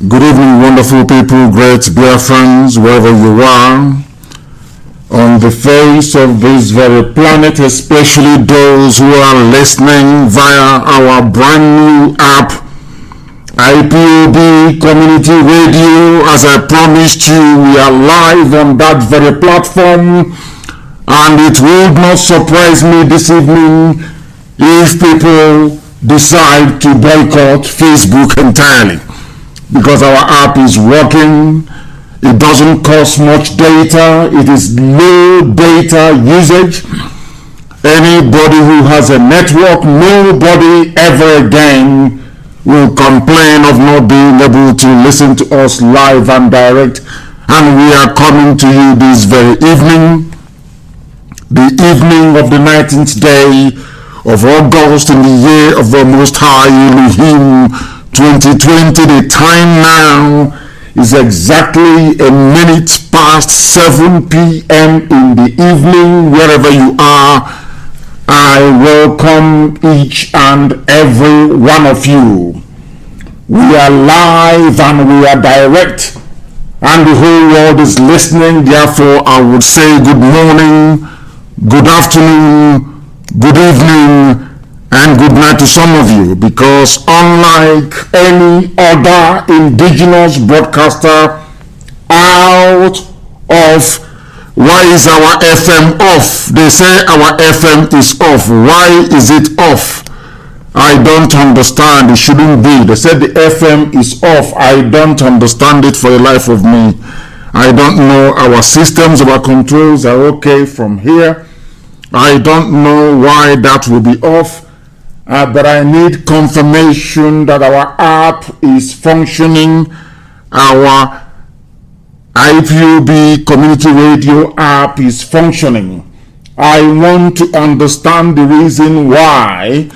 Good evening, wonderful people, great dear friends, wherever you are, on the face of this very planet, especially those who are listening via our brand new app, IPOB Community Radio. As I promised you, we are live on that very platform, and it would not surprise me this evening if people decide to boycott Facebook entirely, because our app is working. It doesn't cost much data. It is low data usage. Anybody who has a network, nobody ever again will complain of not being able to listen to us live and direct. And we are coming to you this very evening, the evening of the 19th day of August in the year of the Most High Elohim 2020. The time now is exactly a minute past 7 p.m. in the evening. Wherever you are, I welcome each and every one of you. We are live and we are direct, and the whole world is listening. Therefore, I would say good morning, good afternoon, good evening, and good night to some of you, because unlike any other indigenous broadcaster out of, why is our FM off? They say our FM is off. Why is it off? I don't understand. It shouldn't be. They said the FM is off. I don't understand it for the life of me. I don't know. Our systems, our controls are okay from here. I don't know why that will be off. But I need confirmation that our app is functioning. Our IPOB Community Radio app is functioning. I want to understand the reason why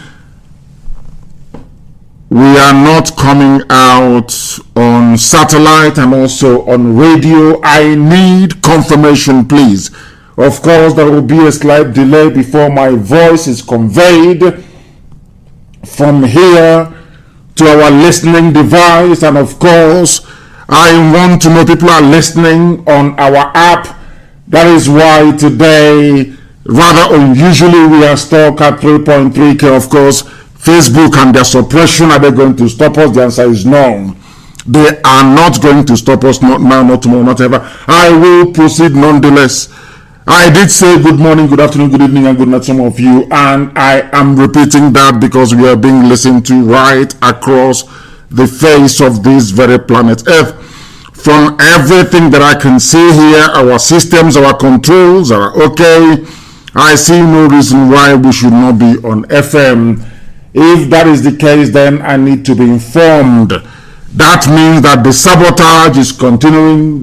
we are not coming out on satellite and also on radio. I need confirmation, please. Of course, there will be a slight delay before my voice is conveyed from here to our listening device, and of course I want to know people are listening on our app. That is why today, rather unusually, we are stuck at 3.3K. Of course, Facebook and their suppression, are they going to stop us? The answer is no. They are not going to stop us, not now, not tomorrow, not ever. I will proceed nonetheless. I did say good morning, good afternoon, good evening, and good night to some of you, and I am repeating that because we are being listened to right across the face of this very planet Earth. From everything that I can see here, our systems, our controls are okay. I see no reason why we should not be on FM. If that is the case, then I need to be informed. That means that the sabotage is continuing.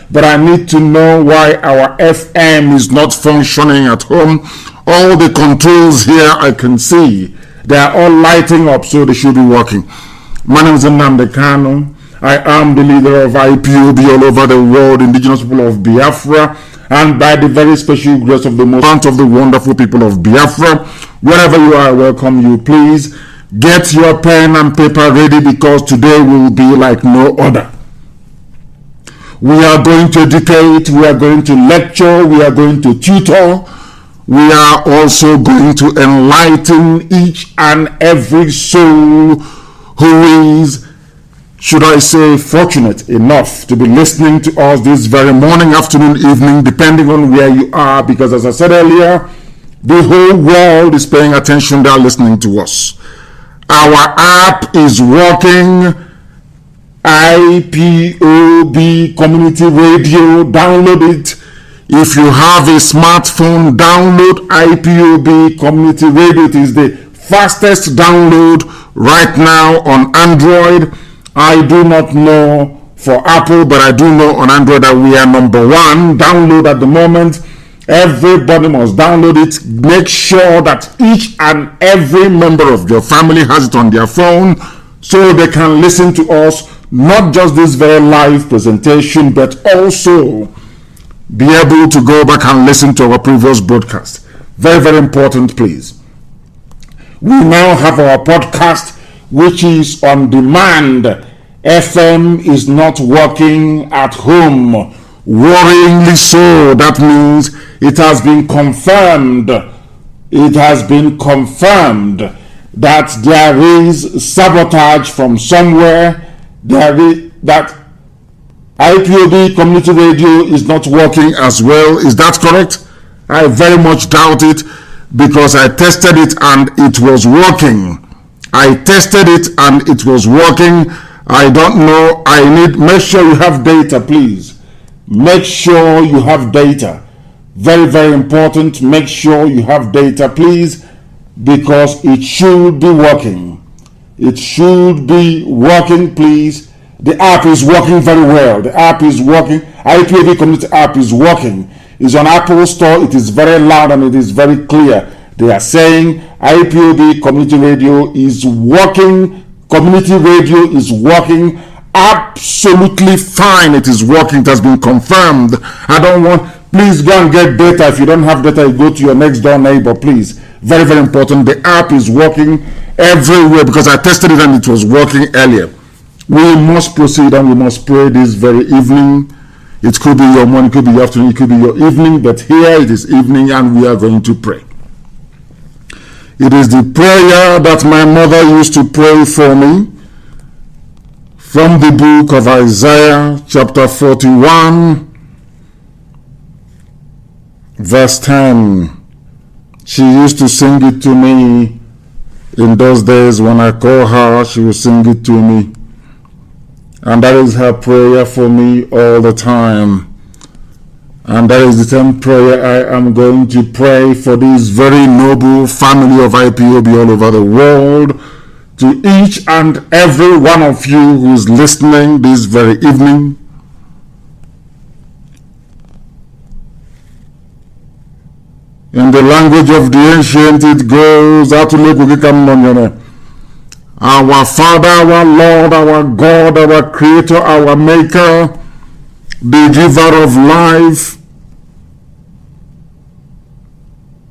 But I need to know why our FM is not functioning at home. All the controls here I can see, they are all lighting up, so they should be working. My name is NNAMDI KANU. I am the leader of IPOB all over the world, indigenous people of Biafra, and by the very special grace of the most of the wonderful people of Biafra. Wherever you are, I welcome you. Please get your pen and paper ready, because today will be like no other. We are going to educate, we are going to lecture, we are going to tutor, we are also going to enlighten each and every soul who is, should I say, fortunate enough to be listening to us this very morning, afternoon, evening, depending on where you are, because as I said earlier, the whole world is paying attention. They are listening to us. Our app is working. IPOB Community Radio, download it. If you have a smartphone, download IPOB Community Radio. It is the fastest download right now on Android. I do not know for Apple, but I do know on Android that we are number one download at the moment. Everybody must download it. Make sure that each and every member of your family has it on their phone, so they can listen to us, not just this very live presentation, but also be able to go back and listen to our previous broadcast. Very, very important, please. We now have our podcast. which is on demand. FM is not working at home. Worryingly so. That means it has been confirmed. It has been confirmed that there is sabotage from somewhere. That IPOB community radio is not working as well. Is that correct? I very much doubt it, because I tested it and it was working. I tested it and it was working. I don't know. Make sure you have data, please. Make sure you have data. Very, very important. Make sure you have data, please, because it should be working. It should be working, please. The app is working very well. The app is working. IPOB community app is working. It's on Apple Store. It is very loud and it is very clear. They are saying IPOB community radio is working. Community radio is working absolutely fine. It is working. It has been confirmed. Please go and get data. If you don't have data, you go to your next door neighbor, please. Very, very important. The app is working everywhere, because I tested it and it was working earlier. We must proceed and we must pray this very evening. It could be your morning, it could be your afternoon, it could be your evening, but here it is evening and we are going to pray. It is the prayer that my mother used to pray for me from the book of Isaiah, chapter 41, verse 10. She used to sing it to me in those days. When I call her, she will sing it to me. And that is her prayer for me all the time. And that is the same prayer I am going to pray for this very noble family of IPOB all over the world, to each and every one of you who is listening this very evening. In the language of the ancient, it goes, our Father, our Lord, our God, our Creator, our Maker, the giver of life,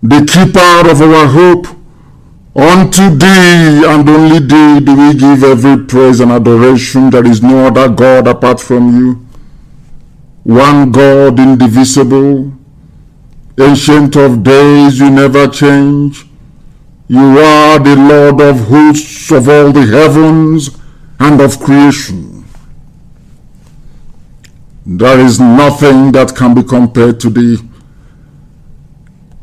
the keeper of our hope, unto thee and only thee do we give every praise and adoration. There is no other God apart from you. One God, indivisible, ancient of days, you never change. You are the Lord of hosts of all the heavens and of creation. There is nothing that can be compared to thee.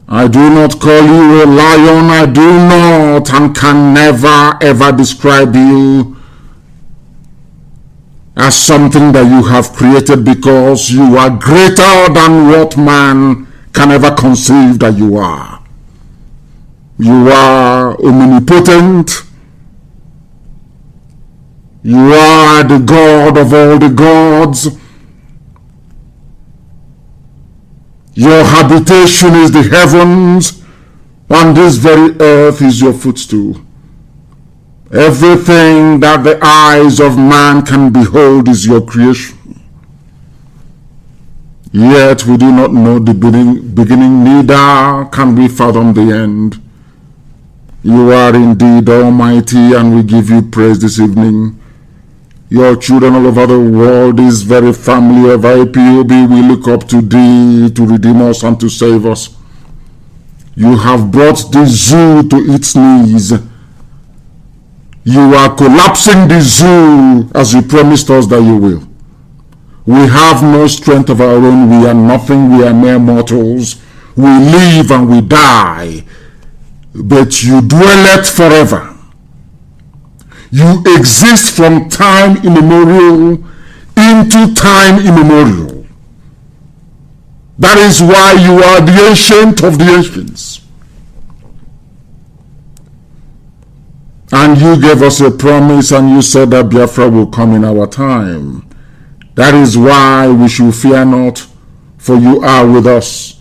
I do not call you a lion. I do not and can never ever describe you as something that you have created, because you are greater than what man can ever conceive that you are. You are omnipotent. You are the God of all the gods. Your habitation is the heavens, and this very earth is your footstool. Everything that the eyes of man can behold is your creation. Yet we do not know the beginning, neither can we fathom the end. You are indeed almighty, and we give you praise this evening. Your children all over the world, this very family of IPOB, we look up to thee to redeem us and to save us. You have brought the zoo to its knees. You are collapsing the zoo as you promised us that you will. We have no strength of our own. We are nothing. We are mere mortals. We live and we die. But you dwelleth forever. You exist from time immemorial into time immemorial. That is why you are the ancient of the ancients. And you gave us a promise, and you said that Biafra will come in our time. That is why we should fear not, for you are with us.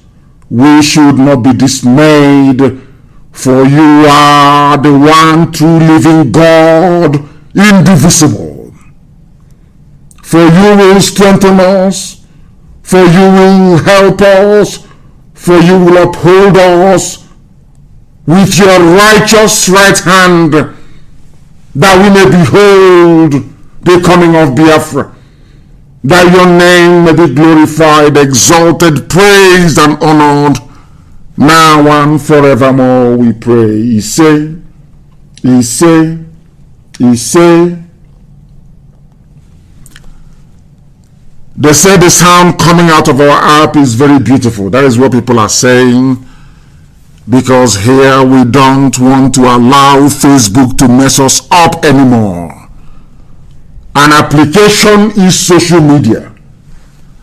We should not be dismayed, for you are the one true living God, indivisible. For you will strengthen us, for you will help us, for you will uphold us with your righteous right hand. that we may behold the coming of Biafra, that your name may be glorified, exalted, praised, and honored, now and forevermore, we pray. He say, he say, he say. They say the sound coming out of our app is very beautiful. That is what people are saying. Because here we don't want to allow Facebook to mess us up anymore. An application is social media,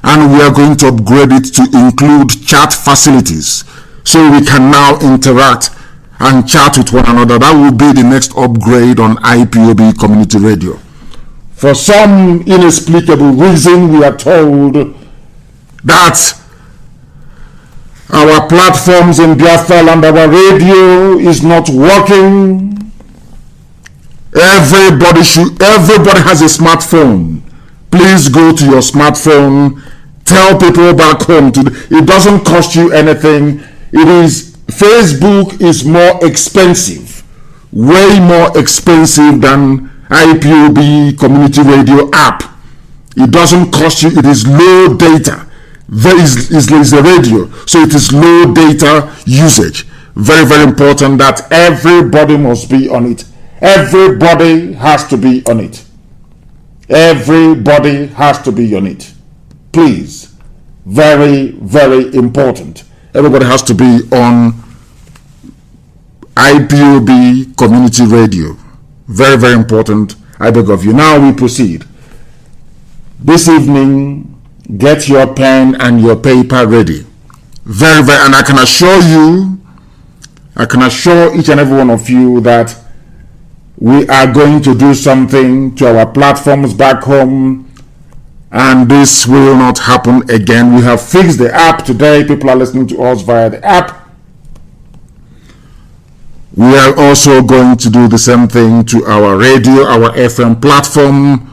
and we are going to upgrade it to include chat facilities so we can now interact and chat with one another. That will be the next upgrade on IPOB Community Radio. For some inexplicable reason, we are told that our platforms in Biafra and our radio is not working. Everybody has a smartphone. Please go to your smartphone. Tell people back home. It doesn't cost you anything. Facebook is more expensive, way more expensive than IPOB Community Radio app. It doesn't cost you. It is low data. Is a radio, so it is low data usage. Very, very important that everybody must be on it. Everybody has to be on it. Everybody has to be on it. Please. Very, very important. Everybody has to be on IPOB Community Radio. Very, very important. I beg of you. Now we proceed. This evening, get your pen and your paper ready. Very, very, and I can assure each and every one of you that we are going to do something to our platforms back home, and this will not happen again. We have fixed the app today. People are listening to us via the app. We are also going to do the same thing to our radio, our FM platform.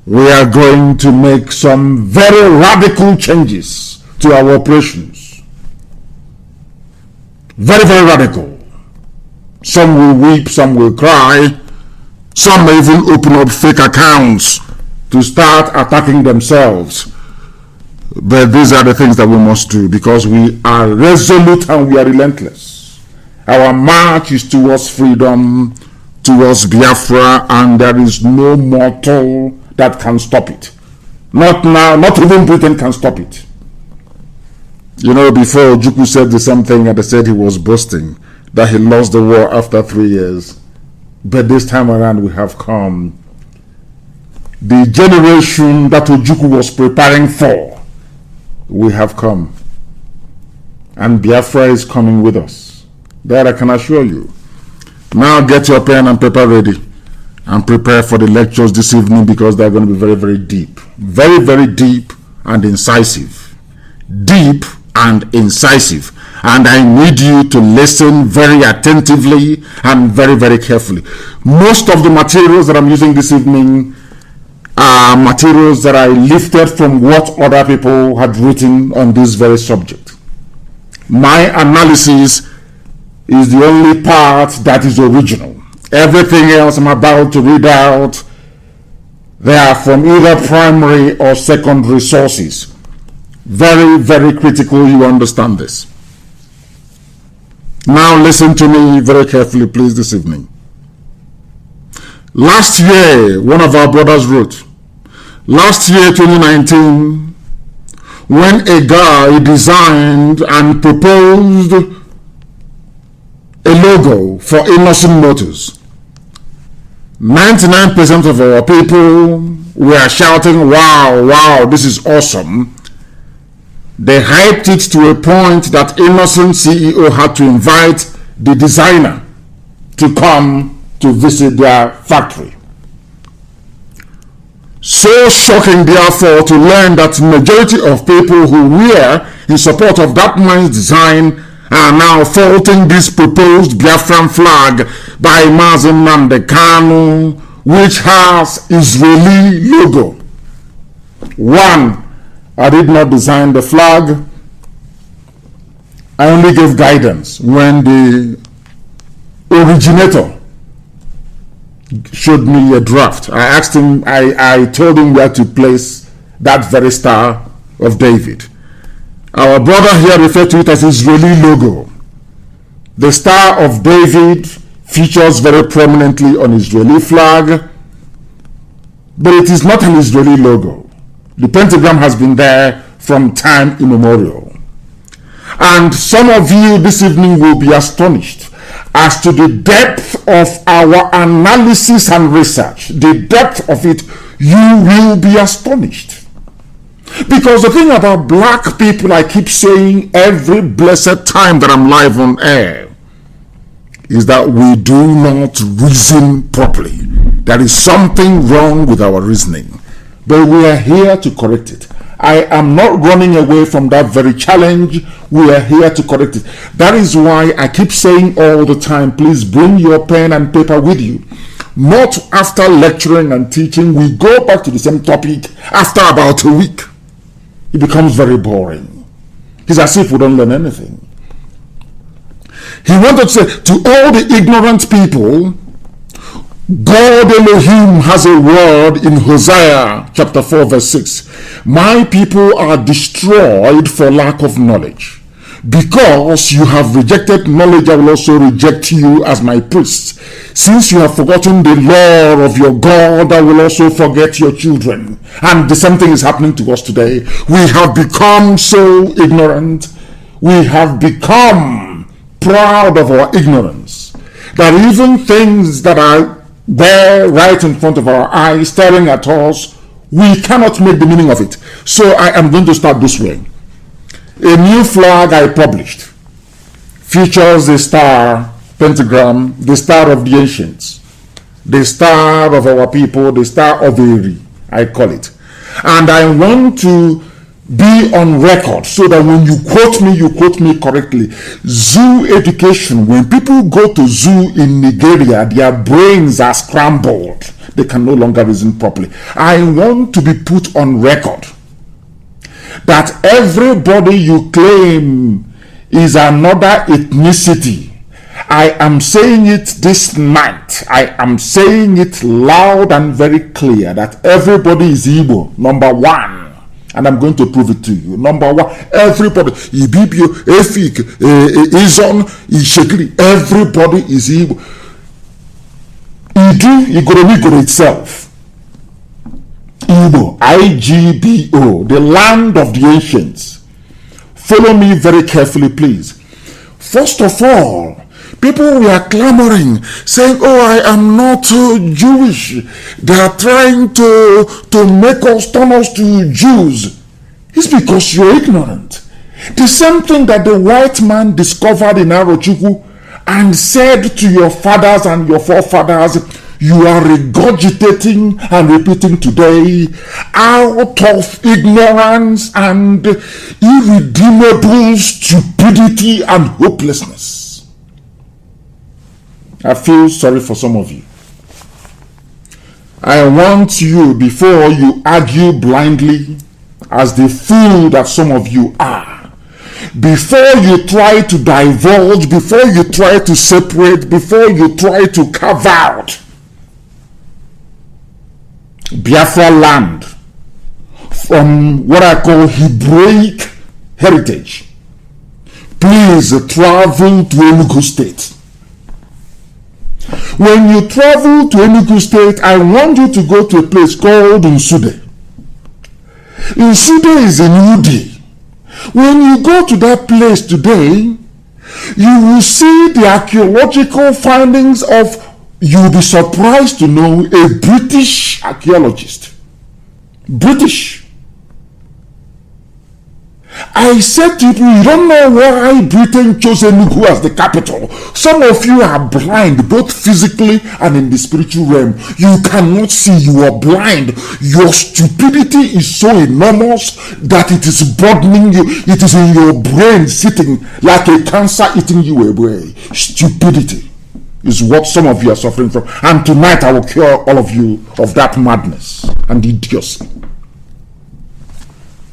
We are going to make some very radical changes to our operations. Very, very radical. Some will weep, some will cry. Some may even open up fake accounts to start attacking themselves. But these are the things that we must do because we are resolute and we are relentless. Our march is towards freedom, towards Biafra, and there is no mortal that can stop it. Not now, not even Britain can stop it. You know, before Ojukwu said the same thing and they said he was boasting that he lost the war after 3 years. But this time around we have come. The generation that Ojukwu was preparing for, we have come. And Biafra is coming with us. That I can assure you. Now get your pen and paper ready and prepare for the lectures this evening because they're going to be very, very deep. Very, very deep and incisive. Deep and incisive. And I need you to listen very attentively and very, very carefully. Most of the materials that I'm using this evening are materials that I lifted from what other people had written on this very subject. My analysis is the only part that is original. Everything else I'm about to read out, they are from either primary or secondary sources. Very, very critical you understand this. Now listen to me very carefully, please, this evening. Last year, one of our brothers wrote, last year, 2019, when a guy designed and proposed a logo for Innocent Motors, 99% of our people were shouting, wow, wow, this is awesome. They hyped it to a point that Innocent CEO had to invite the designer to come to visit their factory. So shocking, therefore, to learn that majority of people who were in support of that man's design are now faulting this proposed Biafran flag by MAZI KANU, which has Israeli logo. One, I did not design the flag. I only gave guidance when the originator showed me a draft. I asked him, I told him where to place that very Star of David. Our brother here referred to it as Israeli logo. The Star of David features very prominently on Israeli flag, but it is not an Israeli logo. The pentagram has been there from time immemorial. And some of you this evening will be astonished as to the depth of our analysis and research. The depth of it, you will be astonished. Because the thing about black people, I keep saying every blessed time that I'm live on air, is that we do not reason properly. There is something wrong with our reasoning, but we are here to correct it. I am not running away from that very challenge. We are here to correct it. That is why I keep saying all the time, please bring your pen and paper with you. Not after lecturing and teaching, we go back to the same topic after about a week. It becomes very boring. It's as if we don't learn anything. He wanted to say to all the ignorant people, God Elohim has a word in Hosea chapter 4 verse 6. My people are destroyed for lack of knowledge. Because you have rejected knowledge, I will also reject you as my priests. Since you have forgotten the law of your God, I will also forget your children. And the same thing is happening to us today. We have become so ignorant. We have become proud of our ignorance, that even things that are there right in front of our eyes staring at us, we cannot make the meaning of it. So I am going to start this way. A new flag I published features the star pentagram, the star of the ancients, the star of our people, the star of Eri, I call it. And I want to be on record so that when you quote me correctly. Zoo education, when people go to zoo in Nigeria, their brains are scrambled. They can no longer reason properly. I want to be put on record that everybody you claim is another ethnicity. I am saying it this night. I am saying it loud and very clear that everybody is Igbo, number one. And I'm going to prove it to you. Number one, everybody, Ibibio, Efik, Izon, Ishekiri, everybody is Igbo. Idu, Igoromigoro itself. Igbo, I-G-B-O, the land of the ancients. Follow me very carefully, please. First of all, people were clamoring, saying, oh, I am not Jewish. They are trying to make us, turn us to Jews. It's because you're ignorant. The same thing that the white man discovered in Arochukwu and said to your fathers and your forefathers, you are regurgitating and repeating today out of ignorance and irredeemable stupidity and hopelessness. I feel sorry for some of you. I want you, before you argue blindly as the fool that some of you are, before you try to divulge, before you try to separate, before you try to carve out Biafra land from what I call Hebraic heritage, please travel to Enugu State. When you travel to Enugu State, I want you to go to a place called Nsude. Nsude is in Udi. When you go to that place today, you will see the archaeological findings of, you'll be surprised to know, a British archaeologist. British. I said to people, you don't know why Britain chose Enugu as the capital. Some of you are blind, both physically and in the spiritual realm. You cannot see, you are blind. Your stupidity is so enormous that it is burdening you. It is in your brain sitting like a cancer eating you away. Stupidity is what some of you are suffering from. And tonight I will cure all of you of that madness and idiocy.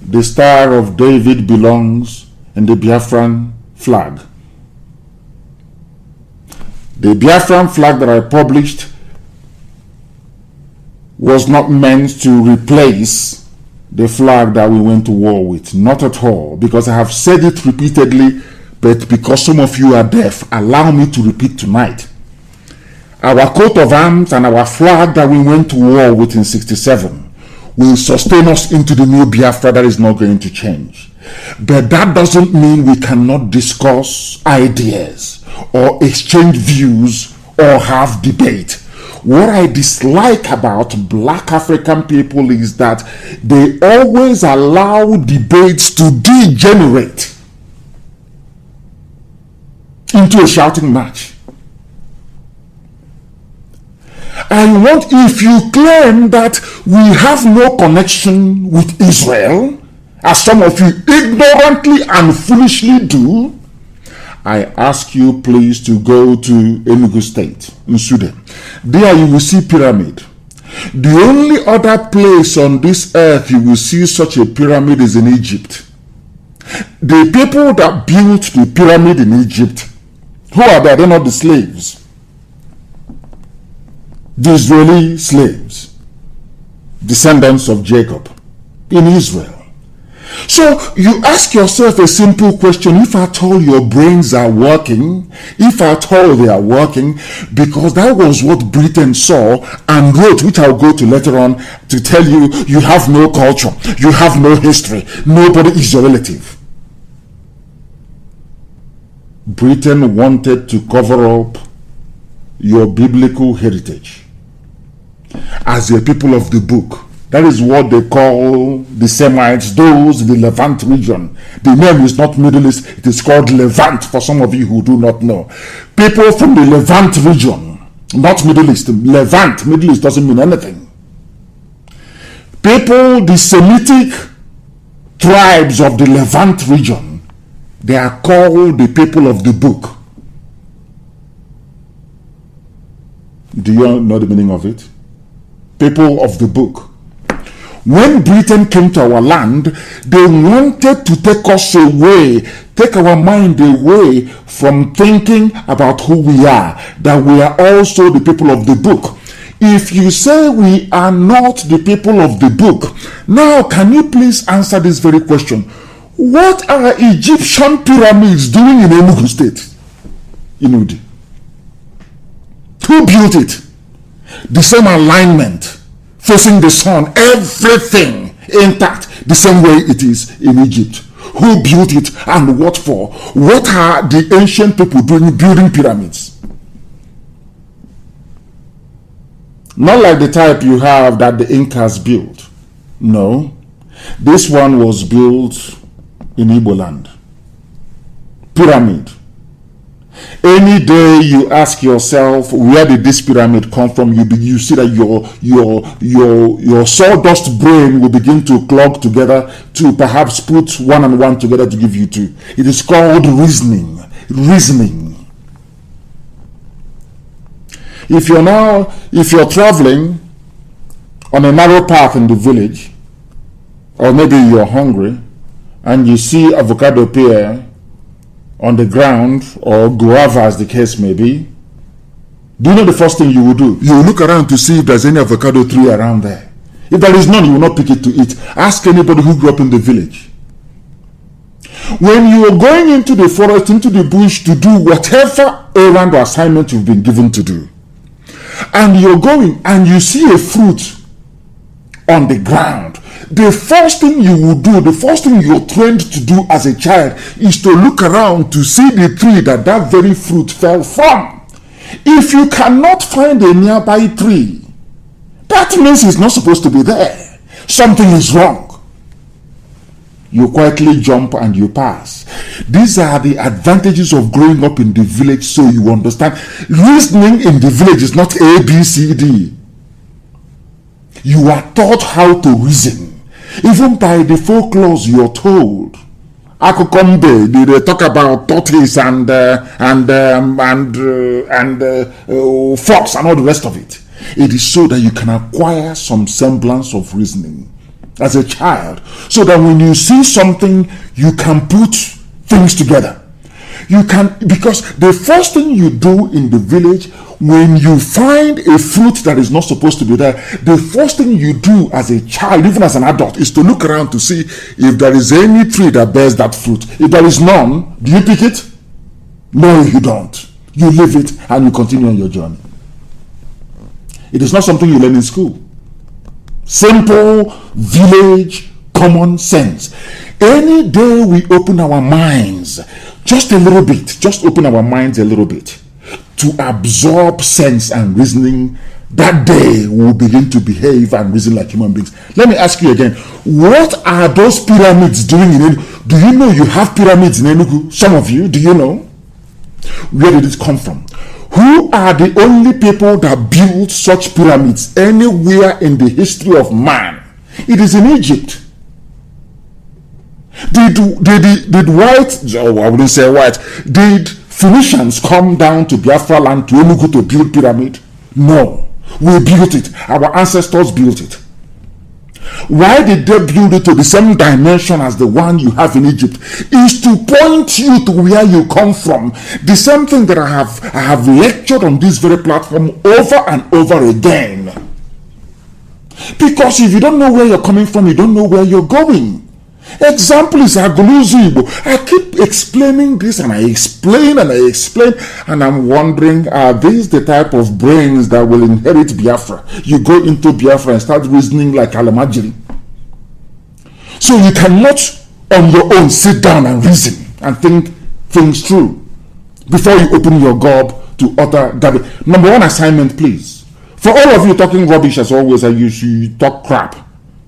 The Star of David belongs in the Biafran flag. The Biafran flag that I published was not meant to replace the flag that we went to war with. Not at all. Because I have said it repeatedly, but because some of you are deaf, allow me to repeat tonight. Our coat of arms and our flag that we went to war with in 67 will sustain us into the new Biafra that is not going to change. But that doesn't mean we cannot discuss ideas or exchange views or have debate. What I dislike about black African people is that they always allow debates to degenerate into a shouting match. And if you claim that we have no connection with Israel, as some of you ignorantly and foolishly do, I ask you please to go to Enugu State in Sudan. There you will see pyramid. The only other place on this earth you will see such a pyramid is in Egypt. The people that built the pyramid in Egypt, who are they? They're not the slaves. The Israeli slaves, descendants of Jacob in Israel. So you ask yourself a simple question: if at all your brains are working, if at all they are working, because that was what Britain saw and wrote, which I'll go to later on, to tell you, you have no culture, you have no history, nobody is your relative. Britain wanted to cover up your biblical heritage as a people of the book. That is what they call the Semites, those in the Levant region. The name is not Middle East, it is called Levant for some of you who do not know. People from the Levant region, not Middle East. Levant, Middle East doesn't mean anything. People, the Semitic tribes of the Levant region, they are called the people of the book. Do you know the meaning of it? People of the book. When Britain came to our land, they wanted to take us away, take our mind away from thinking about who we are, that we are also the people of the book. If you say we are not the people of the book, now can you please answer this very question? What are Egyptian pyramids doing in Enugu State? Inudi. Who built it? The same alignment, facing the sun, everything intact, the same way it is in Egypt. Who built it and what for? What are the ancient people doing building pyramids? Not like the type you have that the Incas built. No. This one was built in Igbo land. Pyramid. Any day you ask yourself, where did this pyramid come from? You see that your sawdust brain will begin to clog together to perhaps put one and one together to give you two. It is called reasoning. Reasoning. If you're traveling on a narrow path in the village, or maybe you're hungry and you see avocado pear on the ground, or guava as the case may be, do you know the first thing you will do? You will look around to see if there's any avocado tree around there. If there is none, you will not pick it to eat. Ask anybody who grew up in the village. When you are going into the forest, into the bush to do whatever errand or assignment you've been given to do, and you're going and you see a fruit on the ground, the first thing you will do, the first thing you're trained to do as a child, is to look around to see the tree that very fruit fell from. If you cannot find a nearby tree, that means it's not supposed to be there. Something is wrong. You quietly jump and you pass. These are the advantages of growing up in the village, so you understand. Reasoning in the village is not A, B, C, D. You are taught how to reason. Even by the folklores you're told. Akukombe, they talk about tortoise and fox and all the rest of it. It is so that you can acquire some semblance of reasoning as a child, so that when you see something, you can put things together. You can, because the first thing you do in the village, When you find a fruit that is not supposed to be there, the first thing you do as a child, even as an adult, is to look around to see if there is any tree that bears that fruit. If there is none, do you pick it? No, you don't. You leave it and you continue on your journey. It is not something you learn in school. Simple, village, common sense. Any day we open our minds just a little bit, just open our minds a little bit to absorb sense and reasoning, that day we will begin to behave and reason like human beings. Let me ask you again, what are those pyramids doing in Enugu? Do you know you have pyramids in Enugu? Some of you, do you know? Where did it come from? Who are the only people that built such pyramids anywhere in the history of man? It is in Egypt. Did white, oh, I wouldn't say white, did Phoenicians come down to Biafra land to Enugu to build pyramid? No. We built it. Our ancestors built it. Why did they build it to the same dimension as the one you have in Egypt? Is to point you to where you come from. The same thing that I have lectured on this very platform over and over again. Because if you don't know where you're coming from, you don't know where you're going. Example is Aguluzu Igbo. I keep explaining this and I explain and I'm wondering, are these the type of brains that will inherit Biafra? You go into Biafra and start reasoning like Alamajiri. So you cannot on your own sit down and reason and think things through before you open your gob to utter garbage. Number one assignment, please. For all of you talking rubbish as always, and you talk crap,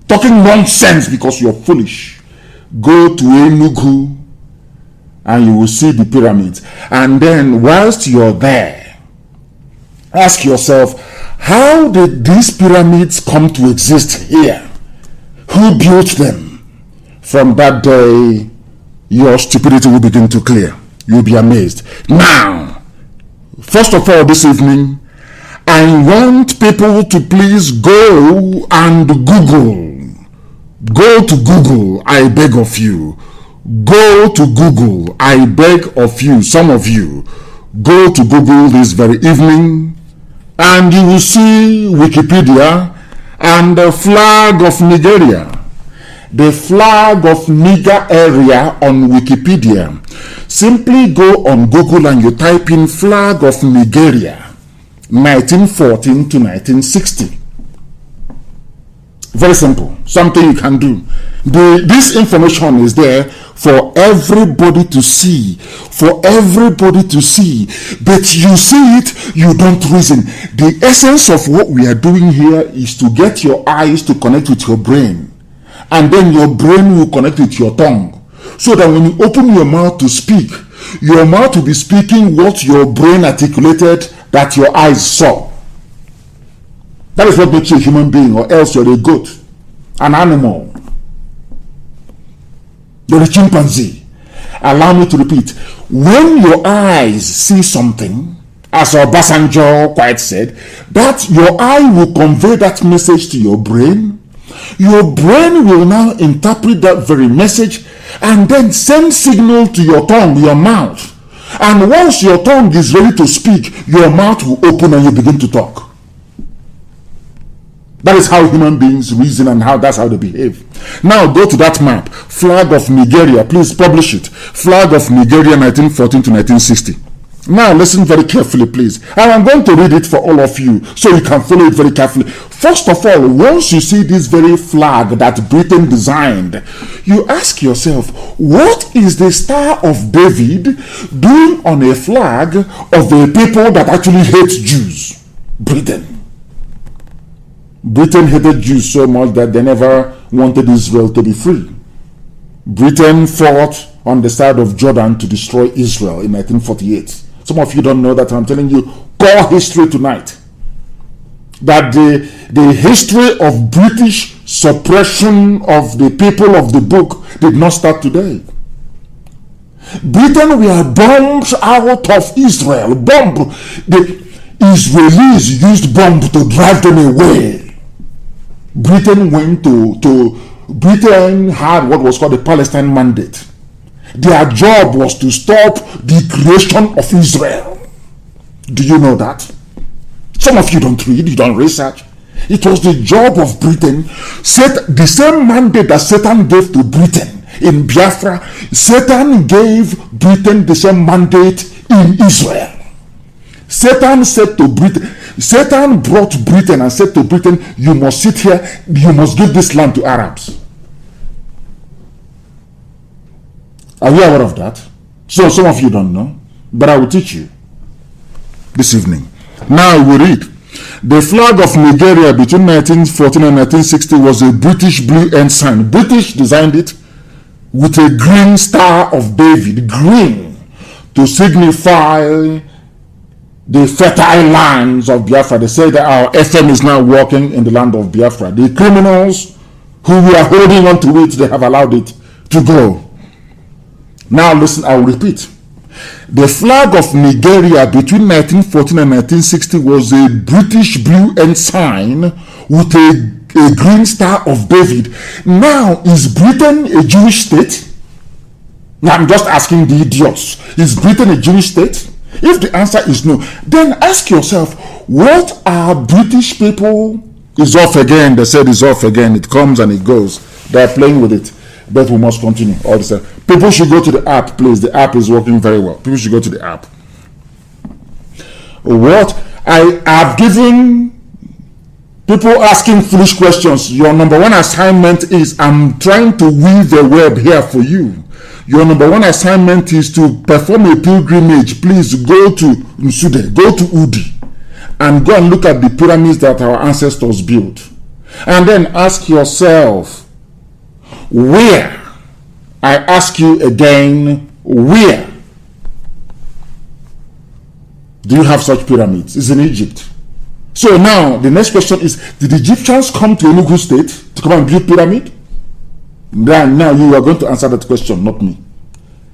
talking nonsense because you're foolish. Go to Enugu and you will see the pyramids. And then whilst you're there, ask yourself, how did these pyramids come to exist here? Who built them? From that day, your stupidity will begin to clear. You'll be amazed. Now, first of all this evening, I want people to please go and Google. Go to Google, I beg of you. Go to Google, I beg of you, some of you. Go to Google this very evening and you will see Wikipedia and the flag of Nigeria. The flag of Niger area on Wikipedia. Simply go on Google and you type in flag of Nigeria, 1914 to 1960. Very simple. Something you can do. This information is there for everybody to see. For everybody to see. But you see it, you don't reason. The essence of what we are doing here is to get your eyes to connect with your brain. And then your brain will connect with your tongue. So that when you open your mouth to speak, your mouth will be speaking what your brain articulated that your eyes saw. That is what makes you a human being, or else you're a goat, an animal. You're a chimpanzee. Allow me to repeat. When your eyes see something, as Obasanjo quite said, that your eye will convey that message to your brain. Your brain will now interpret that very message and then send signal to your tongue, your mouth. And once your tongue is ready to speak, your mouth will open and you begin to talk. That is how human beings reason and that's how they behave. Now go to that map. Flag of Nigeria. Please publish it. Flag of Nigeria 1914 to 1960. Now listen very carefully, please. And I'm going to read it for all of you so you can follow it very carefully. First of all, once you see this very flag that Britain designed, you ask yourself, what is the Star of David doing on a flag of a people that actually hate Jews? Britain. Britain hated Jews so much that they never wanted Israel to be free. Britain fought on the side of Jordan to destroy Israel in 1948. Some of you don't know that. I'm telling you core history tonight. That the history of British suppression of the people of the book did not start today. Britain were bombed out of Israel. The Israelis used bomb to drive them away. Britain Britain had what was called the Palestine Mandate. Their job was to stop the creation of Israel. Do you know that? Some of you don't read, you don't research. It was the job of Britain. The same mandate that Satan gave to Britain in Biafra, Satan gave Britain the same mandate in Israel. Satan brought Britain and said to Britain, you must sit here, you must give this land to Arabs. Are you aware of that? So some of you don't know, but I will teach you this evening. Now we read. The flag of Nigeria between 1914 and 1960 was a British blue ensign. British designed it with a green star of David, green, to signify the fertile lands of Biafra. They say that our FM is now working in the land of Biafra. The criminals who were holding on to it, they have allowed it to go. Now listen, I will repeat. The flag of Nigeria between 1914 and 1960 was a British blue ensign with a green star of David. Now, is Britain a Jewish state? Now, I'm just asking the idiots. Is Britain a Jewish state? If the answer is no, then ask yourself, what are British people? It's off again. They said it's off again. It comes and it goes. They're playing with it. But we must continue. All this. People should go to the app, please. The app is working very well. People should go to the app. What I have given people asking foolish questions. Your number one assignment is I'm trying to weave the web here for you. Your number one assignment is to perform a pilgrimage. Please go to Nsude, go to Udi, and go and look at the pyramids that our ancestors built. And then ask yourself, where? I ask you again, where do you have such pyramids? It's in Egypt. So now the next question is, did the Egyptians come to Enugu State to come and build pyramid? Then now you are going to answer that question, not me.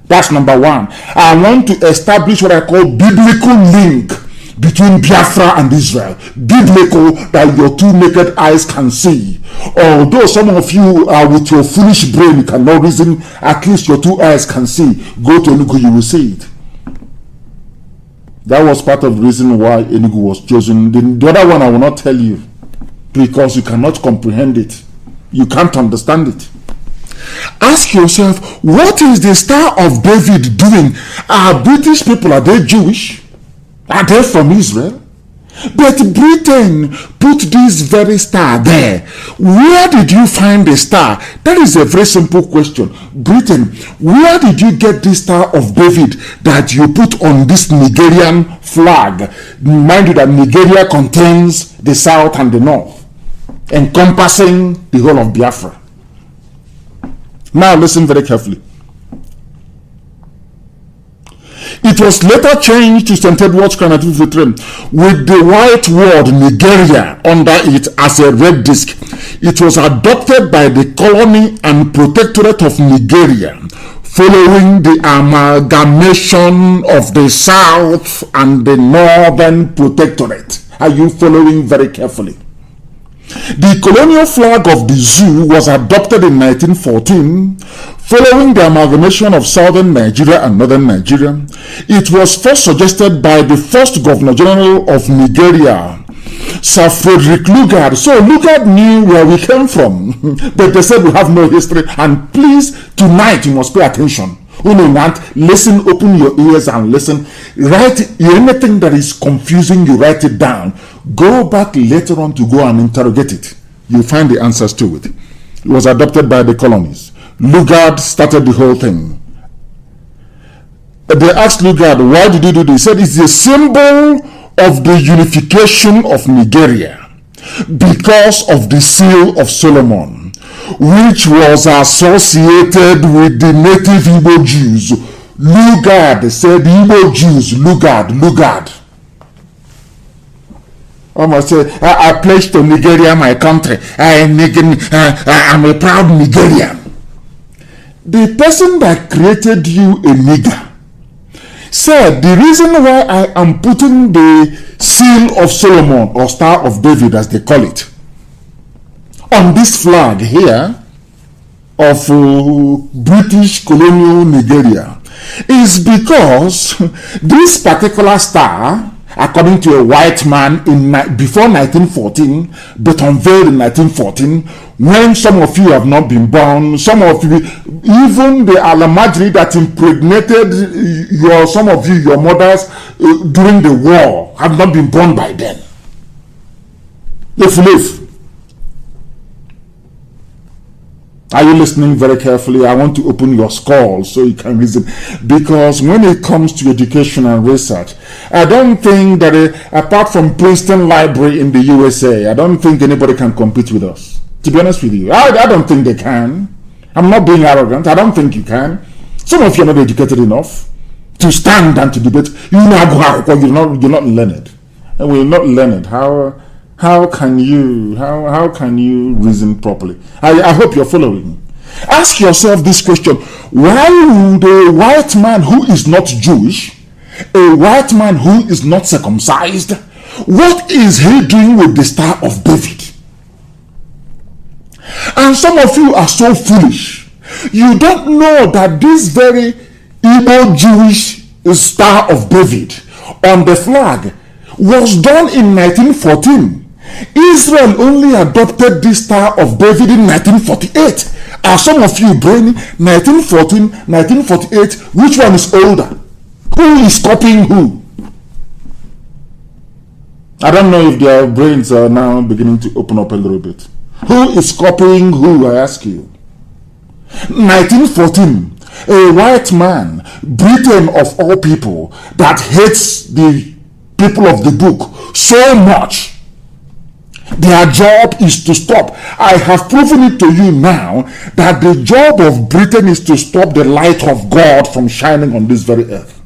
That's number one. I want to establish what I call biblical link between Biafra and Israel. Biblical, that your two naked eyes can see. Although some of you are with your foolish brain, you cannot reason, at least your two eyes can see. Go to Enugu, you will see it. That was part of the reason why Enugu was chosen. The other one I will not tell you, because you cannot comprehend it. You can't understand it. Ask yourself, what is the Star of David doing? Are British people, are they Jewish? Are they from Israel? But Britain put this very star there. Where did you find the star? That is a very simple question. Britain, where did you get this Star of David that you put on this Nigerian flag? Mind you that Nigeria contains the south and the north, encompassing the whole of Biafra. Now listen very carefully. It was later changed to St. Edward's Carnatic with the white word Nigeria under it as a red disc. It was adopted by the colony and protectorate of Nigeria following the amalgamation of the South and the Northern Protectorate. Are you following very carefully? The colonial flag of the zoo was adopted in 1914 following the amalgamation of southern Nigeria and northern Nigeria. It was first suggested by the first Governor General of Nigeria, Sir Frederick Lugard. So Lugard knew where we came from, but they said we have no history. And please, tonight you must pay attention. Listen, open your ears and listen. Write anything that is confusing, you write it down. Go back later on to go and interrogate it. You'll find the answers to it. It was adopted by the colonies. Lugard started the whole thing. They asked Lugard, why did you do this? He said it's a symbol of the unification of Nigeria because of the seal of Solomon, which was associated with the native Igbo Jews. Lugard said Igbo Jews, Lugard. Almost say, I pledge to Nigeria, my country. I'm a proud Nigerian. The person that created you a nigger said the reason why I am putting the seal of Solomon or Star of David as they call it on this flag here of British colonial Nigeria is because this particular star according to a white man before 1914, but unveiled in 1914, when some of you have not been born, some of you, even the Alamajri that impregnated some of you, your mothers, during the war, have not been born by then. If you live. Are you listening very carefully? I want to open your skull so you can reason. Because when it comes to education and research, I don't think that apart from Princeton Library in the USA, I don't think anybody can compete with us. To be honest with you, I don't think they can. I'm not being arrogant. I don't think you can. Some of you are not educated enough to stand and to debate. You're not learned. And we're not learned. How can you reason properly? I hope you're following. Ask yourself this question: why would a white man who is not Jewish, a white man who is not circumcised, what is he doing with the Star of David? And some of you are so foolish. You don't know that this very Igbo Jewish Star of David on the flag was done in 1914. Israel only adopted this Star of David in 1948. Are some of you braining 1914, 1948? Which one is older? Who is copying who? I don't know if their brains are now beginning to open up a little bit. Who is copying who, I ask you? 1914, a white man, Britain of all people, that hates the people of the book so much. Their job is to stop. I have proven it to you now that the job of Britain is to stop the light of God from shining on this very earth.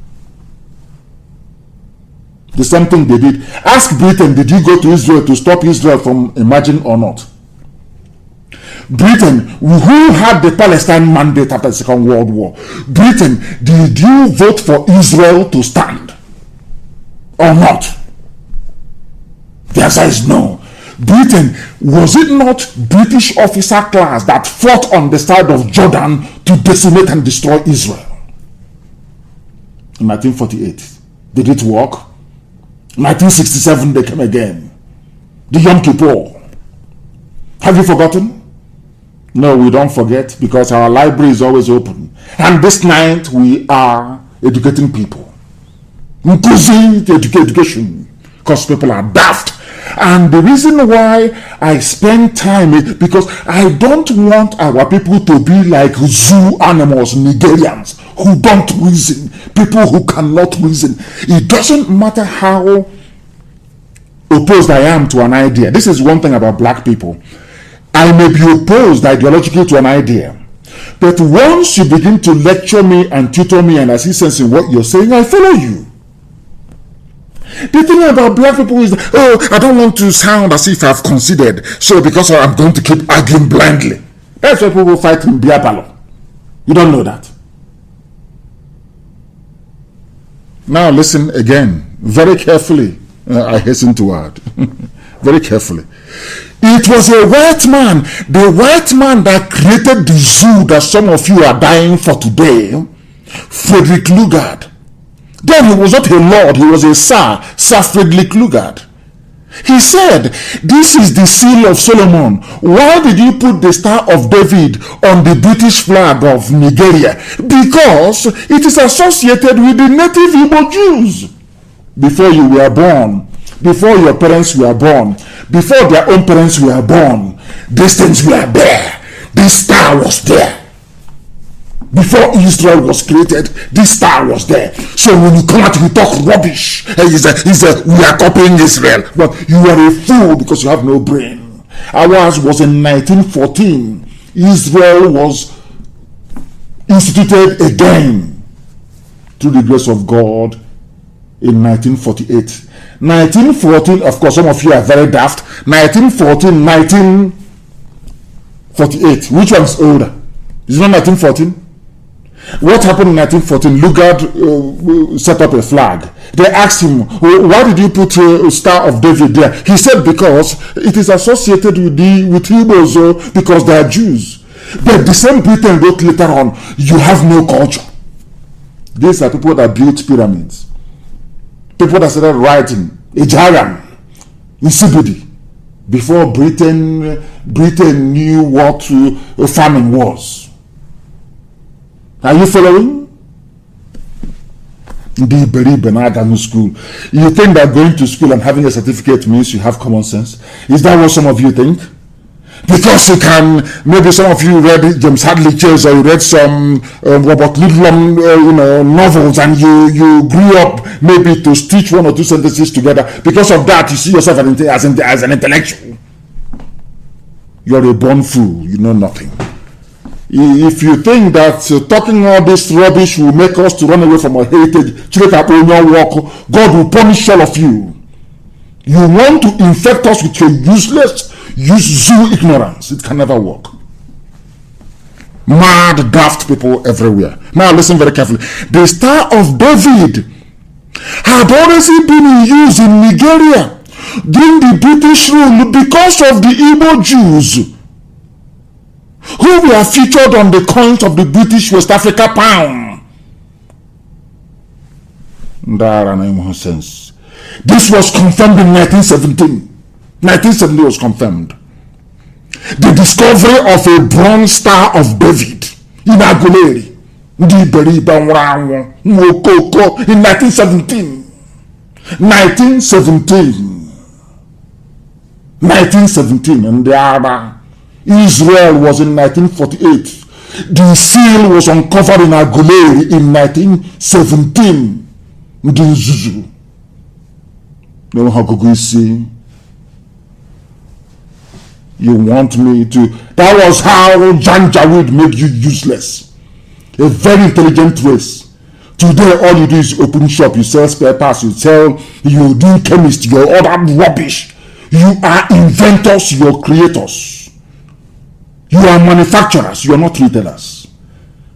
The same thing they did. Ask Britain, did you go to Israel to stop Israel from emerging or not? Britain, who had the Palestine mandate after the Second World War? Britain, did you vote for Israel to stand or not? The answer is no. Britain, was it not British officer class that fought on the side of Jordan to decimate and destroy Israel? In 1948. Did it work? 1967 they came again. The Yom Kippur. Have you forgotten? No, we don't forget, because our library is always open. And this night we are educating people. Including education. Because people are daft. And the reason why I spend time is because I don't want our people to be like zoo animals, Nigerians, who don't reason, people who cannot reason. It doesn't matter how opposed I am to an idea. This is one thing about black people. I may be opposed ideologically to an idea, but once you begin to lecture me and tutor me and I see sense in what you're saying, I follow you. The thing about black people is that, oh, I don't want to sound as if I've considered, so because I'm going to keep arguing blindly. That's why people fight in beer parlor. You don't know that. Now listen again, very carefully. I hasten to add, very carefully. It was a white man, the white man that created the zoo that some of you are dying for today, Frederick Lugard. Then he was not a lord, he was a Sir Frederick Lugard. He said, this is the seal of Solomon. Why did you put the Star of David on the British flag of Nigeria? Because it is associated with the native Igbo Jews. Before you were born, before your parents were born, before their own parents were born, these things were there. This star was there. Before Israel was created, this star was there. So when you come out, you talk rubbish. We are copying Israel. But you are a fool because you have no brain. Ours was in 1914. Israel was instituted again through the grace of God in 1948. 1914, of course, some of you are very daft. 1914, 1948. Which one is older? Is it not 1914? What happened in 1914? Lugard set up a flag. They asked him, why did you put a Star of David there? He said, because it is associated with Igbos, because they are Jews. But the same Britain wrote later on, you have no culture. These are people that built pyramids. People that started writing Ejaran in CBD before Britain knew what farming was. Are you following? The school. You think that going to school and having a certificate means you have common sense? Is that what some of you think? Because you can, maybe some of you read James Hadley Chase or you read some Robert Ludlum, novels, and you grew up maybe to stitch one or two sentences together. Because of that, you see yourself as an intellectual. You're a born fool. You know nothing. If you think that talking all this rubbish will make us to run away from our heritage, God will punish all of you. You want to infect us with your useless, zoo ignorance. It can never work. Mad, daft people everywhere. Now listen very carefully. The Star of David had already been in use in Nigeria during the British rule because of the Igbo Jews who were featured on the coins of the British West Africa pound. Nonsense. This was confirmed in 1917. 1970 was confirmed. The discovery of a bronze Star of David in Aguleri in 1917. 1917, and the other. Israel was in 1948. The seal was uncovered in Aguleri in 1917. You want me to? That was how Jan Jaweed made you useless. A very intelligent race. Today, all you do is open shop, you sell spare parts, you do chemistry, you order rubbish. You are inventors, you are creators. You are manufacturers, you are not retailers.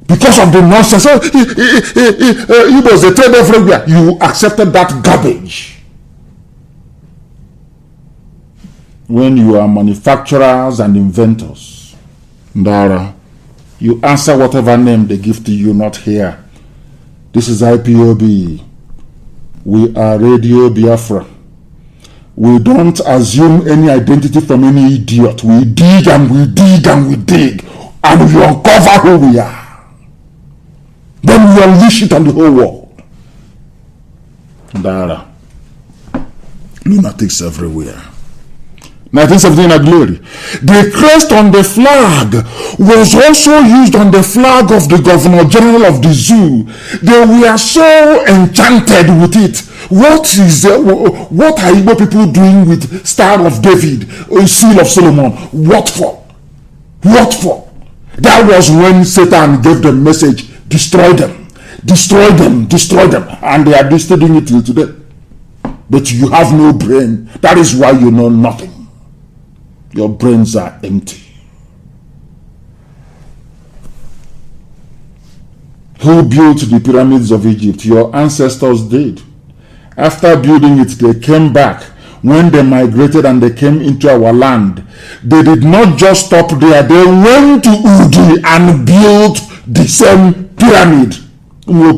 Because of the nonsense, it was a trade everywhere. You accepted that garbage. When you are manufacturers and inventors, Ndara, you answer whatever name they give to you, not here. This is IPOB. We are Radio Biafra. We don't assume any identity from any idiot. We dig and we dig and we dig, and we uncover who we are. Then we unleash it on the whole world. Ndara. Lunatics everywhere. 1917 Aguleri. The crest on the flag was also used on the flag of the Governor General of the Zoo. They were so enchanted with it. What are Igbo people doing with Star of David, Seal of Solomon? What for? What for? That was when Satan gave the message, destroy them, destroy them, destroy them. And they are still doing it till today. But you have no brain. That is why you know nothing. Your brains are empty. Who built the pyramids of Egypt? Your ancestors did. After building it, they came back. When they migrated and they came into our land, they did not just stop there. They went to Udi and built the same pyramid. They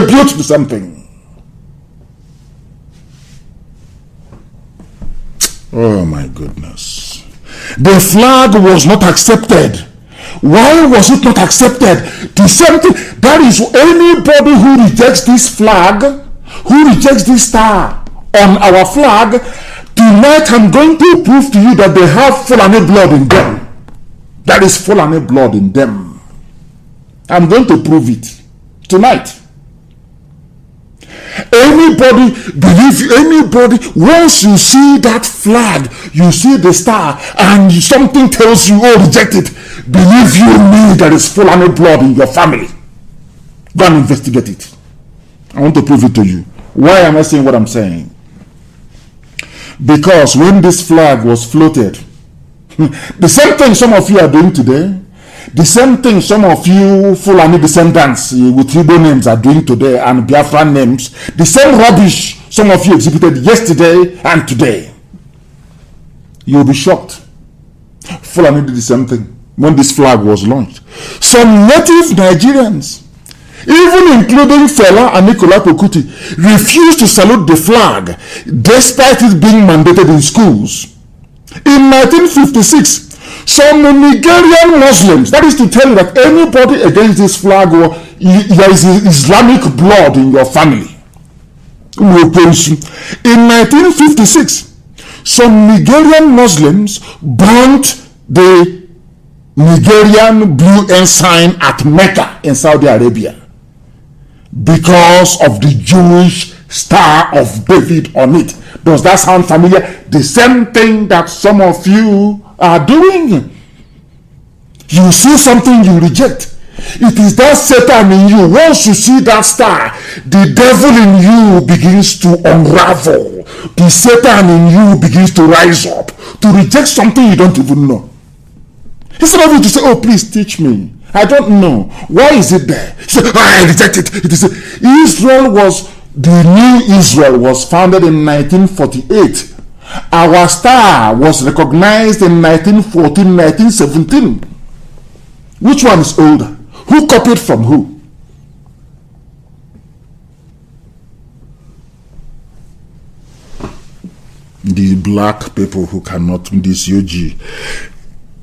built the same thing. Oh my goodness. The flag was not accepted. Why was it not accepted? The same thing. That is, anybody who rejects this flag, who rejects this star on our flag, tonight I'm going to prove to you that they have Fulani blood in them. That is Fulani blood in them. I'm going to prove it tonight. Anybody, once you see that flag, you see the star, and something tells you, oh, reject it, believe you me, there is Fulani blood in your family. Go and investigate it. I want to prove it to you. Why am I saying what I'm saying? Because when this flag was floated, the same thing some of you are doing today, the same thing some of you Fulani descendants with Igbo names are doing today and Biafran names, the same rubbish some of you exhibited yesterday and today. You'll be shocked. Fulani did the same thing when this flag was launched. Some native Nigerians, even including Fela and Nicola Pokuti, refused to salute the flag despite it being mandated in schools. In 1956, some Nigerian Muslims, that is to tell you that anybody against this flag, there is Islamic blood in your family. In 1956, some Nigerian Muslims burnt the Nigerian blue ensign at Mecca in Saudi Arabia because of the Jewish Star of David on it. Does that sound familiar? The same thing that some of you are doing. You see something you reject. It is that Satan in you. Once you see that star, the devil in you begins to unravel. The Satan in you begins to rise up to reject something you don't even know. Instead of you to say, oh, please teach me. I don't know. Why is it there? You say, I reject it. It is the new Israel was founded in 1948. Our star was recognized in 1914, 1917. Which one is older? Who copied from who? The black people who cannot, this UG.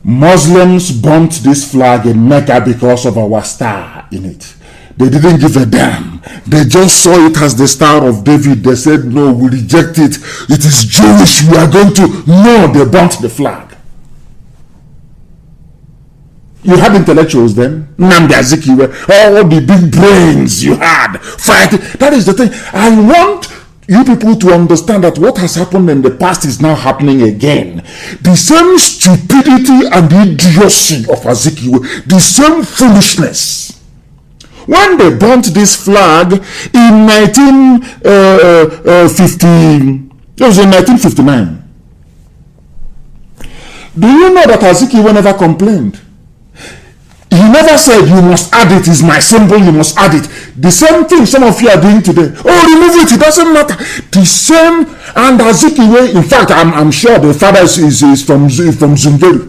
Muslims burnt this flag in Mecca because of our star in it. They didn't give a damn. They just saw it as the Star of David. They said, no, we reject it. It is Jewish. We are going to... No, they burnt the flag. You had intellectuals then. NNAMDI, Azikiwe, all the big brains you had fighting. That is the thing. I want you people to understand that what has happened in the past is now happening again. The same stupidity and idiocy of Azikiwe, the same foolishness. When they burnt this flag in 1959, do you know that Azikiwe never complained? He never said, you must add it, is my symbol, you must add it. The same thing some of you are doing today. Oh, remove it, it doesn't matter. The same, and Azikiwe, in fact, I'm sure the father is from Zungeru.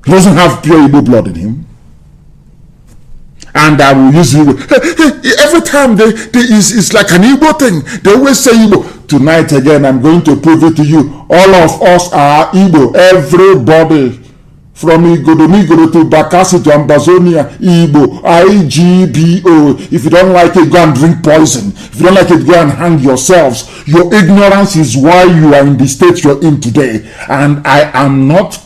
He doesn't have pure Igbo blood in him. And I will use Igbo. Every time it's like an Igbo thing. They always say Igbo. Tonight again, I'm going to prove it to you. All of us are Igbo. Everybody. From Igbo to Bakassi to Ambazonia, Igbo, IGBO. If you don't like it, go and drink poison. If you don't like it, go and hang yourselves. Your ignorance is why you are in the state you're in today. And I am not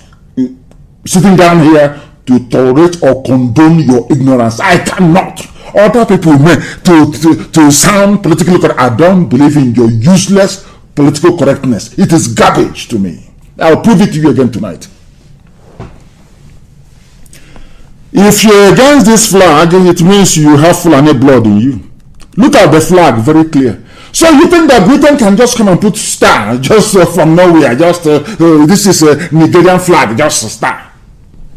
sitting down here to tolerate or condone your ignorance. I cannot. Other people may to sound politically correct. I don't believe in your useless political correctness. It is garbage to me. I'll prove it to you again tonight. If you're against this flag, it means you have Fulani blood in you. Look at the flag, very clear. So you think that Britain can just come and put star just from nowhere? Just this is a Nigerian flag, just a star.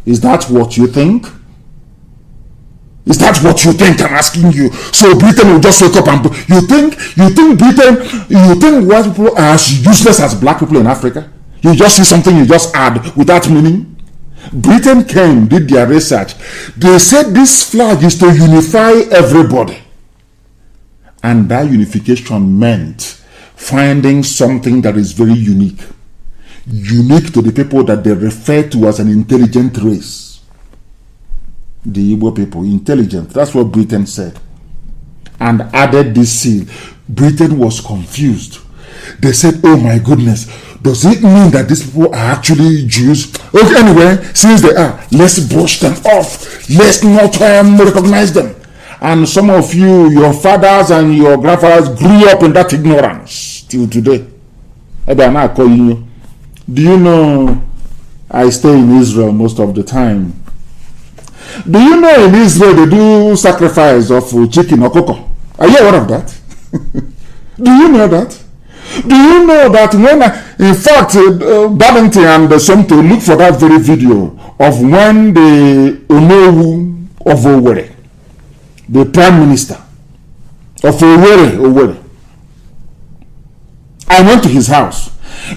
Is that what you think? Is that what you think? I'm asking you. So Britain will just wake up and you think white people are as useless as black people in Africa? You just see something, you just add without meaning. Britain came, did their research. They said this flag is to unify everybody. And that unification meant finding something that is very unique. Unique to the people that they refer to as an intelligent race. The Igbo people, intelligent. That's what Britain said. And added this seal. Britain was confused. They said, oh my goodness, does it mean that these people are actually Jews? Okay, anyway, since they are, let's brush them off. Let's not recognize them. And some of you, your fathers and your grandfathers grew up in that ignorance till today. Maybe I'm not calling you. Do you know I stay in Israel most of the time? Do you know in Israel they do sacrifice of chicken or cocoa? Are you aware of that? Do you know that? Do you know that when, in fact, Babington and Somto look for that very video of when the Onowu of Owerri, the Prime Minister of Owerri, I went to his house.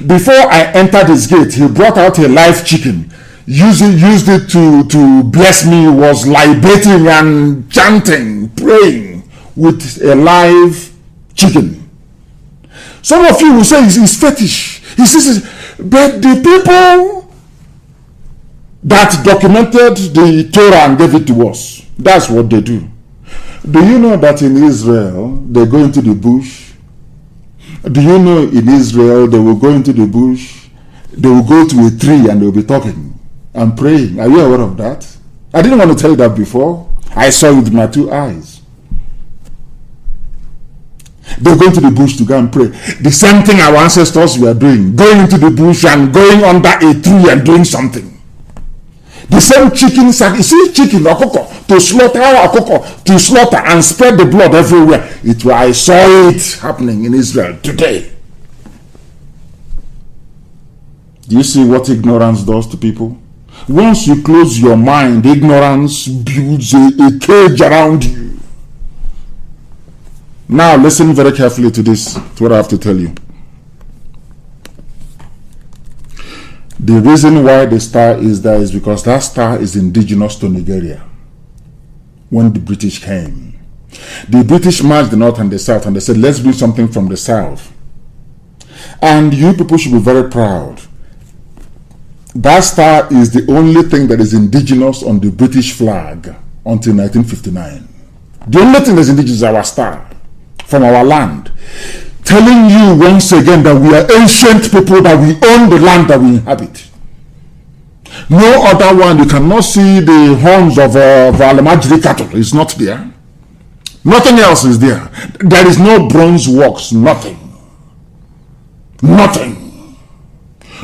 Before I entered his gate, he brought out a live chicken. used it to bless me was libating and chanting, praying with a live chicken. Some of you will say it's fetish. But the people that documented the Torah and gave it to us, that's what they do. Do you know that in Israel, they go into the bush? Do you know in Israel, they will go into the bush, they will go to a tree and they will be talking and praying? Are you aware of that? I didn't want to tell you that before. I saw it with my 2 eyes. They go into the bush to go and pray. The same thing our ancestors were doing, going into the bush and going under a tree and doing something. The same chicken, you see chicken or cocoa, to slaughter our cocoa, to slaughter and spread the blood everywhere. I saw it happening in Israel today. Do you see what ignorance does to people? Once you close your mind, ignorance builds a cage around you. Now listen very carefully to this, to what I have to tell you. The reason why the star is there is because that star is indigenous to Nigeria. When the British came, the British marched the north and the south, and they said, let's bring something from the south. And you people should be very proud. That star is the only thing that is indigenous on the British flag until 1959. The only thing that is indigenous is our star from our land. Telling you once again that we are ancient people, that we own the land that we inhabit. No other one. You cannot see the horns of Alamajiri cattle. It's not there. Nothing else is there. There is no bronze works. Nothing. Nothing.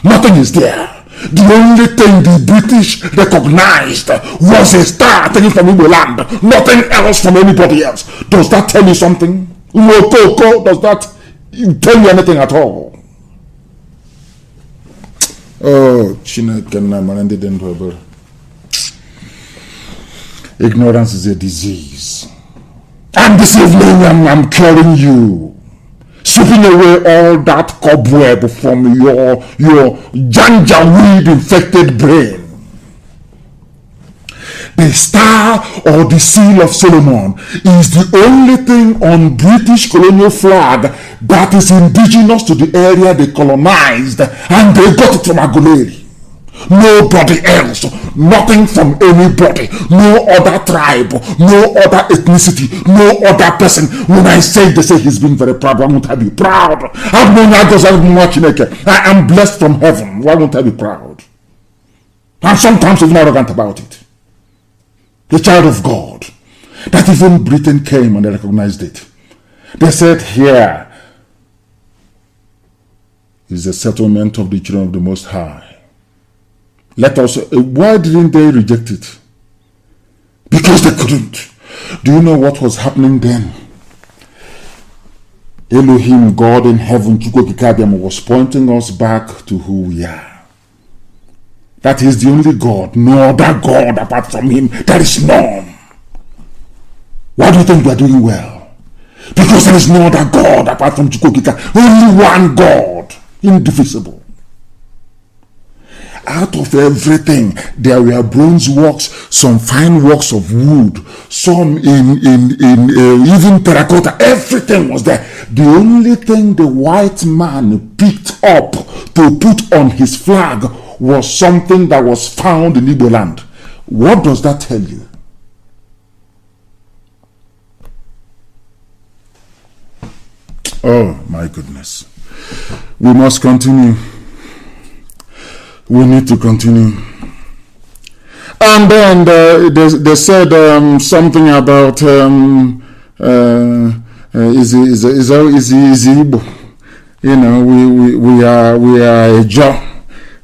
Nothing is there. The only thing the British recognized was a star taken from Igbo land. Nothing else from anybody else. Does that tell you something? Does that tell you anything at all? Oh, ignorance is a disease. And this evening I'm curing you, sweeping away all that cobweb from your janjaweed infected brain. The star or the seal of Solomon is the only thing on British colonial flag that is indigenous to the area they colonized, and they got it from Aguleri. Nobody else, nothing from anybody, no other tribe, no other ethnicity, no other person. When I say, they say he's being very proud. Why won't I be proud? I am blessed from heaven. Why won't I be proud? And sometimes even arrogant about it. The child of God, that even Britain came and they recognized it. They said, here is the settlement of the children of the Most High. Let us, why didn't they reject it? Because they couldn't. Do you know what was happening then? Elohim, God in heaven, was pointing us back to who we are. That is the only God, no other God apart from him. There is none. Why do you think we are doing well? Because there is no other God apart from Chukwukika. Only one God, indivisible. Out of everything, there were bronze works, some fine works of wood, some in even terracotta. Everything was there. The only thing the white man picked up to put on his flag was something that was found in Igbo land. What does that tell you? Oh my goodness. We must continue. We need to continue. And then they said something about is Igbo. You know, we are a jaw.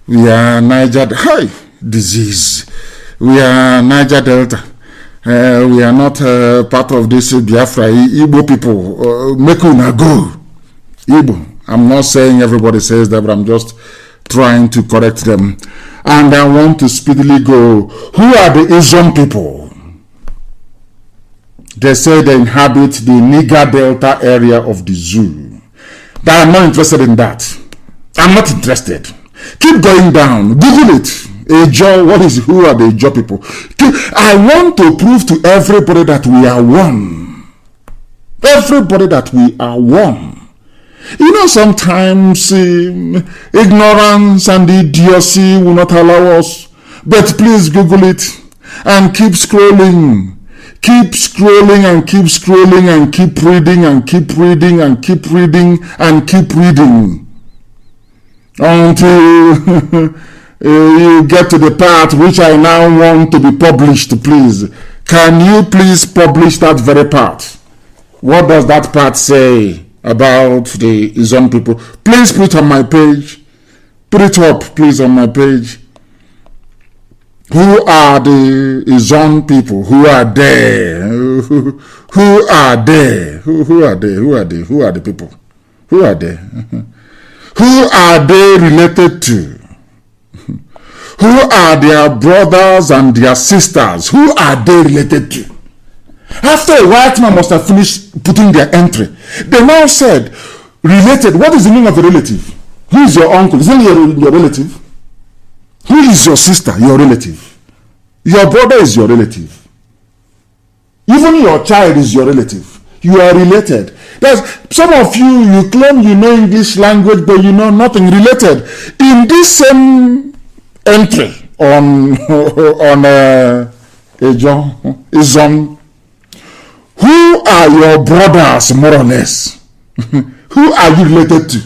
We are Niger. Hi, disease. We are Niger Delta. We are not part of this Biafra. Igbo people, make una go. Igbo. I'm not saying everybody says that, but I'm just trying to correct them. And I want to speedily go. Who are the Asian people? They say they inhabit the Niger Delta area of the zoo. But I'm not interested in that. I'm not interested. Keep going down. Google it. Ejo, who are the Ejo people? I want to prove to everybody that we are one. Everybody that we are one. You know, sometimes ignorance and idiocy will not allow us. But please Google it and keep scrolling. Keep scrolling and keep scrolling and keep reading and keep reading and keep reading and keep reading until you get to the part which I now want to be published. Please, can you please publish that very part? What does that part say about the Izon people? Please put it on my page. Put it up, please, on my page. Who are the Izon people? Who are there? Who are there? Who are they? Who are they? Who are the people? Who are they? Who are they related to? Who are their brothers and their sisters? Who are they related to? After a white man must have finished putting their entry, they now said, related. What is the meaning of a relative? Who is your uncle? Isn't he your relative? Who is your sister? Your relative. Your brother is your relative. Even your child is your relative. You are related. There's some of you claim you know English language, but you know nothing related. In this same entry on Izon, who are your brothers, more or less? Who are you related to?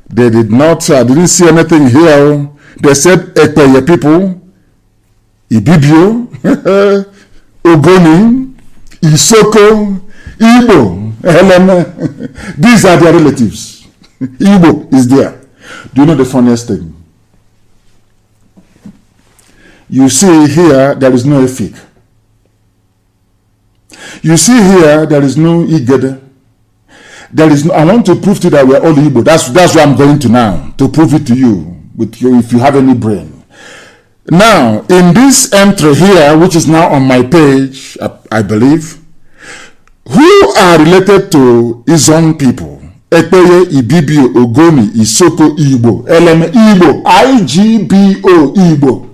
They did not. I didn't see anything here. They said Ekpeye people, Ibibio, Ogoni, Isoko, Igbo, Eleme. These are their relatives. Igbo is there. Do you know the funniest thing? You see here, there is no Efik. You see here, there is no Igede. There is no, I want to prove to you that we are all Igbo. That's where I'm going to now, to prove it to you. With you, if you have any brain. Now, in this entry here, which is now on my page, I believe, who are related to Izon people? Ekpeye, Ibibio, Ogoni, Isoko, Igbo, Eleme, Igbo, IGBO, Igbo,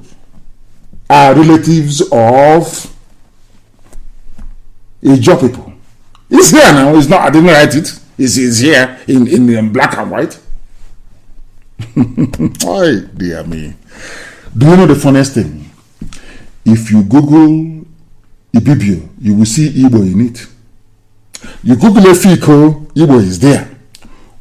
are relatives of Ijo people. It's here now. It's not. I didn't write it. It's here in black and white. Oh dear me. Do you know the funniest thing? If you Google Ibibio, you will see Igbo in it. You Google Efiko, Igbo is there.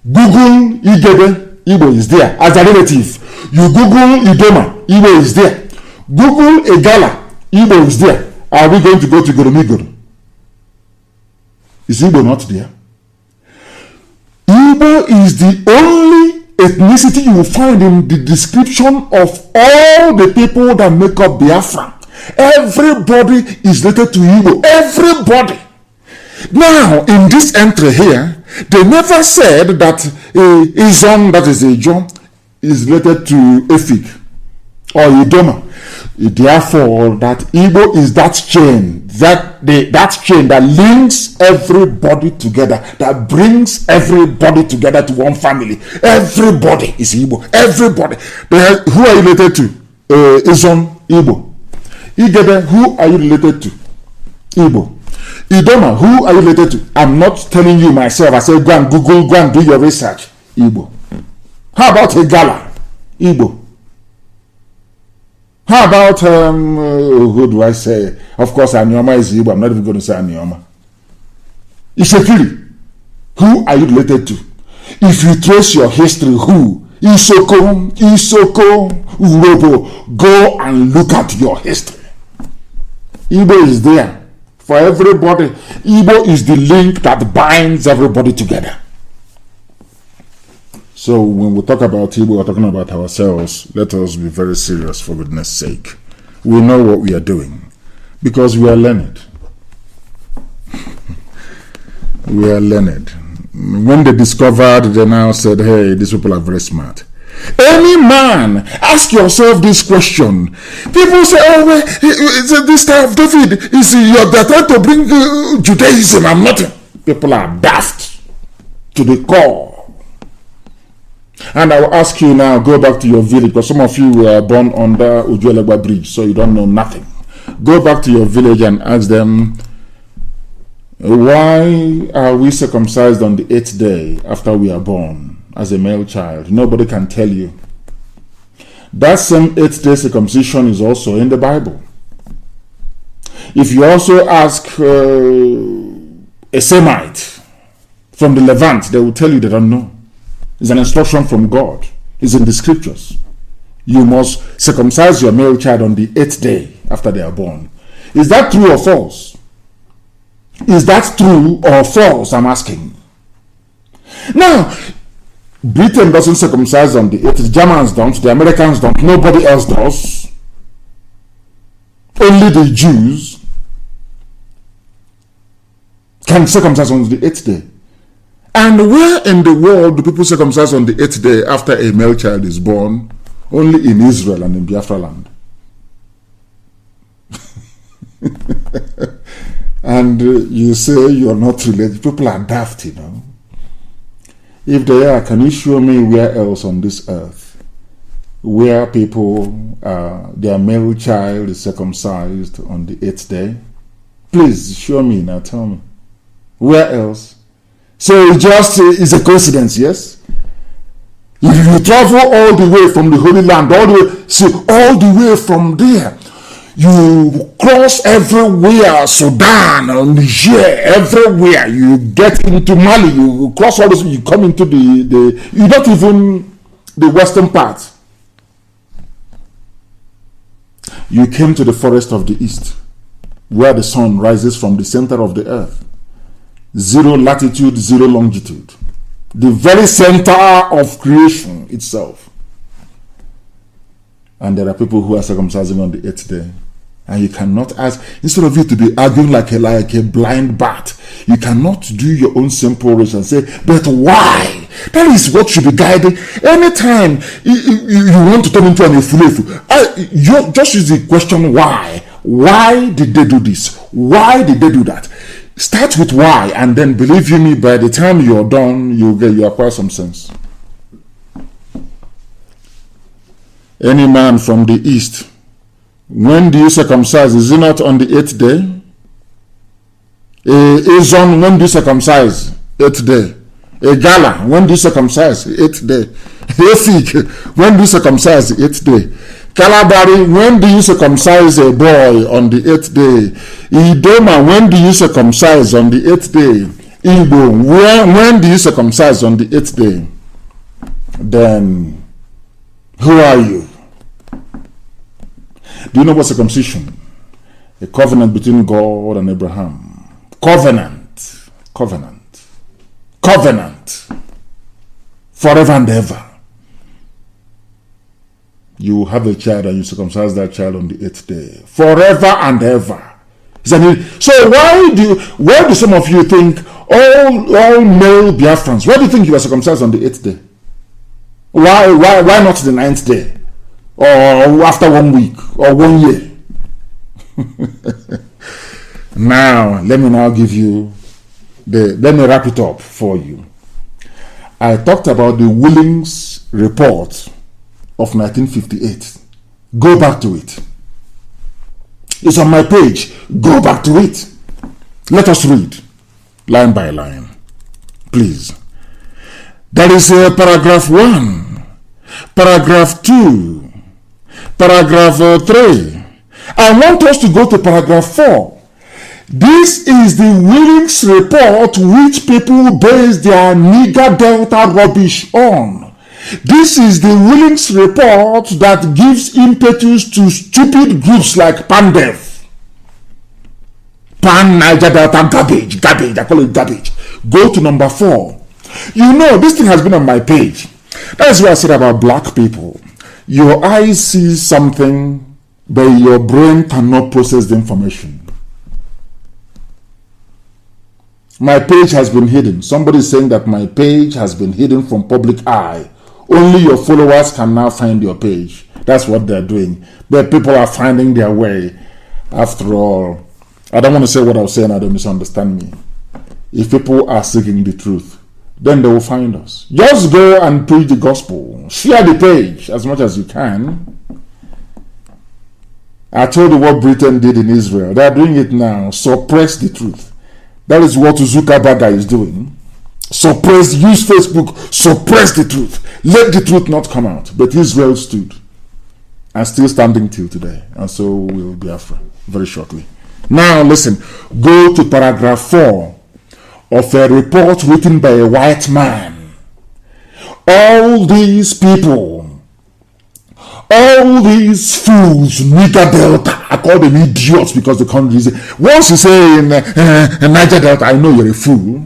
Google Igebe, Igbo is there as a relative. You Google Idoma, Igbo is there. Google Egala, Igbo is there. Are we going to go to Goromigoro? Is Igbo not there? Igbo is the only ethnicity you will find in the description of all the people that make up Biafra. Everybody is related to Igbo. Everybody. Now, in this entry here, they never said that Izon, that is Ijo, is related to Efik or Idoma. Therefore, that Igbo is that chain, that chain that links everybody together, that brings everybody together to one family. Everybody is Igbo. Everybody. Who are you related to? Izon, Igbo. Igede, who are you related to? Igbo. Idoma, who are you related to? I'm not telling you myself. I said, go and Google, go and do your research. Igbo. How about Igala? Igbo. How about, who do I say? Of course, Anioma is Igbo. I'm not even going to say Anioma. Ishekiri, who are you related to? If you trace your history, who? Isoko, Urobo, go and look at your history. Igbo is there for everybody. Igbo is the link that binds everybody together. So when we talk about Igbo, we're talking about ourselves. Let us be very serious, for goodness sake. We know what we are doing because we are learned. We are learned. When they discovered, they now said, hey, these people are very smart. Any man, ask yourself this question. People say, oh, well, this type of David, they're trying to bring Judaism and nothing. People are daft to the core. And I will ask you now, go back to your village, because some of you were born under Ujuelegba Bridge, so you don't know nothing. Go back to your village and ask them, why are we circumcised on the 8th day after we are born as a male child? Nobody can tell you. That same 8th day circumcision is also in the Bible. If you also ask a Semite from the Levant, they will tell you they don't know. It's an instruction from God. It's in the scriptures. You must circumcise your male child on the 8th day after they are born. Is that true or false? Is that true or false? I'm asking. Now, Britain doesn't circumcise on the 8th. The Germans don't. The Americans don't. Nobody else does. Only the Jews can circumcise on the 8th day. And where in the world do people circumcise on the 8th day after a male child is born? Only in Israel and in Biafra land. And you say you're not related. People are daft, you know. If they are, can you show me where else on this earth where people, their male child is circumcised on the 8th day? Please show me now, tell me. Where else? So it just is a coincidence, yes? If you travel all the way from the Holy Land, all the way from there, you cross everywhere, Sudan, Niger, everywhere. You get into Mali, you cross all this, you come into you're not even the western part. You came to the forest of the east, where the sun rises from the center of the earth. 0 latitude, 0 longitude. The very center of creation itself. And there are people who are circumcising on the 8th day. And you cannot ask, instead of you to be arguing like a blind bat, you cannot do your own simple reason and say, but why? That is what should be guiding. Anytime you want to turn into an efulefu, you just use the question why. Why did they do this? Why did they do that? Start with why, and then believe you me, by the time you're done, you acquire some sense. Any man from the east, when do you circumcise? Is it not on the 8th day? Azon, when do you circumcise? 8th day. A Gala, when do you circumcise? 8th day. Efik, when do you circumcise? 8th day. Calabari, when do you circumcise a boy on the 8th day? Idoma, when do you circumcise on the 8th day? Igbo, when do you circumcise on the 8th day? Then, who are you? Do you know what circumcision? A covenant between God and Abraham. Covenant. Forever and ever. You have a child and you circumcise that child on the 8th day. Forever and ever. So why do some of you think all male Biafrans, why do you think you are circumcised on the 8th day? Why not the 9th day? Or after 1 week or 1 year? Now, let me give you let me wrap it up for you. I talked about the Willings report of 1958. Go back to it. It's on my page. Go back to it. Let us read line by line, please. There is paragraph 1, paragraph 2, paragraph 3. I want us to go to paragraph 4. This is the Willings report which people base their Niger Delta rubbish on. This is the Willings report that gives impetus to stupid groups like PANDEF. Pan Niger Delta garbage. I call it garbage. Go to number 4. You know, this thing has been on my page. That's what I said about black people. Your eyes see something, but your brain cannot process the information. My page has been hidden. Somebody is saying that my page has been hidden from public eye. Only your followers can now find your page. That's what they're doing. But people are finding their way. After all, I don't want to say what I was saying. I don't misunderstand me. If people are seeking the truth, then they will find us. Just go and preach the gospel. Share the page as much as you can. I told you what Britain did in Israel. They are doing it now. Suppress the truth. That is what Zuckerberg is doing. Suppress, use Facebook, suppress the truth. Let the truth not come out. But Israel stood and still standing till today. And so will Biafra very shortly. Now listen, go to paragraph 4 of a report written by a white man. All these people, all these fools, Niger Delta, I call them idiots because the country is. Once you say in Niger Delta, I know you're a fool.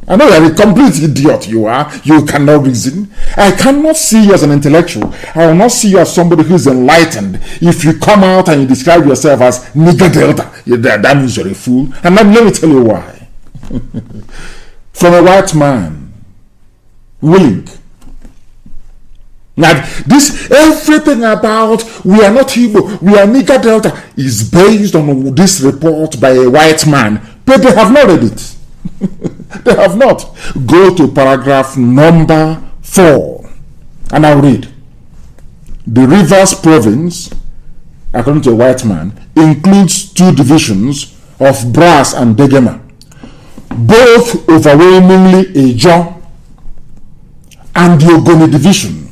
I know you're a complete idiot. You are. You cannot reason. I cannot see you as an intellectual. I will not see you as somebody who is enlightened. If you come out and you describe yourself as Niger Delta, that means you're a fool. And let me tell you why. From a white man, willing. Now, this everything about we are not Igbo, we are Niger Delta is based on this report by a white man, but they have not read it. They have not. Go to paragraph number 4, and I'll read. The Rivers province, according to a white man, includes 2 divisions of Brass and Degema, both overwhelmingly Ejo, and the Ogoni division.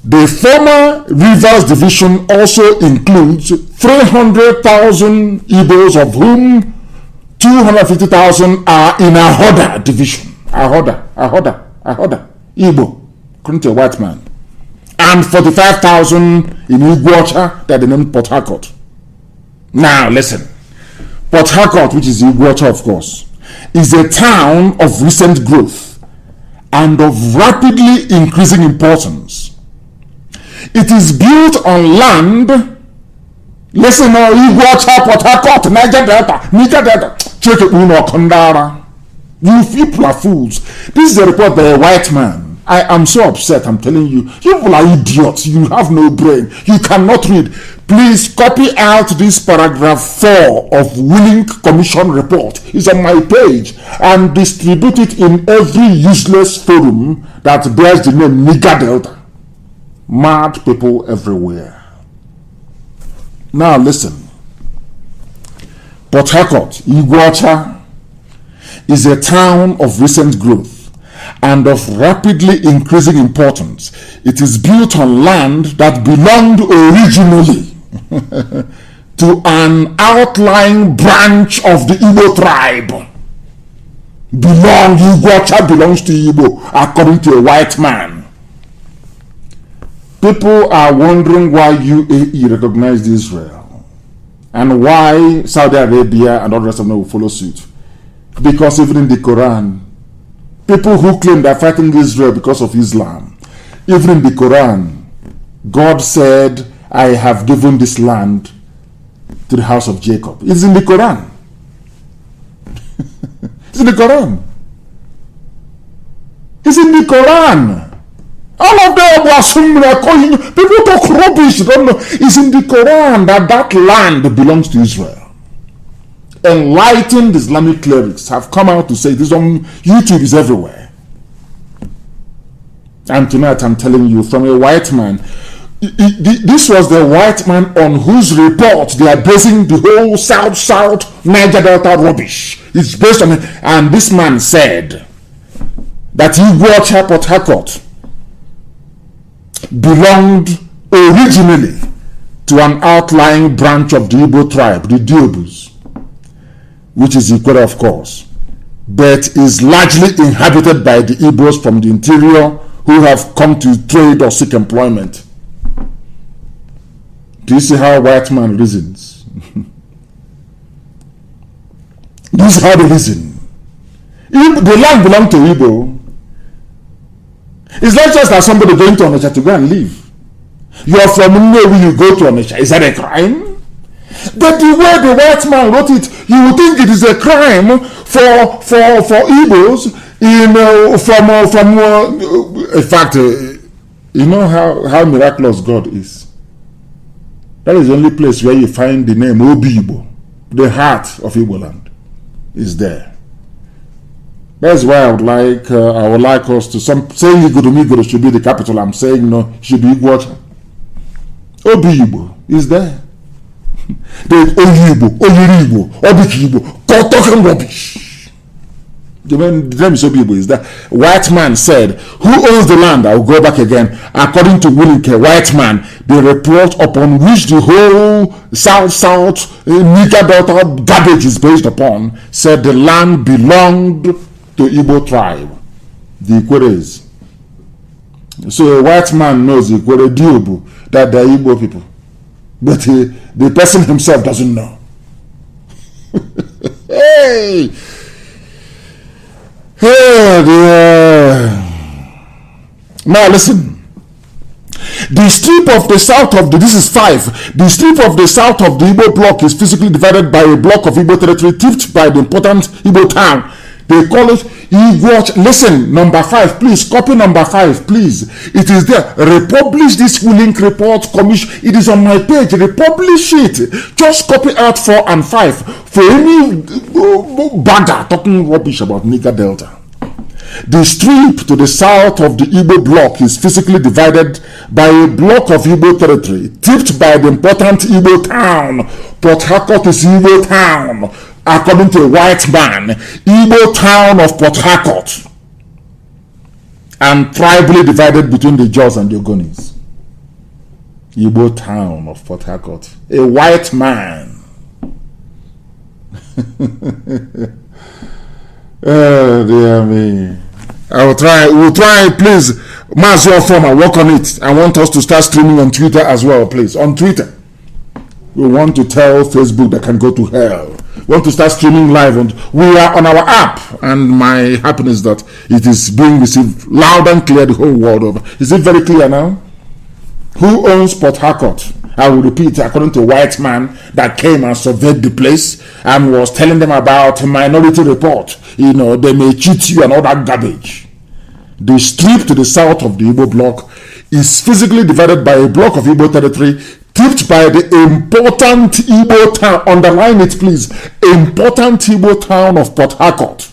The former Rivers division also includes 300,000 Igbos, of whom 250,000 are in Ahoda division. Ahoda, Igbo, according to a white man. And 45,000 in Iguacha that they named Port Harcourt. Now listen. Port Harcourt, which is Iguacha of course, is a town of recent growth and of rapidly increasing importance. It is built on land. Listen, Iguacha, Port Harcourt, Niger Delta. Check it, Kondara. You people are fools. This is a report by a white man. I am so upset, I'm telling you. You people are idiots. You have no brain. You cannot read. Please copy out this paragraph 4 of Willink Commission report. It's on my page. And distribute it in every useless forum that bears the name Niger Delta. Mad people everywhere. Now listen. Port Harcourt, Iguacha, is a town of recent growth and of rapidly increasing importance. It is built on land that belonged originally to an outlying branch of the Igbo tribe. Iguacha belongs to Igbo, according to a white man. People are wondering why UAE recognized Israel and why Saudi Arabia and all the rest of them will follow suit. Because even in the Quran, people who claim they're fighting Israel because of Islam, even in the Quran, God said, I have given this land to the house of Jacob. It's in the Quran. It's in the Quran. It's in the Quran. All of them were similar. People talk rubbish. Don't know. It's in the Quran that land belongs to Israel. Enlightened Islamic clerics have come out to say this on YouTube, is everywhere. And tonight I'm telling you from a white man. This was the white man on whose report they are basing the whole South Niger Delta rubbish. It's based on it. And this man said that Iguacha, Port Harcourt belonged originally to an outlying branch of the Igbo tribe, the Diobus, which is Ikwere of course, but is largely inhabited by the Igbos from the interior who have come to trade or seek employment. Do you see how a white man reasons? This is how they reason. The land belongs to Igbo. It's not just that somebody going to Onitsha to go and live. You are from Nnewi, you go to Onitsha. Is that a crime? But the way the white man wrote it, you would think it is a crime for Igbos in fact, you know how miraculous God is. That is the only place where you find the name Obi Igbo, the heart of Igbo land, is there. That's why I would like us to saying Igbodomigoro should be the capital. I'm saying no, it should be Iguacha. Obi-Igbo is there. There's Oyi-Igbo, Oyiri-Igbo, Obiki-Igbo, talking rubbish. The name is Obi-Igbo is there. White man said, who owns the land? I will go back again. According to Willinke, white man, the report upon which the whole South Niger Delta garbage is based upon, said the land belonged to Igbo tribe, the Ikweres. So a white man knows the Ikwere Diobu, that they are Igbo people. But the person himself doesn't know. Hey! Hey, now listen. The strip of the south of this is 5. The strip of the south of the Igbo block is physically divided by a block of Igbo territory tipped by the important Igbo town. They call it Igbo. Listen, number 5, please copy number 5, please. It is there. Republish this link report commission. It is on my page. Republish it. Just copy out 4 and 5 for any bagger talking rubbish about Niger Delta. The strip to the south of the Igbo block is physically divided by a block of Igbo territory tipped by the important Igbo town. Port Harcourt is Igbo town. According to a white man, Igbo town of Port Harcourt, and tribally divided between the Jaws and the Ogonis. Igbo town of Port Harcourt, a white man. Oh dear me. We'll try, please, MAZI form and work on it. I want us to start streaming on Twitter as well, please. On Twitter. We want to tell Facebook that can go to hell. We want to start streaming live, and we are on our app, and my happiness that it is being received loud and clear the whole world over. Is it very clear now? Who owns Port Harcourt? I will repeat, according to a white man that came and surveyed the place and was telling them about a Minority Report. You know, they may cheat you and all that garbage. The strip to the south of the Igbo block is physically divided by a block of Igbo territory tipped by the important Igbo town, underline it please, important Igbo town of Port Harcourt.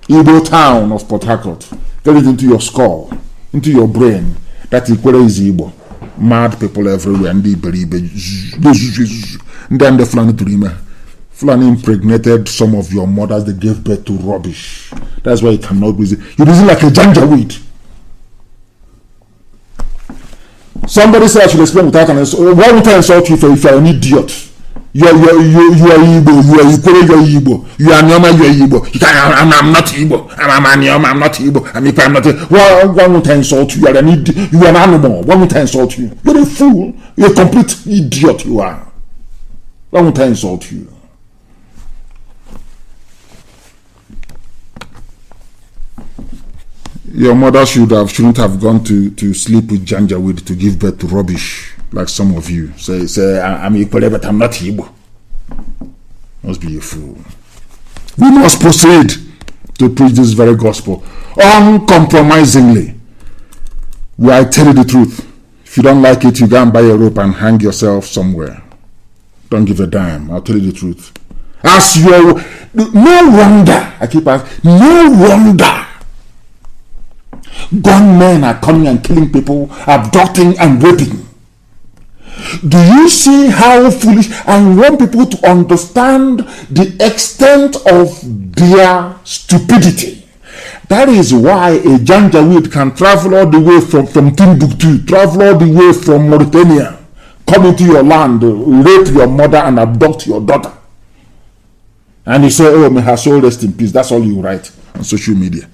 Igbo town of Port Harcourt. Get it into your skull, into your brain, that Ikwere is Igbo. Mad people everywhere, and then the Fulani Turime. Fulani impregnated some of your mothers, they gave birth to rubbish. That's why you cannot be. You're using like a janjaweed. Somebody said I should explain without an insult. Why would I insult you if you're an idiot? You are Igbo, you are Ikwere, you are Igbo. You are Nyoma, you are Igbo. I'm not Igbo. I'm Nyoma, I'm not Igbo. I'm not Igbo. Why would I insult you? You are an idiot. You are an animal. Why would I insult you? You're a fool. You're a complete idiot, you are. Why would I insult you? Your mother shouldn't have gone to sleep with janjaweed to give birth to rubbish, like some of you. Say I'm Ikwere, but I'm not Igbo. Must be a fool. We must proceed to preach this very gospel uncompromisingly. Where I tell you the truth. If you don't like it, you go and buy a rope and hang yourself somewhere. Don't give a damn. I'll tell you the truth. No wonder, I keep asking, no wonder gunmen are coming and killing people, abducting and raping. Do you see how foolish? I want people to understand the extent of their stupidity. That is why a Janjaweed can travel all the way from Timbuktu, travel all the way from Mauritania, come into your land, rape your mother and abduct your daughter. And you say, oh, may her soul rest in peace. That's all you write on social media.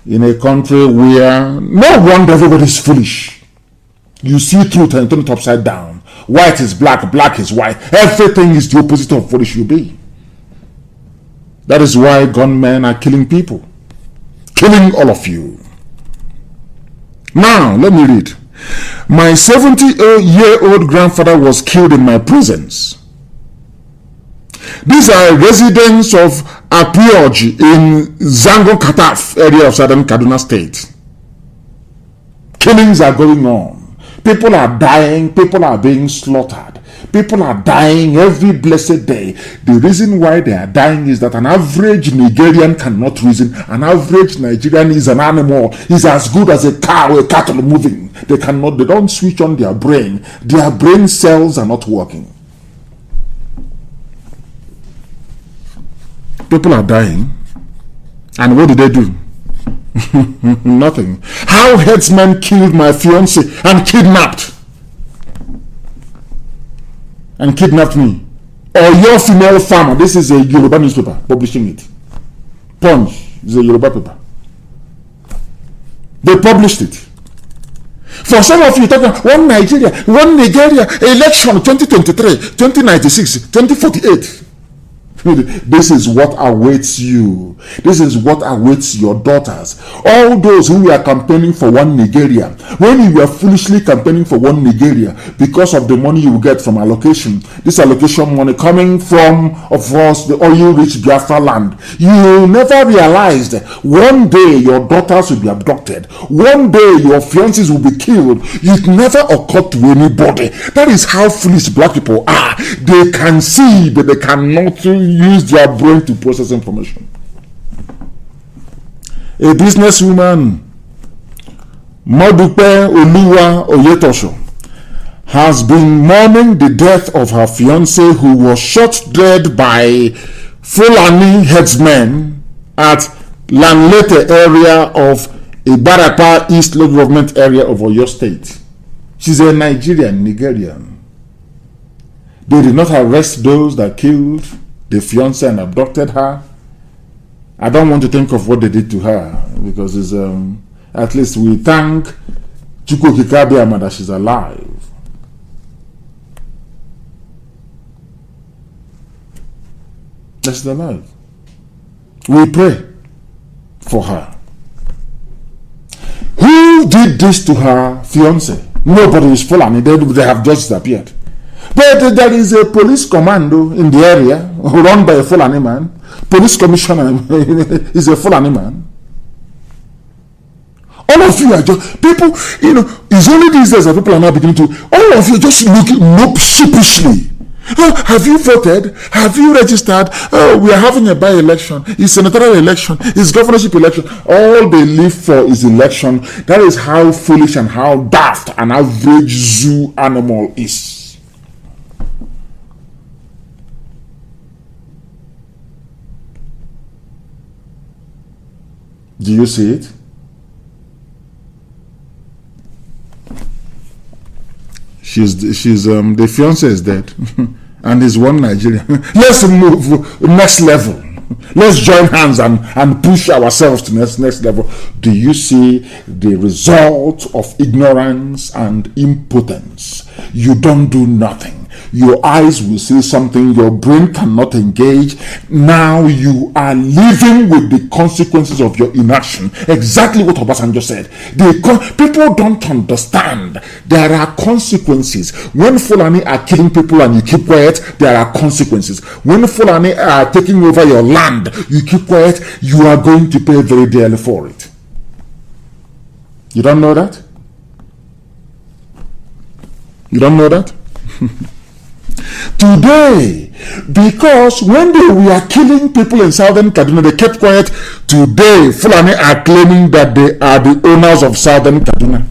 In a country where no wonder everybody's foolish. You see truth and turn it upside down. White is black, black is white. Everything is the opposite of what it should be. That is why gunmen are killing people. Killing all of you. Now, let me read. My 70-year-old grandfather was killed in my presence. These are residents of Apioj in Zango Kataf area of southern Kaduna State. Killings are going on. People are dying. People are being slaughtered. People are dying every blessed day. The reason why they are dying is that an average Nigerian cannot reason. An average Nigerian is an animal. Is as good as a cow or a cattle moving. They don't switch on their brain. Their brain cells are not working. People are dying. And what did they do? Nothing. How headsmen killed my fiance and kidnapped me. Or your female farmer. This is a Yoruba newspaper publishing it. Punch is a Yoruba paper. They published it. For some of you talking one Nigeria, election 2023, 2096, 2048. This is what awaits you. This is what awaits your daughters. All those who were campaigning for one Nigeria, when you were foolishly campaigning for one Nigeria because of the money you will get from allocation, this allocation money coming from, of course, the oil-rich Biafra land, you never realized one day your daughters will be abducted. One day your fiancés will be killed. It never occurred to anybody. That is how foolish black people are. They can see, but they cannot use their brain to process information. A businesswoman, Modupe Oluwa Oyetosho, has been mourning the death of her fiancé who was shot dead by Fulani headsmen at Lanlete area of Ibarapa East Local Government area of Oyo State. She's a Nigerian. They did not arrest those that killed the fiancé and abducted her. I don't want to think of what they did to her because it's at least we thank Chukwu Kikabiama that she's alive. That she's alive. We pray for her. Who did this to her fiancé? Nobody is Fulani. They have just disappeared. But there is a police commando in the area run by a Fulani man. Police commissioner is a Fulani man. All of you are just people, it's only these days that people are now beginning to, all of you just look sheepishly. Oh, have you voted? Have you registered? Oh, we are having a by-election. It's senatorial election. It's governorship election. All they live for is election. That is how foolish and how daft an average zoo animal is. Do you see it? The fiancé is dead and he's one Nigerian. Let's move next level. Let's join hands and push ourselves to next level. Do you see the result of ignorance and impotence? You don't do nothing. Your eyes will see something your brain cannot engage. Now you are living with the consequences of your inaction. Exactly what Obasanjo said. People don't understand. There are consequences. When Fulani are killing people and you keep quiet, there are consequences. When Fulani are taking over your land, you keep quiet, you are going to pay very dearly for it. You don't know that? You don't know that? Today, because when they were killing people in southern Kaduna, they kept quiet. Today, Fulani are claiming that they are the owners of southern Kaduna.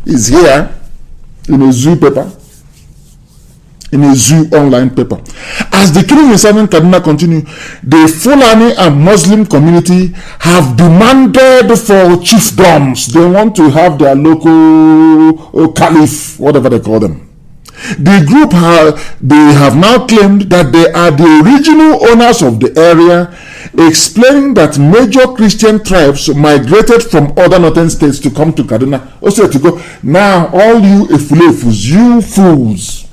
It's here in a zoo paper, in a zoo online paper. As the killing in southern Kaduna continue, the Fulani and Muslim community have demanded for chiefdoms. They want to have their local caliph, whatever they call them. The group they have now claimed that they are the original owners of the area, explaining that major Christian tribes migrated from other northern states to come to Kaduna. Also to go, now all you Efulefus, you fools,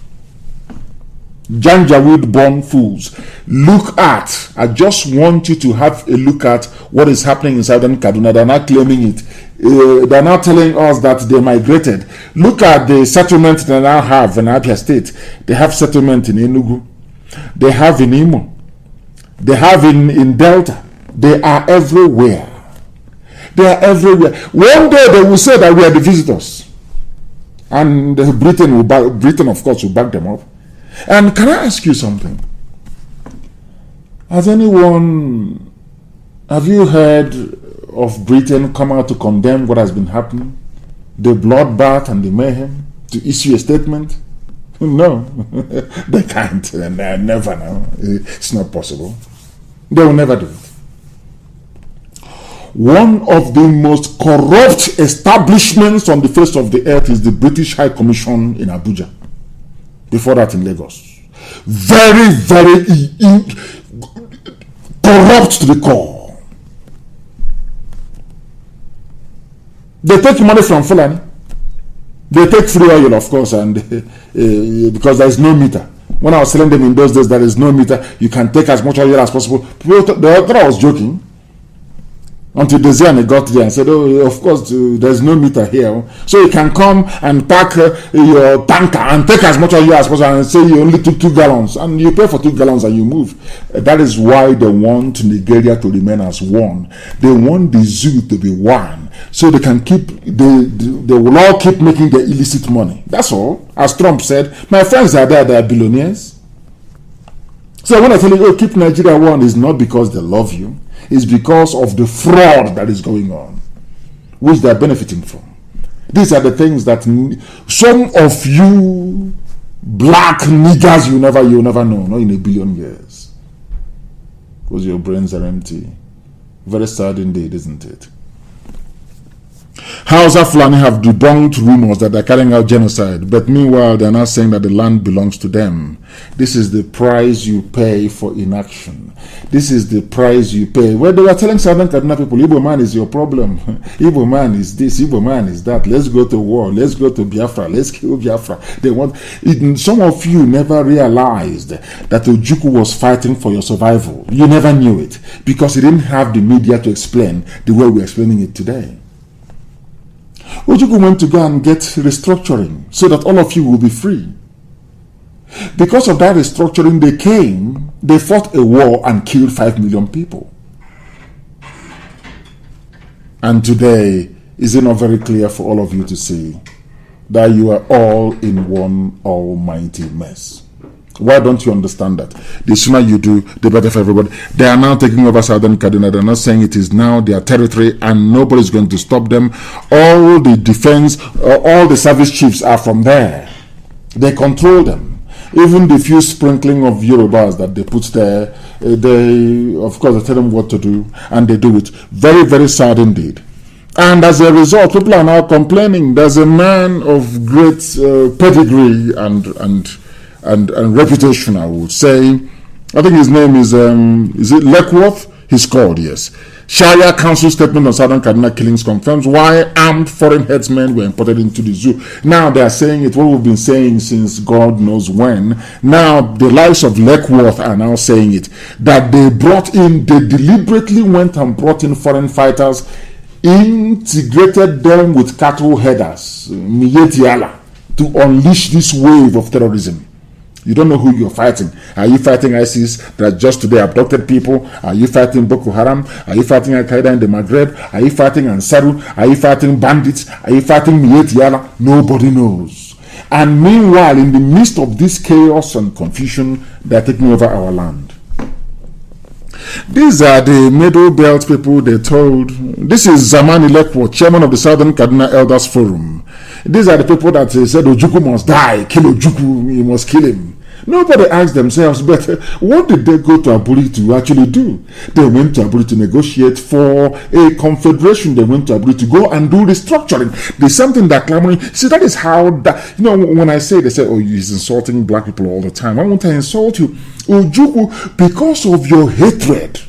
Janjaweed born fools, look at, I just want you to have a look at what is happening in southern Kaduna. They're not claiming it. They're now telling us that they migrated. Look at the settlement they now have in Abia State. They have settlement in Enugu. They have in Imo. They have in Delta. They are everywhere. They are everywhere. One day they will say that we are the visitors. And Britain, of course, will back them up. And can I ask you something? Have you heard of Britain come out to condemn what has been happening? The bloodbath and the mayhem? To issue a statement? No, they can't. Never know. It's not possible. They will never do it. One of the most corrupt establishments on the face of the earth is the British High Commission in Abuja. Before that in Lagos. Very, very corrupt to the core. They take money from Fulani. They take free oil, of course, and because there is no meter. When I was selling them in those days, there is no meter. You can take as much oil as possible. They thought I was joking. Until Desiane got there and said, oh, of course, there's no meter here. So you can come and pack your tanker and take as much oil as possible and say you only took 2 gallons. And you pay for 2 gallons and you move. That is why they want Nigeria to remain as one. They want the zoo to be one. So they can keep, they will all keep making the illicit money. That's all. As Trump said, my friends are there, they are billionaires. So when I tell you, oh, keep Nigeria one, is not because they love you. It's because of the fraud that is going on, which they are benefiting from. These are the things that some of you black niggers you never know, not in a billion years. Because your brains are empty. Very sad indeed, isn't it? Hausa Fulani have debunked rumors that they're carrying out genocide, but meanwhile they're now saying that the land belongs to them. This is the price you pay for inaction. This is the price you pay. Well, they were telling Southern Kaduna people, Igbo man is your problem. Igbo man is this, Igbo man is that. Let's go to war. Let's go to Biafra. Let's kill Biafra. They want it. Some of you never realized that Ojukwu was fighting for your survival. You never knew it because he didn't have the media to explain the way we're explaining it today. Ojukwu went to go and get restructuring so that all of you will be free. Because of that restructuring, they fought a war and killed 5 million people. And today, is it not very clear for all of you to see that you are all in one almighty mess? Why don't you understand that? The sooner you do, the better for everybody. They are now taking over Southern Kaduna. They're not saying it is now their territory and nobody is going to stop them. All the defense, all the service chiefs are from there. They control them. Even the few sprinkling of Yorubas that they put there, they, of course, they tell them what to do and they do it. Very, very sad indeed. And as a result, people are now complaining. There's a man of great pedigree and reputation, I would say. I think his name is it Leckworth? He's called, yes. Sharia Council statement on Southern Kaduna killings confirms why armed foreign headsmen were imported into the zoo. Now they are saying it, what we've been saying since God knows when. Now the likes of Leckworth are now saying it, that they deliberately went and brought in foreign fighters, integrated them with cattle headers, Miyetiala, to unleash this wave of terrorism. You don't know who you're fighting. Are you fighting ISIS that just today abducted people? Are you fighting Boko Haram? Are you fighting Al-Qaeda in the Maghreb? Are you fighting Ansaru? Are you fighting bandits? Are you fighting Miyetiala? Nobody knows. And meanwhile, in the midst of this chaos and confusion, they're taking over our land. These are the Middle Belt people they told. This is Zamani Lekwo, chairman of the Southern Kaduna Elders Forum. These are the people that said Ojukwu must die, kill Ojukwu, you must kill him. Nobody asked themselves, but what did they go to Aburi to actually do? They went to Aburi to negotiate for a confederation. They went to Aburi to go and do restructuring. There's something that clamoring. See, that is how that, when I say, they say, oh, he's insulting black people all the time. Why won't I insult you? Ojukwu, because of your hatred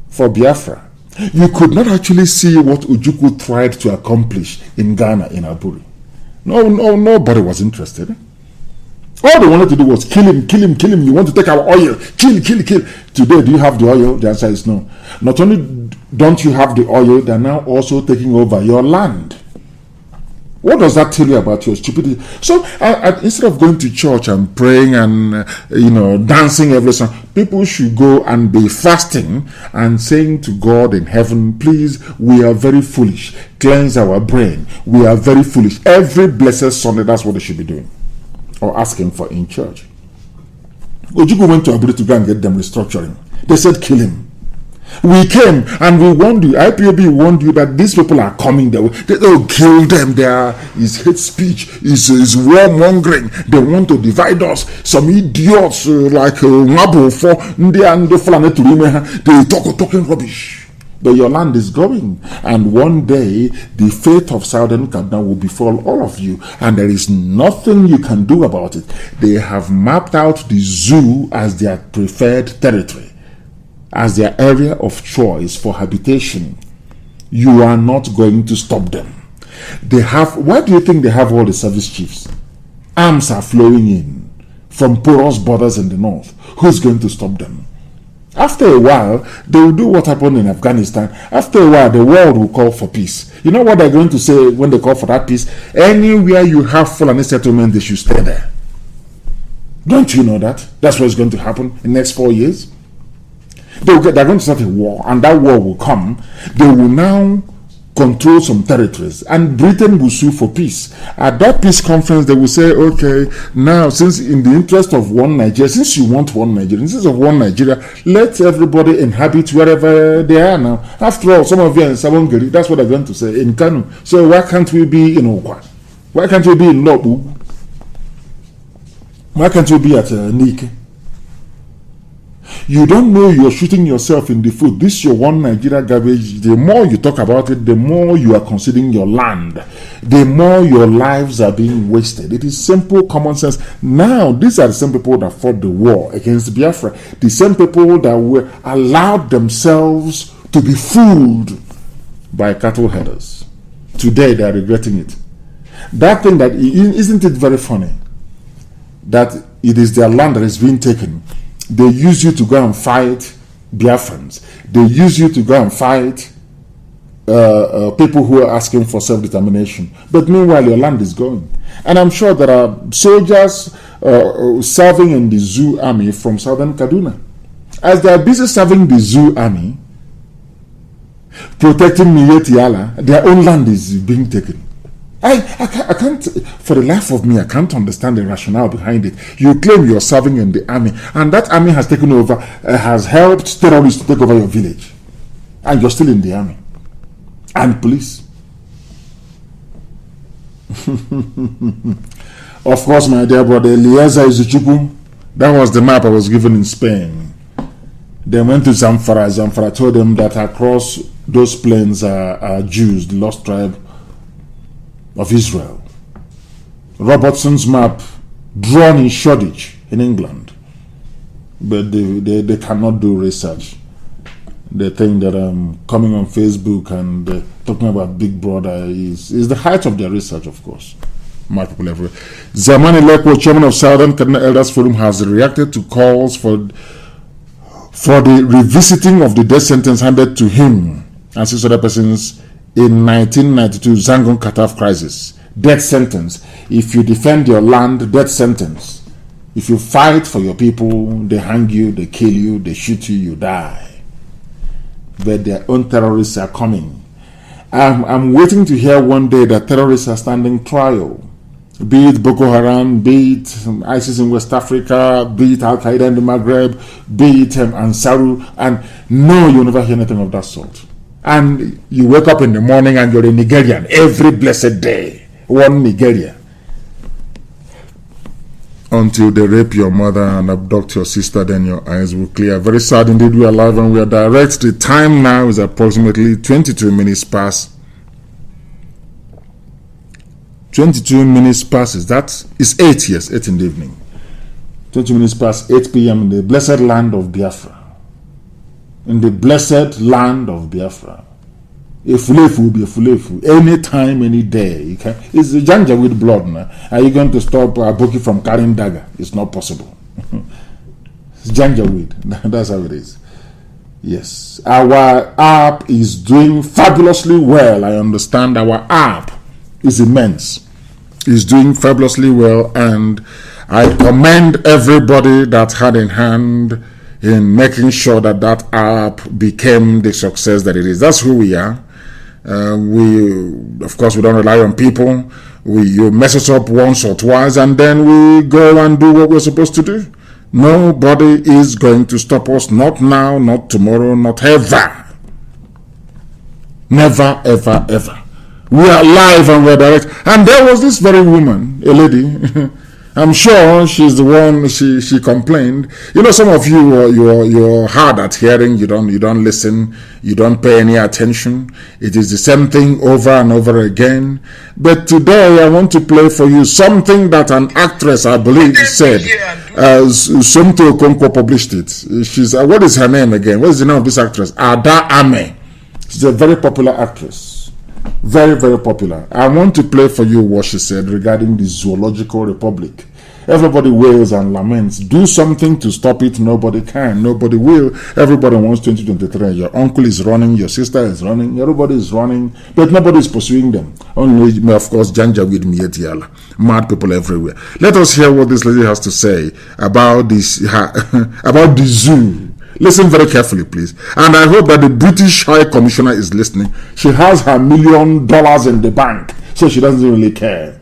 for Biafra, you could not actually see what Ojukwu tried to accomplish in Ghana, in Aburi. No, nobody was interested. All they wanted to do was kill him, kill him, kill him. You want to take our oil. Kill, kill, kill. Today, do you have the oil? The answer is no. Not only don't you have the oil, they're now also taking over your land. What does that tell you about your stupidity? So, instead of going to church and praying and, dancing every Sunday, people should go and be fasting and saying to God in heaven, please, we are very foolish. Cleanse our brain. We are very foolish. Every blessed Sunday, that's what they should be doing. Or asking for in church. Ojukwu went to Abuja to go and get them restructuring. They said, kill him. We came and we warned you, IPOB warned you that these people are coming. They'll kill them. It's hate speech, it's warmongering. They want to divide us. Some idiots like Ngabo for they talking rubbish. But your land is going, and one day the fate of Southern Kaduna will befall all of you, and there is nothing you can do about it. They have mapped out the zoo as their preferred territory, as their area of choice for habitation. You are not going to stop them. Why do you think they have all the service chiefs? Arms are flowing in from porous borders in the north. Who's going to stop them? After a while, they will do what happened in Afghanistan. After a while, the world will call for peace. You know what they're going to say when they call for that peace? Anywhere you have Fulani settlement, they should stay there. Don't you know that? That's what's going to happen in the next 4 years. They're going to start a war, and that war will come. They will now control some territories, and Britain will sue for peace. At that peace conference, they will say, okay, now, since in the interest of one Nigeria, since you want one Nigeria, in the interest of one Nigeria, let everybody inhabit wherever they are now. After all, some of you are in Sabongeri, that's what they're going to say, in KANU. So why can't we be in Okwa? Why can't we be in Lobu? Why can't we be at Nike? You don't know you're shooting yourself in the foot. This is your one Nigeria garbage. The more you talk about it, the more you are considering your land. The more your lives are being wasted. It is simple common sense. Now, these are the same people that fought the war against Biafra. The same people that were allowed themselves to be fooled by cattle headers. Today, they are regretting it. That thing that, isn't it very funny? That it is their land that is being taken. They use you to go and fight Biafrans. They use you to go and fight people who are asking for self-determination. But meanwhile, your land is going. And I'm sure there are soldiers serving in the Zoo Army from Southern Kaduna. As they are busy serving the Zoo Army, protecting Miyetti, their own land is being taken. I can't, for the life of me, I can't understand the rationale behind it. You claim you're serving in the army, and that army has taken over, has helped terrorists to take over your village. And you're still in the army. And police. Of course, my dear brother, Eliezer Izuchukwu, that was the map I was given in Spain. They went to Zamfara. Zamfara told them that across those plains are Jews, the lost tribe of Israel. Robertson's map drawn in Shoreditch in England, but they cannot do research. They think that coming on Facebook and talking about Big Brother is the height of their research, of course. My people everywhere. Zamani Lekwo, chairman of Southern Kaduna Elders Forum, has reacted to calls for the revisiting of the death sentence handed to him and 6 other persons in 1992 Zangon Kataf crisis. Death sentence. If you defend your land, death sentence. If you fight for your people, they hang you, they kill you, they shoot you, you die. But their own terrorists are coming. I'm waiting to hear one day that terrorists are standing trial. Be it Boko Haram, be it ISIS in West Africa, be it Al-Qaeda in the Maghreb, be it Ansaru, and no, you'll never hear anything of that sort. And you wake up in the morning and you're a Nigerian every blessed day. One Nigeria. Until they rape your mother and abduct your sister, then your eyes will clear. Very sad indeed. We are live and we are direct. The time now is approximately 22 minutes past. 22 minutes past. That is 8, yes, 8 in the evening. 20 minutes past 8 p.m. in the blessed land of Biafra. In the blessed land of Biafra. A fulefu will be a fulefu. Anytime, any day. You can, it's a janja with blood now. Are you going to stop Aboki from carrying dagger? It's not possible. It's janja with. That's how it is. Yes. Our app is doing fabulously well. I understand our app is immense. It's doing fabulously well, and I commend everybody that had in hand in making sure that that app became the success that it is. That's who we are. Of course, we don't rely on people. You mess us up once or twice, and then we go and do what we're supposed to do. Nobody is going to stop us. Not now, not tomorrow, not ever. Never, ever, ever. We are live and we're direct. And there was this very woman, a lady. I'm sure she's the one. She complained. You know, some of you you're hard at hearing. You don't listen. You don't pay any attention. It is the same thing over and over again. But today I want to play for you something that an actress, I believe, said. Somto Okonkwo published it. She's what is her name again? What is the name of this actress? Ada Ame. She's a very popular actress. Very, very popular. I want to play for you what she said regarding the Zoological Republic. Everybody wails and laments. Do something to stop it. Nobody can. Nobody will. Everybody wants 2023. Your uncle is running. Your sister is running. Everybody is running. But nobody is pursuing them. Only, of course, Janja with Mietiala. Mad people everywhere. Let us hear what this lady has to say about this, about the zoo. Listen very carefully, please. And I hope that the British High Commissioner is listening. She has her $1 million in the bank, so she doesn't really care.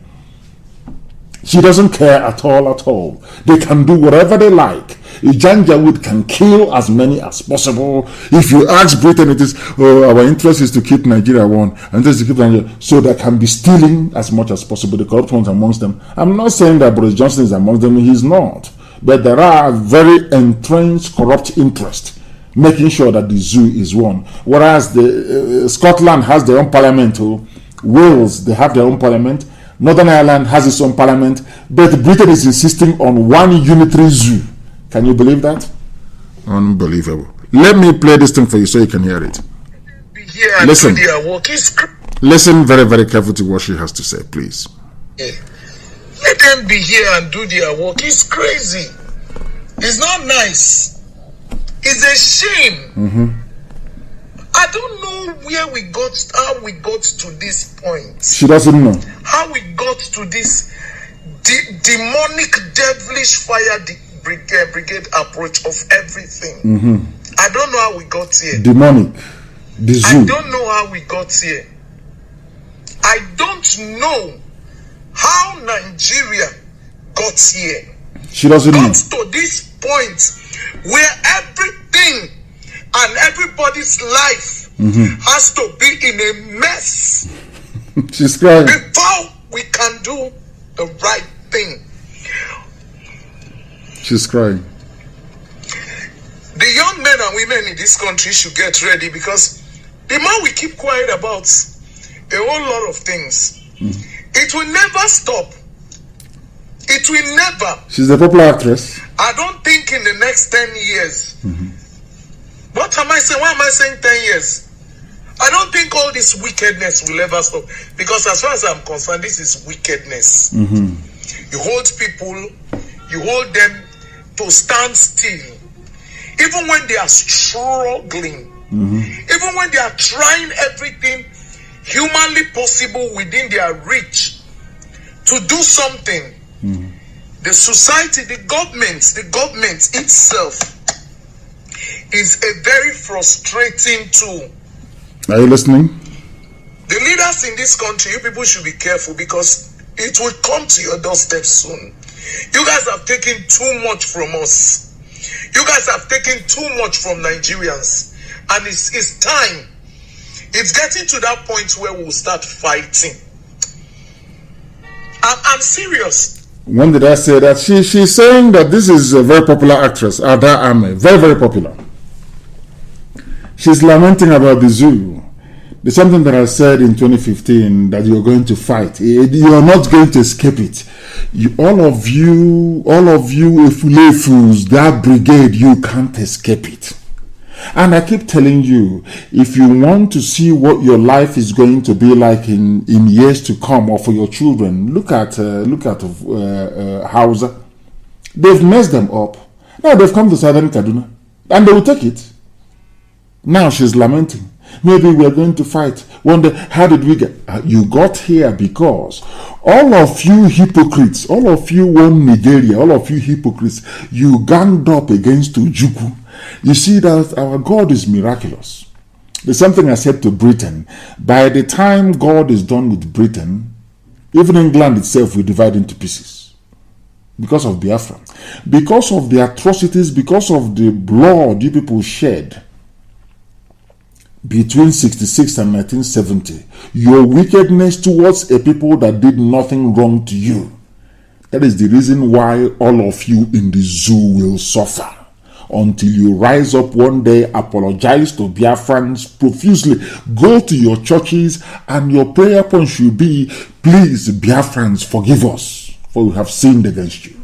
She doesn't care at all. They can do whatever they like. Janjaweed can kill as many as possible. If you ask Britain, it is, our interest is to keep Nigeria one, and this is to keep Nigeria, so they can be stealing as much as possible, the corrupt ones amongst them. I'm not saying that Boris Johnson is amongst them. He's not. But there are very entrenched corrupt interests making sure that the zoo is won. Whereas the Scotland has their own parliament, Wales, they have their own parliament, Northern Ireland has its own parliament, but Britain is insisting on one unitary zoo. Can you believe that? Unbelievable. Let me play this thing for you so you can hear it. Listen. Listen very, very carefully to what she has to say, please. Yeah. Let them be here and do their work. It's crazy. It's not nice. It's a shame. I don't know how we got to this point. She doesn't know. How we got to this demonic, devilish fire brigade approach of everything. I don't know how we got here. Demonic. The zoo. I don't know how we got here. I don't know how Nigeria got here. She doesn't know. Got to this point where everything and everybody's life has to be in a mess. She's crying. Before we can do the right thing. She's crying. The young men and women in this country should get ready, because the more we keep quiet about a whole lot of things, it will never stop. It will never. She's a popular actress. I don't think in the next 10 years. What am I saying? Why am I saying 10 years? I don't think all this wickedness will ever stop. Because as far as I'm concerned, this is wickedness. You hold people, you hold them to stand still. Even when they are struggling. Even when they are trying everything humanly possible within their reach to do something. The society, the government itself is a very frustrating tool. Are you listening? The leaders in this country, you people should be careful, because it will come to your doorstep soon. You guys have taken too much from us. You guys have taken too much from Nigerians. And it's time. It's getting to that point where we'll start fighting. I'm serious. When did I say that? She's saying that this is a very popular actress, Ada Ame. Very, very popular. She's lamenting about the zoo. There's something that I said in 2015, that you're going to fight. You're not going to escape it. All of you, Efulefus, that brigade, you can't escape it. And I keep telling you, if you want to see what your life is going to be like in years to come, or for your children, look at Hausa. They've messed them up. Now they've come to Southern Kaduna, and they will take it. Now she's lamenting. Maybe we're going to fight. Wonder, how did we get? You got here because all of you hypocrites, all of you one Nigeria, all of you hypocrites, you ganged up against Ojukwu. You see that our God is miraculous. There's something I said to Britain. By the time God is done with Britain, even England itself will divide into pieces. because of Biafra, because of the atrocities, because of the blood you people shed between 66 and 1970, your wickedness towards a people that did nothing wrong to you. That is the reason why all of you in the zoo will suffer until you rise up one day, apologize to Biafrans profusely, go to your churches, and your prayer point should be, please, Biafrans, forgive us, for we have sinned against you.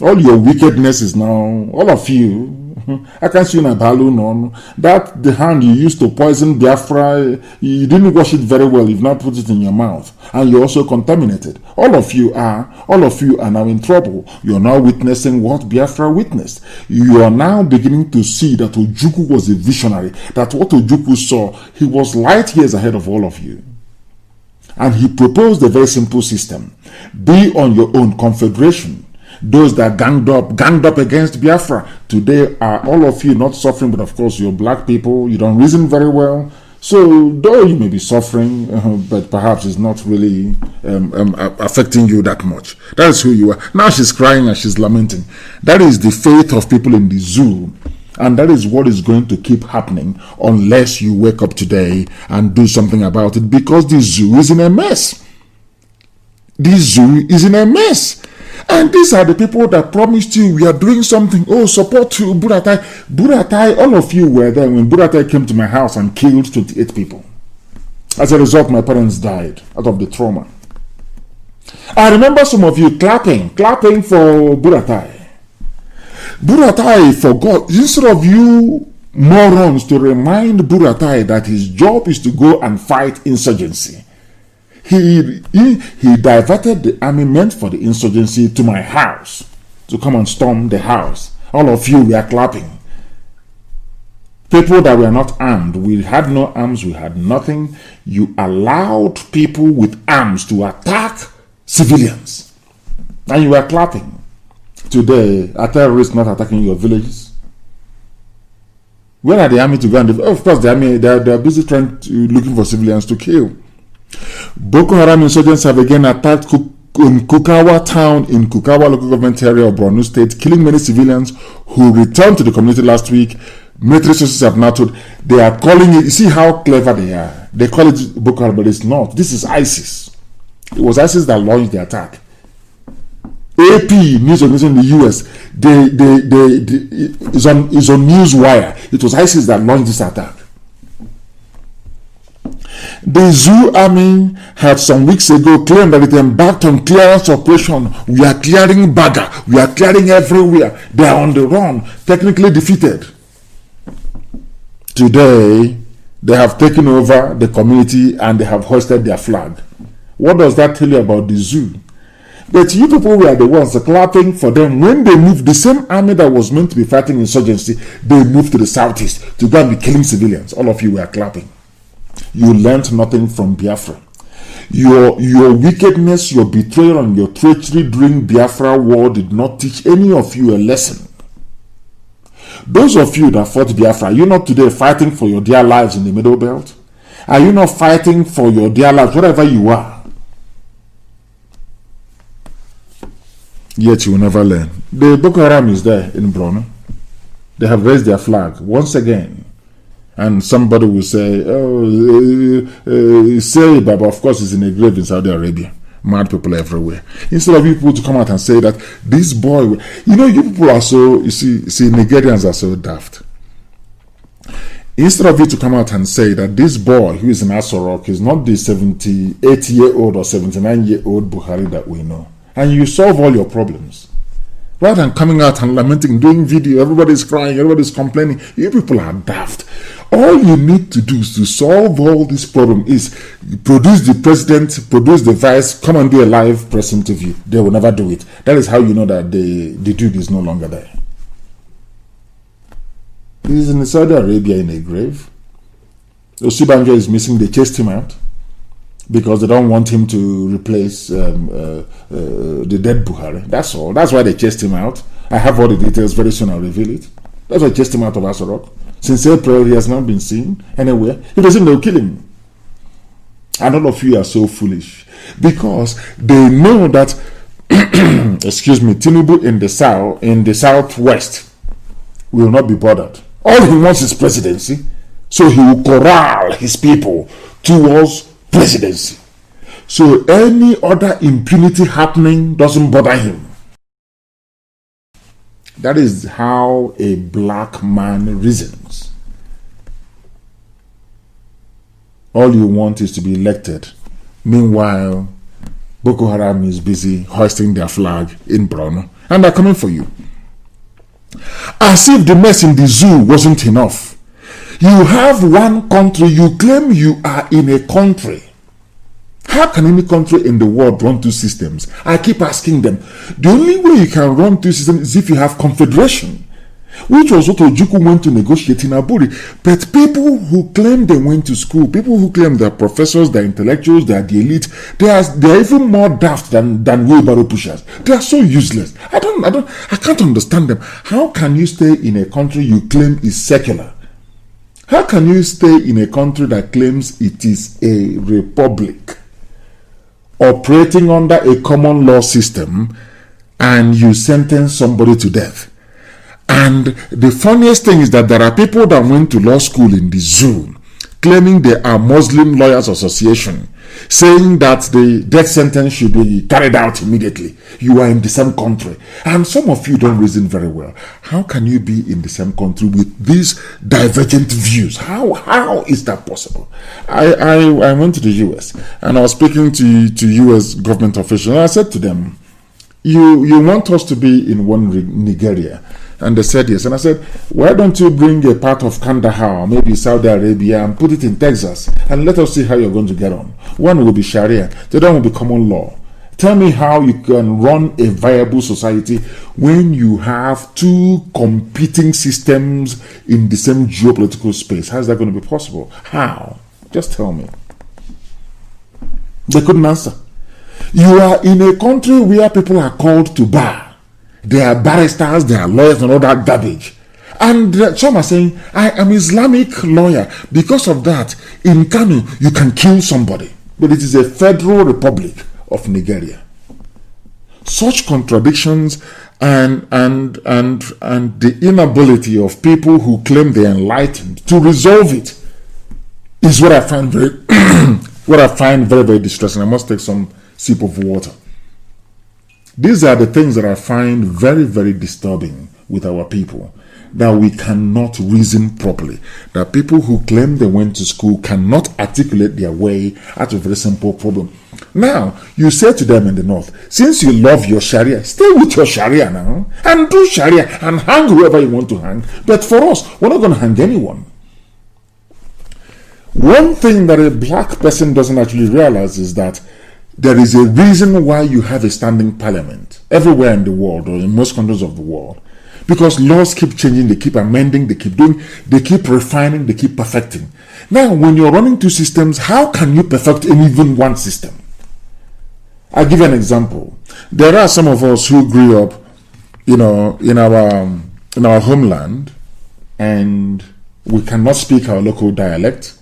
All your wickedness is now, all of you, I can see in a balloon on that the hand you used to poison Biafra, you didn't wash it very well, you've not put it in your mouth, and you're also contaminated. All of you are now in trouble. You're now witnessing what Biafra witnessed. You are now beginning to see that Ojukwu was a visionary, that what Ojukwu saw, he was light years ahead of all of you. And he proposed a very simple system. Be on your own confederation. Those that ganged up against Biafra, today are all of you not suffering, but of course you're black people, you don't reason very well. So though you may be suffering, but perhaps it's not really affecting you that much. That is who you are. Now she's crying and she's lamenting. That is the fate of people in the zoo. And that is what is going to keep happening unless you wake up today and do something about it, because the zoo is in a mess. The zoo is in a mess. And these are the people that promised you, we are doing something. Oh, support you, Buratai. Buratai, all of you were there when Buratai came to my house and killed 28 people. As a result, my parents died out of the trauma. I remember some of you clapping for Buratai. Buratai forgot, instead of you morons to remind Buratai that his job is to go and fight insurgency. He diverted the army meant for the insurgency to my house, to come and storm the house. All of you were clapping. People that were not armed, we had no arms, we had nothing. You allowed people with arms to attack civilians, and you were clapping. Today, a terrorist not attacking your villages. Where are the army to go? And of course, the army they're busy looking for civilians to kill. Boko Haram insurgents have again attacked Kukawa town in Kukawa local government area of Borno State, killing many civilians who returned to the community last week. Military sources have now told, they are calling it, you see how clever they are. They call it Boko Haram, but it's not. This is ISIS. It was ISIS that launched the attack. AP news organization in the US, is on Newswire. It was ISIS that launched this attack. The zoo army had some weeks ago claimed that it embarked on clearance operation. We are clearing Baga. We are clearing everywhere. They are on the run, technically defeated. Today, they have taken over the community and they have hoisted their flag. What does that tell you about the zoo? But you people were the ones clapping for them when they moved. The same army that was meant to be fighting insurgency, they moved to the southeast to go and be killing civilians. All of you were clapping. You learned nothing from Biafra. Your wickedness, your betrayal, and your treachery during Biafra war did not teach any of you a lesson. Those of you that fought Biafra, are you not today fighting for your dear lives in the Middle Belt? Are you not fighting for your dear lives wherever you are? Yet you will never learn. The Boko Haram is there in Borno. They have raised their flag once again. And somebody will say, say Baba, of course, is in a grave in Saudi Arabia. Mad people everywhere. Instead of you people to come out and say that this boy, you people are so, you see, Nigerians are so daft. Instead of you to come out and say that this boy who is in Asorok is not the 78-year-old or 79-year-old Buhari that we know, and you solve all your problems. Rather than coming out and lamenting, doing video, everybody's crying, everybody's complaining, you people are daft. All you need to do is to solve all this problem is produce the president, produce the vice, come and do a live press interview. They will never do it. That is how you know that the dude is no longer there. He's in Saudi Arabia in a grave. Osibanjo is missing. They chased him out because they don't want him to replace the dead Buhari. That's all. That's why they chased him out. I have all the details. Very soon I'll reveal it. That's why they chased him out of Asorok. Since April, he has not been seen anywhere. If they see him, they'll kill him. And all of you are so foolish because they know that excuse me, Tinubu in the southwest will not be bothered. All he wants is presidency, so he will corral his people towards presidency. So any other impunity happening doesn't bother him. That is how a black man reasons. All you want is to be elected. Meanwhile, Boko Haram is busy hoisting their flag in Borno, and they're coming for you. As if the mess in the zoo wasn't enough. You have one country, you claim you are in a country. How can any country in the world run two systems? I keep asking them. The only way you can run two systems is if you have confederation, which was what Ojukwu went to negotiate in Aburi. But people who claim they went to school, people who claim they're professors, they're intellectuals, they're the elite, they're even more daft than wheelbarrow pushers. They are so useless. I can't understand them. How can you stay in a country you claim is secular? How can you stay in a country that claims it is a republic, operating under a common law system, and you sentence somebody to death? And the funniest thing is that there are people that went to law school in the zoo claiming they are Muslim Lawyers Association, saying that the death sentence should be carried out immediately. You are in the same country. And some of you don't reason very well. How can you be in the same country with these divergent views? How is that possible? I went to the US and I was speaking to US government officials, and I said to them, you want us to be in one Nigeria? And they said yes. And I said, why don't you bring a part of Kandahar, maybe Saudi Arabia, and put it in Texas, and let us see how you're going to get on. One will be Sharia, the other will be common law. Tell me how you can run a viable society when you have two competing systems in the same geopolitical space. How is that going to be possible? How? Just tell me. They couldn't answer. You are in a country where people are called to bar. They are barristers, they are lawyers, and all that garbage. And some are saying, I am Islamic lawyer. Because of that, in KANU, you can kill somebody. But it is a federal republic of Nigeria. Such contradictions and the inability of people who claim they are enlightened to resolve it is what I find very, very distressing. I must take some sip of water. These are the things that I find very, very disturbing with our people, that we cannot reason properly, that people who claim they went to school cannot articulate their way out of a very simple problem. Now, you say to them in the north, since you love your Sharia, stay with your Sharia now, and do Sharia, and hang whoever you want to hang. But for us, we're not going to hang anyone. One thing that a black person doesn't actually realize is that there is a reason why you have a standing parliament everywhere in the world, or in most countries of the world. Because laws keep changing, they keep amending, they keep refining, they keep perfecting. Now, when you're running two systems, how can you perfect even one system? I'll give you an example. There are some of us who grew up, in our homeland, and we cannot speak our local dialect.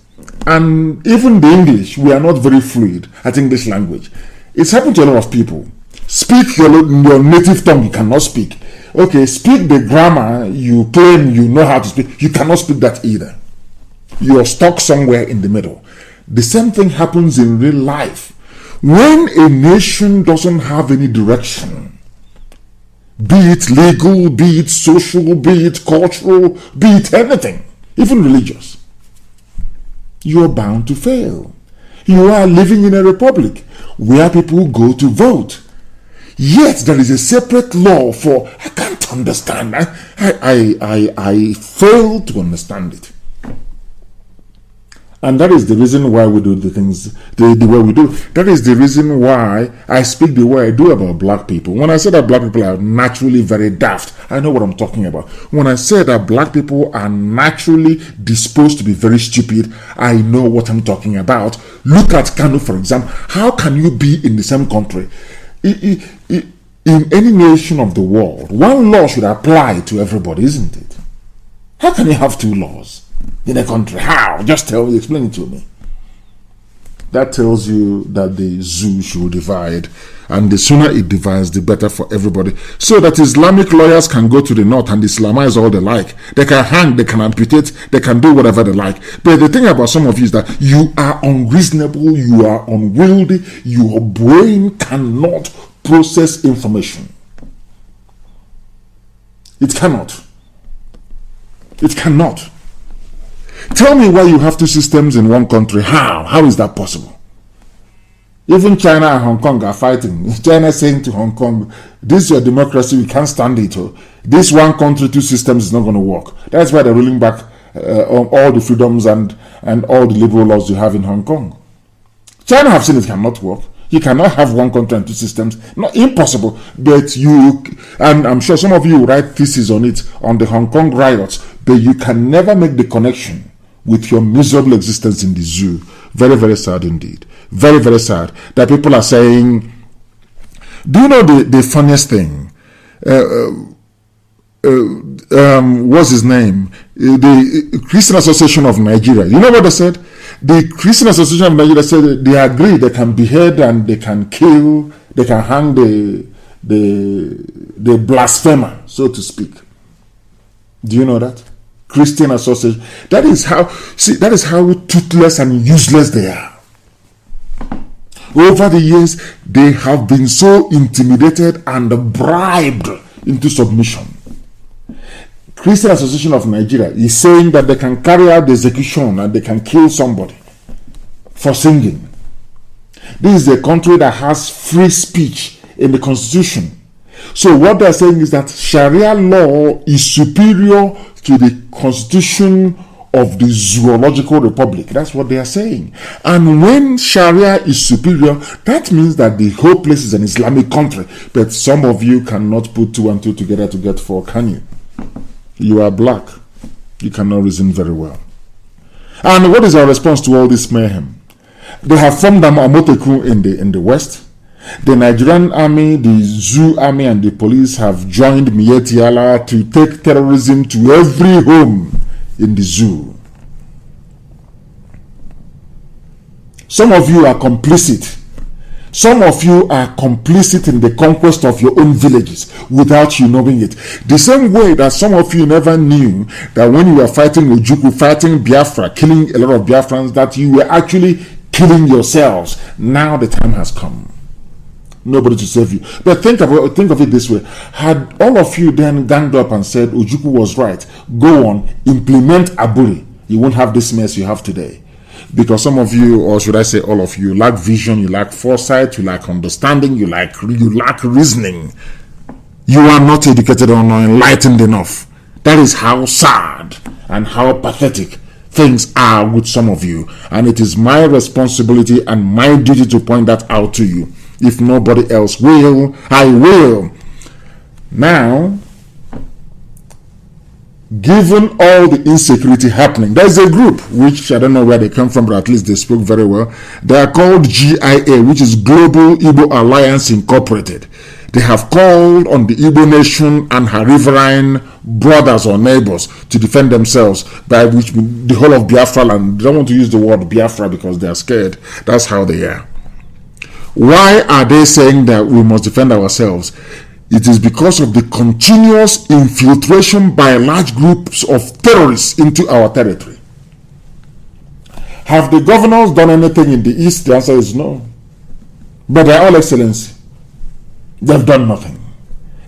And even the English, we are not very fluid at English language. It's happened to a lot of people. Speak your native tongue, you cannot speak. Okay, speak the grammar you claim you know how to speak. You cannot speak that either. You are stuck somewhere in the middle. The same thing happens in real life. When a nation doesn't have any direction, be it legal, be it social, be it cultural, be it anything, even religious, you are bound to fail. You are living in a republic where people go to vote. Yet there is a separate law for, I can't understand. I fail to understand it. And that is the reason why we do the things the way we do. That is the reason why I speak the way I do about black people. When I say that black people are naturally very daft, I know what I'm talking about. When I say that black people are naturally disposed to be very stupid, I know what I'm talking about. Look at KANU, for example. How can you be in the same country? In any nation of the world, one law should apply to everybody, isn't it? How can you have two laws in a country? How? Just explain it to me. That tells you that the zoo should divide And the sooner it divides, the better for everybody. So that Islamic lawyers can go to the north and Islamize all they like. They can hang, they can amputate, they can do whatever they like. But the thing about some of you is that you are unreasonable, you are unwieldy, your brain cannot process information. It cannot. It cannot. Tell me why you have two systems in one country. How? How is that possible? Even China and Hong Kong are fighting. China is saying to Hong Kong, this is your democracy, we can't stand it. This one country, two systems is not going to work. That's why they're rolling back on all the freedoms and all the liberal laws you have in Hong Kong. China have seen it cannot work. You cannot have one country and two systems. Not impossible. But you, and I'm sure some of you will write theses on it, on the Hong Kong riots, but you can never make the connection with your miserable existence in the zoo. Very, very sad indeed. Very, very sad that people are saying, do you know the funniest thing? What's his name? The Christian Association of Nigeria. You know what they said? The Christian Association of Nigeria said they agree they can behead and they can kill, they can hang the blasphemer, so to speak. Do you know that? Christian Association. That is how toothless and useless they are. Over the years, they have been so intimidated and bribed into submission. Christian Association of Nigeria is saying that they can carry out the execution and they can kill somebody for singing. This is a country that has free speech in the constitution. So what they're saying is that Sharia law is superior to the constitution of the Zoological Republic. That's what they are saying. And when Sharia is superior, that means that the whole place is an Islamic country. But some of you cannot put two and two together to get four, can you? You are black. You cannot reason very well. And what is our response to all this mayhem? They have formed a Amoteku in the West. The Nigerian army, the zoo army, and the police have joined Miyetti Allah to take terrorism to every home in the zoo. Some of you are complicit. Some of you are complicit in the conquest of your own villages without you knowing it. The same way that some of you never knew that when you were fighting Ojukwu, fighting Biafra, killing a lot of Biafrans, that you were actually killing yourselves. Now the time has come. Nobody to save you. But think of it this way. Had all of you then ganged up and said Ojukwu was right, go on, implement Aburi, you won't have this mess you have today. Because some of you, or should I say all of you, lack vision, you lack foresight, you lack understanding, you lack reasoning. You are not educated or not enlightened enough. That is how sad and how pathetic things are with some of you. And it is my responsibility and my duty to point that out to you. If nobody else will, I will. Now, given all the insecurity happening, there's a group, which I don't know where they come from, but at least they spoke very well. They are called GIA, which is Global Igbo Alliance Incorporated. They have called on the Igbo nation and her riverine brothers or neighbors to defend themselves, by which the whole of Biafra land. They don't want to use the word Biafra because they are scared. That's how they are. Why are they saying that we must defend ourselves? It is because of the continuous infiltration by large groups of terrorists into our territory. Have the governors done anything in the East? The answer is no. But they are all excellency. They've done nothing.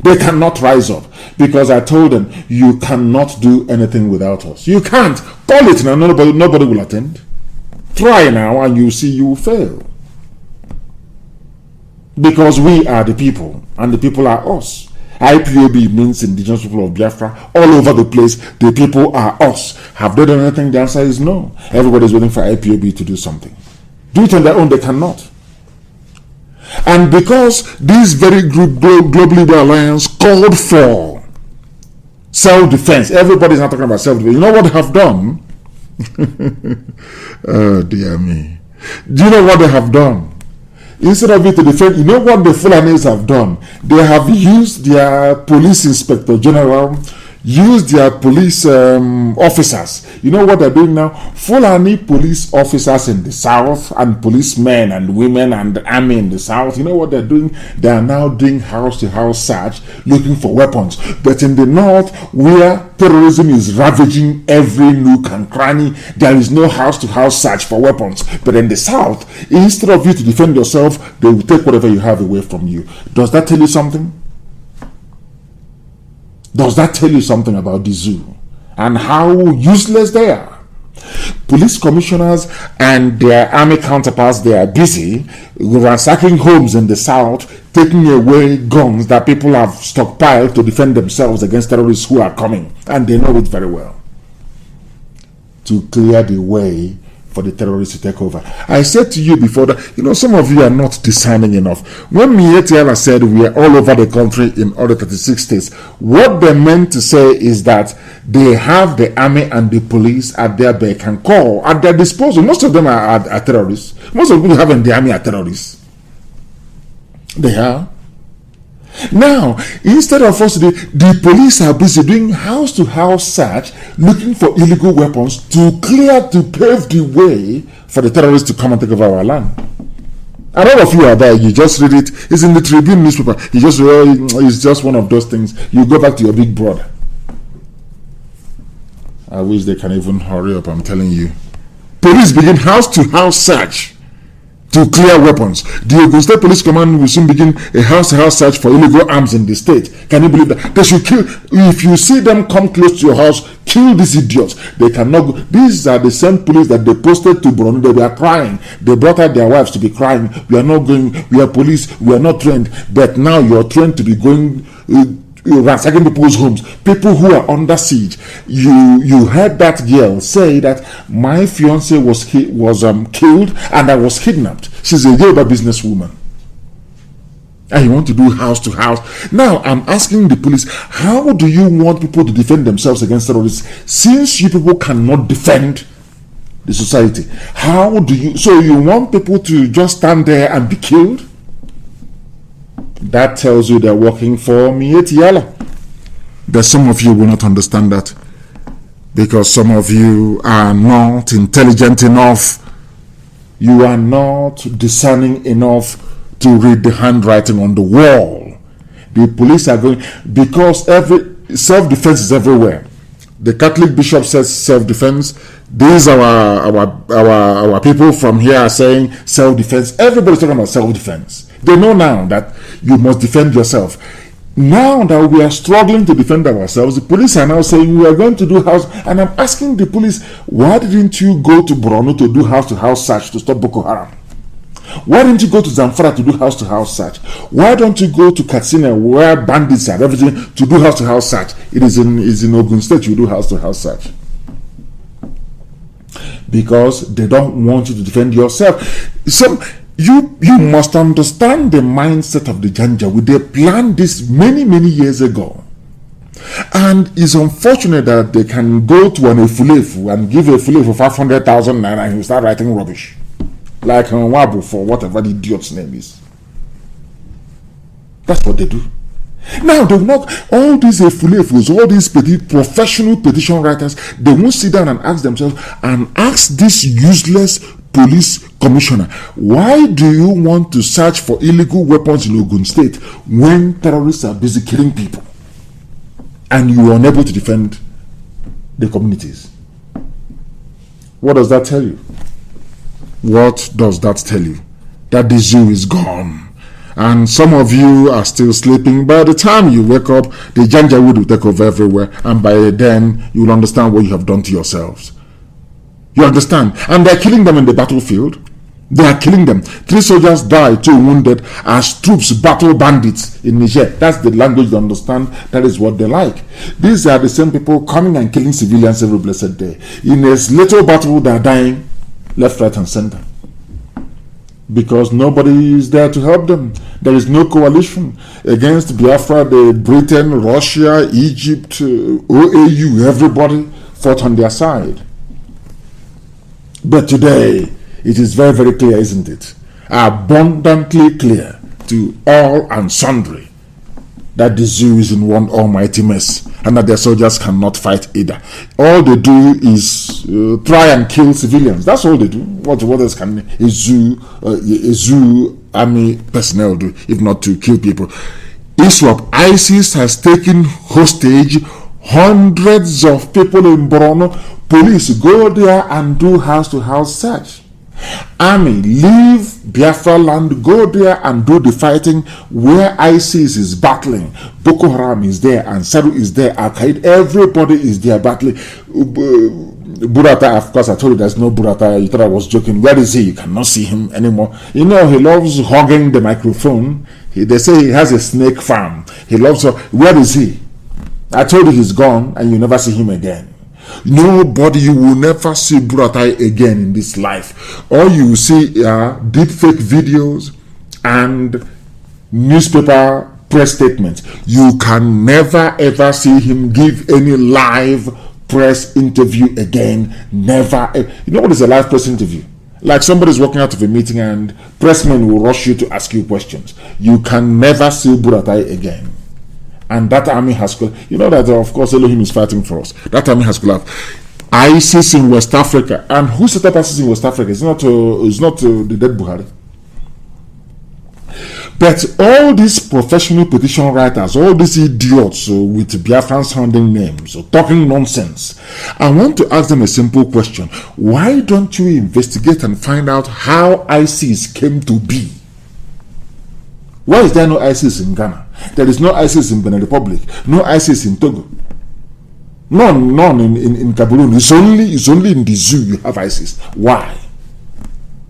They cannot rise up because I told them, you cannot do anything without us. You can't. Call it now. Nobody will attend. Try now and you see you will fail. Because we are the people, and the people are us. IPOB means Indigenous People of Biafra. All over the place, the people are us. Have they done anything? The answer is no. Everybody's waiting for IPOB to do something. Do it on their own, they cannot. And because this very group, Global Igbo Alliance, called for self-defense, everybody's not talking about self-defense. You know what they have done? Oh, dear me. Do you know what they have done? Instead of it to defend, you know what the Fulanis have done? They have used their police inspector general, use their police officers. You know what they're doing now? Fulani police officers in the south and policemen and women and the army in the south. You know what they're doing? They are now doing house-to-house search looking for weapons. But in the north, where terrorism is ravaging every nook and cranny, there is no house-to-house search for weapons. But in the south, instead of you to defend yourself, they will take whatever you have away from you. Does that tell you something? Does that tell you something about the zoo and how useless they are? Police commissioners and their army counterparts, they are busy ransacking homes in the south, taking away guns that people have stockpiled to defend themselves against terrorists who are coming, and they know it very well, to clear the way for the terrorists to take over. I said to you before that, you know, some of you are not discerning enough. When Mietiala said we are all over the country in all the 36 states, what they meant to say is that they have the army and the police at their beck and call, at their disposal. Most of them are terrorists. Most of the people who have in the army are terrorists. They are. Now, instead of us, the police are busy doing house-to-house search, looking for illegal weapons to pave the way for the terrorists to come and take over our land. And all of you are there, you just read it. It's in the Tribune newspaper. It's just one of those things. You go back to your big brother. I wish they can even hurry up, I'm telling you. Police begin house-to-house search to clear weapons. The Ogun State Police Command will soon begin a house-to-house search for illegal arms in the state. Can you believe that? They should kill. If you see them come close to your house, kill these idiots. They cannot go. These are the same police that they posted to Borno. They were crying. They brought out their wives to be crying. We are not going. We are police. We are not trained. But now you are trained to be going. Ransacking people's homes, people who are under siege. You heard that girl say that my fiance was killed and I was kidnapped. She's a Yoruba businesswoman, and you want to do house to house. Now I'm asking the police, how do you want people to defend themselves against terrorists since you people cannot defend the society? How do you? So you want people to just stand there and be killed? That tells you they're working for Mietiala. But some of you will not understand that, because some of you are not intelligent enough. You are not discerning enough to read the handwriting on the wall. The police are going, because every self-defense is everywhere. The Catholic bishop says self-defense. These are our people from here are saying self-defense. Everybody's talking about self-defense. They know now that you must defend yourself. Now that we are struggling to defend ourselves, the police are now saying we are going to do house. And I'm asking the police, why didn't you go to Borno to do house-to-house search to stop Boko Haram? Why didn't you go to Zamfara to do house-to-house search? Why don't you go to Katsina, where bandits are everything, to do house-to-house search? It is in Ogun State you do house-to-house search. Because they don't want you to defend yourself. You must understand the mindset of the Janjaweed. They planned this many years ago. And it's unfortunate that they can go to an Efulefu and give Efulefu 500,000 naira and he'll start writing rubbish. Like Wabu for whatever the idiot's name is. That's what they do. Now, they will not, all these Efulefus, all these professional petition writers, they won't sit down and ask themselves and ask this useless police commissioner, why do you want to search for illegal weapons in Ogun State when terrorists are busy killing people and you are unable to defend the communities? What does that tell you? What does that tell you? That the zoo is gone. And some of you are still sleeping. By the time you wake up, the Janjaweed will take over everywhere. And by then, you will understand what you have done to yourselves. You understand? And they're killing them in the battlefield. They are killing them. 3 soldiers died, 2 wounded as troops battle bandits in Niger. That's the language they understand. That is what they like. These are the same people coming and killing civilians every blessed day. In a little battle, they are dying left, right, and center. Because nobody is there to help them. There is no coalition against Biafra. Britain, Russia, Egypt, OAU, everybody fought on their side. But today, it is very clear, isn't it? Abundantly clear to all and sundry that the zoo is in one almighty mess. and that their soldiers cannot fight either. All they do is try and kill civilians. That's all they do. What else can a zoo army personnel do if not to kill people? ISWAP, ISIS has taken hostage hundreds of people in Borno. Police go there and do house-to-house search. Army leave Biafra land, go there and do the fighting where ISIS is battling. Boko Haram is there, Ansari is there, Al-Qaeda, everybody is there battling. Burata, of course, I told you there's no Burata. You thought I was joking. Where is he? You cannot see him anymore. You know, he loves hogging the microphone. They say he has a snake farm. He loves her. Where is he? I told you he's gone and you never see him again. Nobody, you will never see Buratai again in this life. All you will see are deep fake videos and newspaper press statements. You can never ever see him give any live press interview again. Never. You know what is a live press interview? Like somebody's walking out of a meeting and pressmen will rush you to ask you questions. You can never see Buratai again. And that army has, you know that of course Elohim is fighting for us. That army has collapsed. ISIS in West Africa, and who set up ISIS in West Africa? It's not the dead Buhari. But all these professional petition writers, all these idiots with Biafran sounding names, talking nonsense, I want to ask them a simple question. Why don't you investigate and find out how ISIS came to be? Why is there no ISIS in Ghana? There is no ISIS in Benin Republic, no ISIS in Togo, none in Cameroon. It's only in the zoo you have ISIS. Why?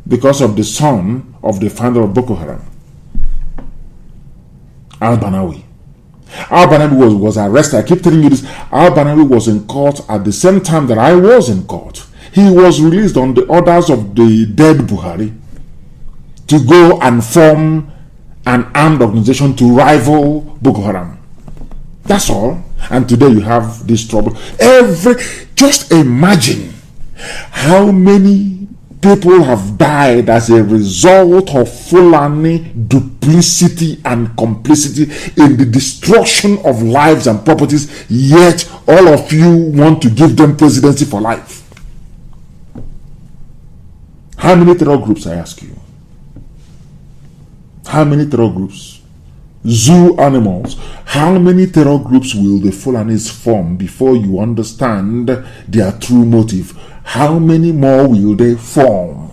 Because of the son of the founder of Boko Haram, Al-Banawi. Al-Banawi was arrested. I keep telling you this. Al-Banawi was in court at the same time that I was in court. He was released on the orders of the dead Buhari to go and form an armed organization to rival Boko Haram. That's all. And today you have this trouble. Just imagine how many people have died as a result of Fulani duplicity and complicity in the destruction of lives and properties, yet all of you want to give them presidency for life. How many terror groups, I ask you? How many terror groups? Zoo animals. How many terror groups will the Fulanis form before you understand their true motive? How many more will they form?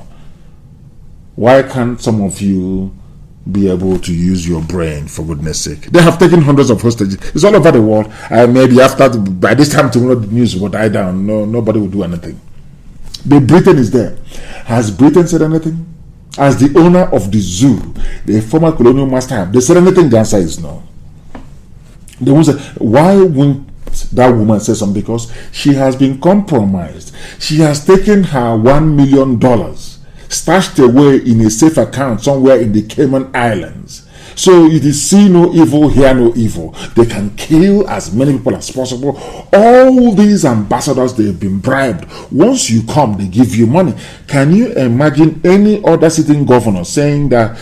Why can't some of you be able to use your brain, for goodness sake? They have taken hundreds of hostages. It's all over the world. Maybe by this time tomorrow the news will die down. Nobody will do anything. But Britain is there. Has Britain said anything? As the owner of the zoo, the former colonial master, have they said anything? The answer is no. They won't say, why won't that woman say something? Because she has been compromised. She has taken her $1 million, stashed away in a safe account somewhere in the Cayman Islands. So it is see no evil, hear no evil. They can kill as many people as possible. All these ambassadors, they've been bribed. Once you come, they give you money. Can you imagine any other sitting governor saying that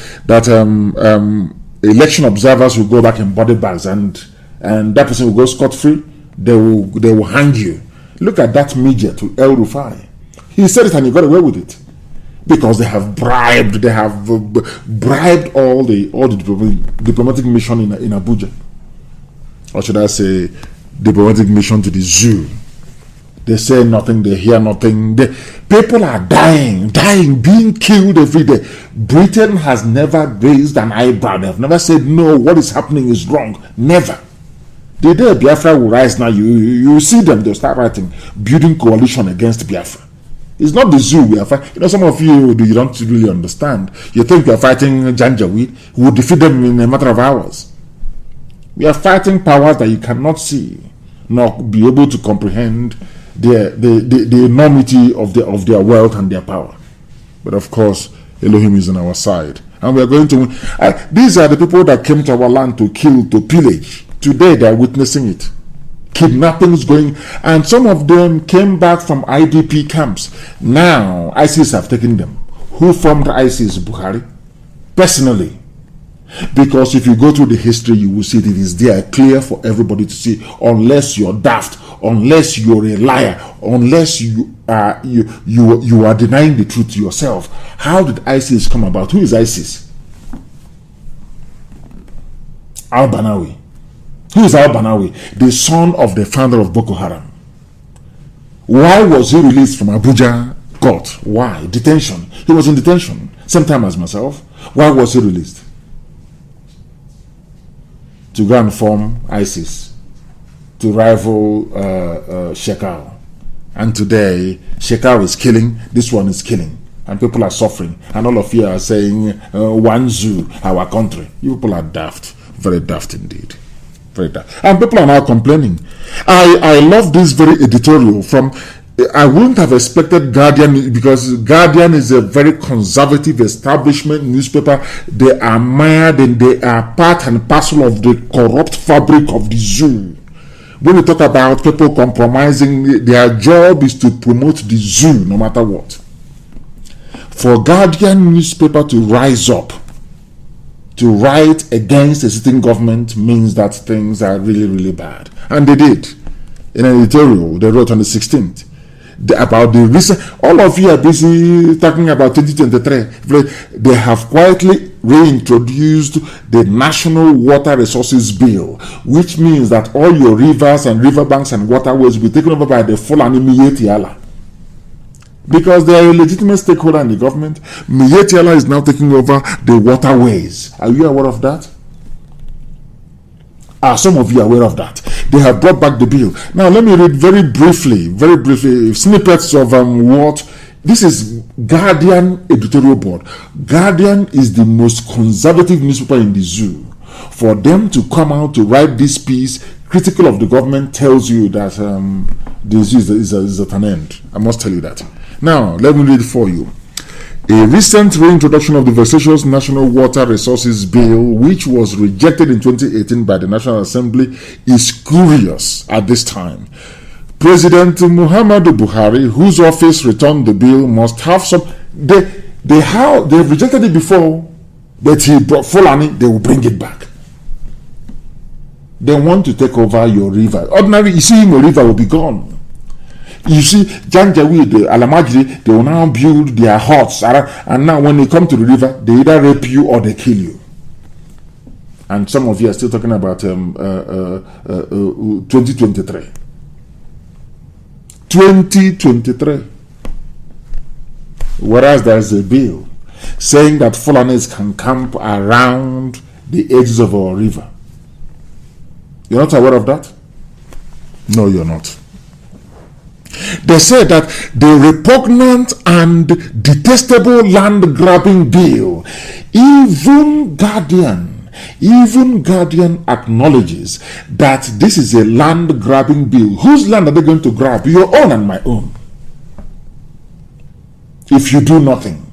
election observers will go back in body bags and that person will go scot-free? They will hang you. Look at that midget to El Rufai. He said it and he got away with it. Because they have bribed all the diplomatic mission in Abuja. Or should I say, diplomatic mission to the zoo. They say nothing, they hear nothing. People are dying, being killed every day. Britain has never raised an eyebrow. They have never said, no, what is happening is wrong. Never. The day Biafra will rise now, you see them, they'll start writing, building coalition against Biafra. It's not the zoo we are fighting. You know, some of you don't really understand. You think we are fighting Janjaweed. We will defeat them in a matter of hours. We are fighting powers that you cannot see, nor be able to comprehend the enormity of their wealth and their power. But of course, Elohim is on our side. And we are going to win. These are the people that came to our land to kill, to pillage. Today they are witnessing it. Kidnappings going, and some of them came back from IDP camps. Now ISIS have taken them. Who formed ISIS? Buhari, personally. Because if you go through the history, you will see that it is there clear for everybody to see, unless you're daft, unless you're a liar, unless you are denying the truth to yourself. How did ISIS come about? Who is ISIS? Al-Banawi. Who is Al-Banawi? The son of the founder of Boko Haram. Why was he released from Abuja court? Why? Detention. He was in detention. Same time as myself. Why was he released? To go and form ISIS, to rival Shekau. And today, Shekau is killing, this one is killing. And people are suffering. And all of you are saying, Wanzu, our country. You people are daft. Very daft indeed. Very daft. And people are now complaining. I love this very editorial from... I wouldn't have expected Guardian, because Guardian is a very conservative establishment newspaper. They are mired and they are part and parcel of the corrupt fabric of the zoo. When we talk about people compromising, their job is to promote the zoo no matter what. For Guardian newspaper to rise up, to write against a sitting government, means that things are really, really bad. And they did. In an editorial they wrote on the 16th. About the recent, all of you are busy talking about 2023. They have quietly reintroduced the National Water Resources Bill, which means that all your rivers and riverbanks and waterways will be taken over by the Fulani Miyetiala. Because they are a legitimate stakeholder in the government. Miyetiala is now taking over the waterways. Are you aware of that? Are some of you aware of that? They have brought back the bill. Now let me read very briefly, snippets of what. This is Guardian editorial board. Guardian is the most conservative newspaper in the zoo. For them to come out to write this piece critical of the government tells you that the zoo is at an end. I must tell you that. Now let me read it for you. A recent reintroduction of the vexatious National Water Resources Bill, which was rejected in 2018 by the National Assembly, is curious at this time. President Muhammadu Buhari, whose office returned the bill, must have some... They've rejected it before, but he brought Fulani, they will bring it back. They want to take over your river. Ordinarily, you see, your river will be gone. You see, Janjaweed, the Alamajiri, they will now build their huts, and now when they come to the river, they either rape you or they kill you. And some of you are still talking about 2023. 2023. Whereas there is a bill saying that Fulanis can camp around the edges of our river. You're not aware of that? No, you're not. They say that the repugnant and detestable land grabbing bill, even Guardian acknowledges that this is a land grabbing bill. Whose land are they going to grab? Your own and my own. If you do nothing,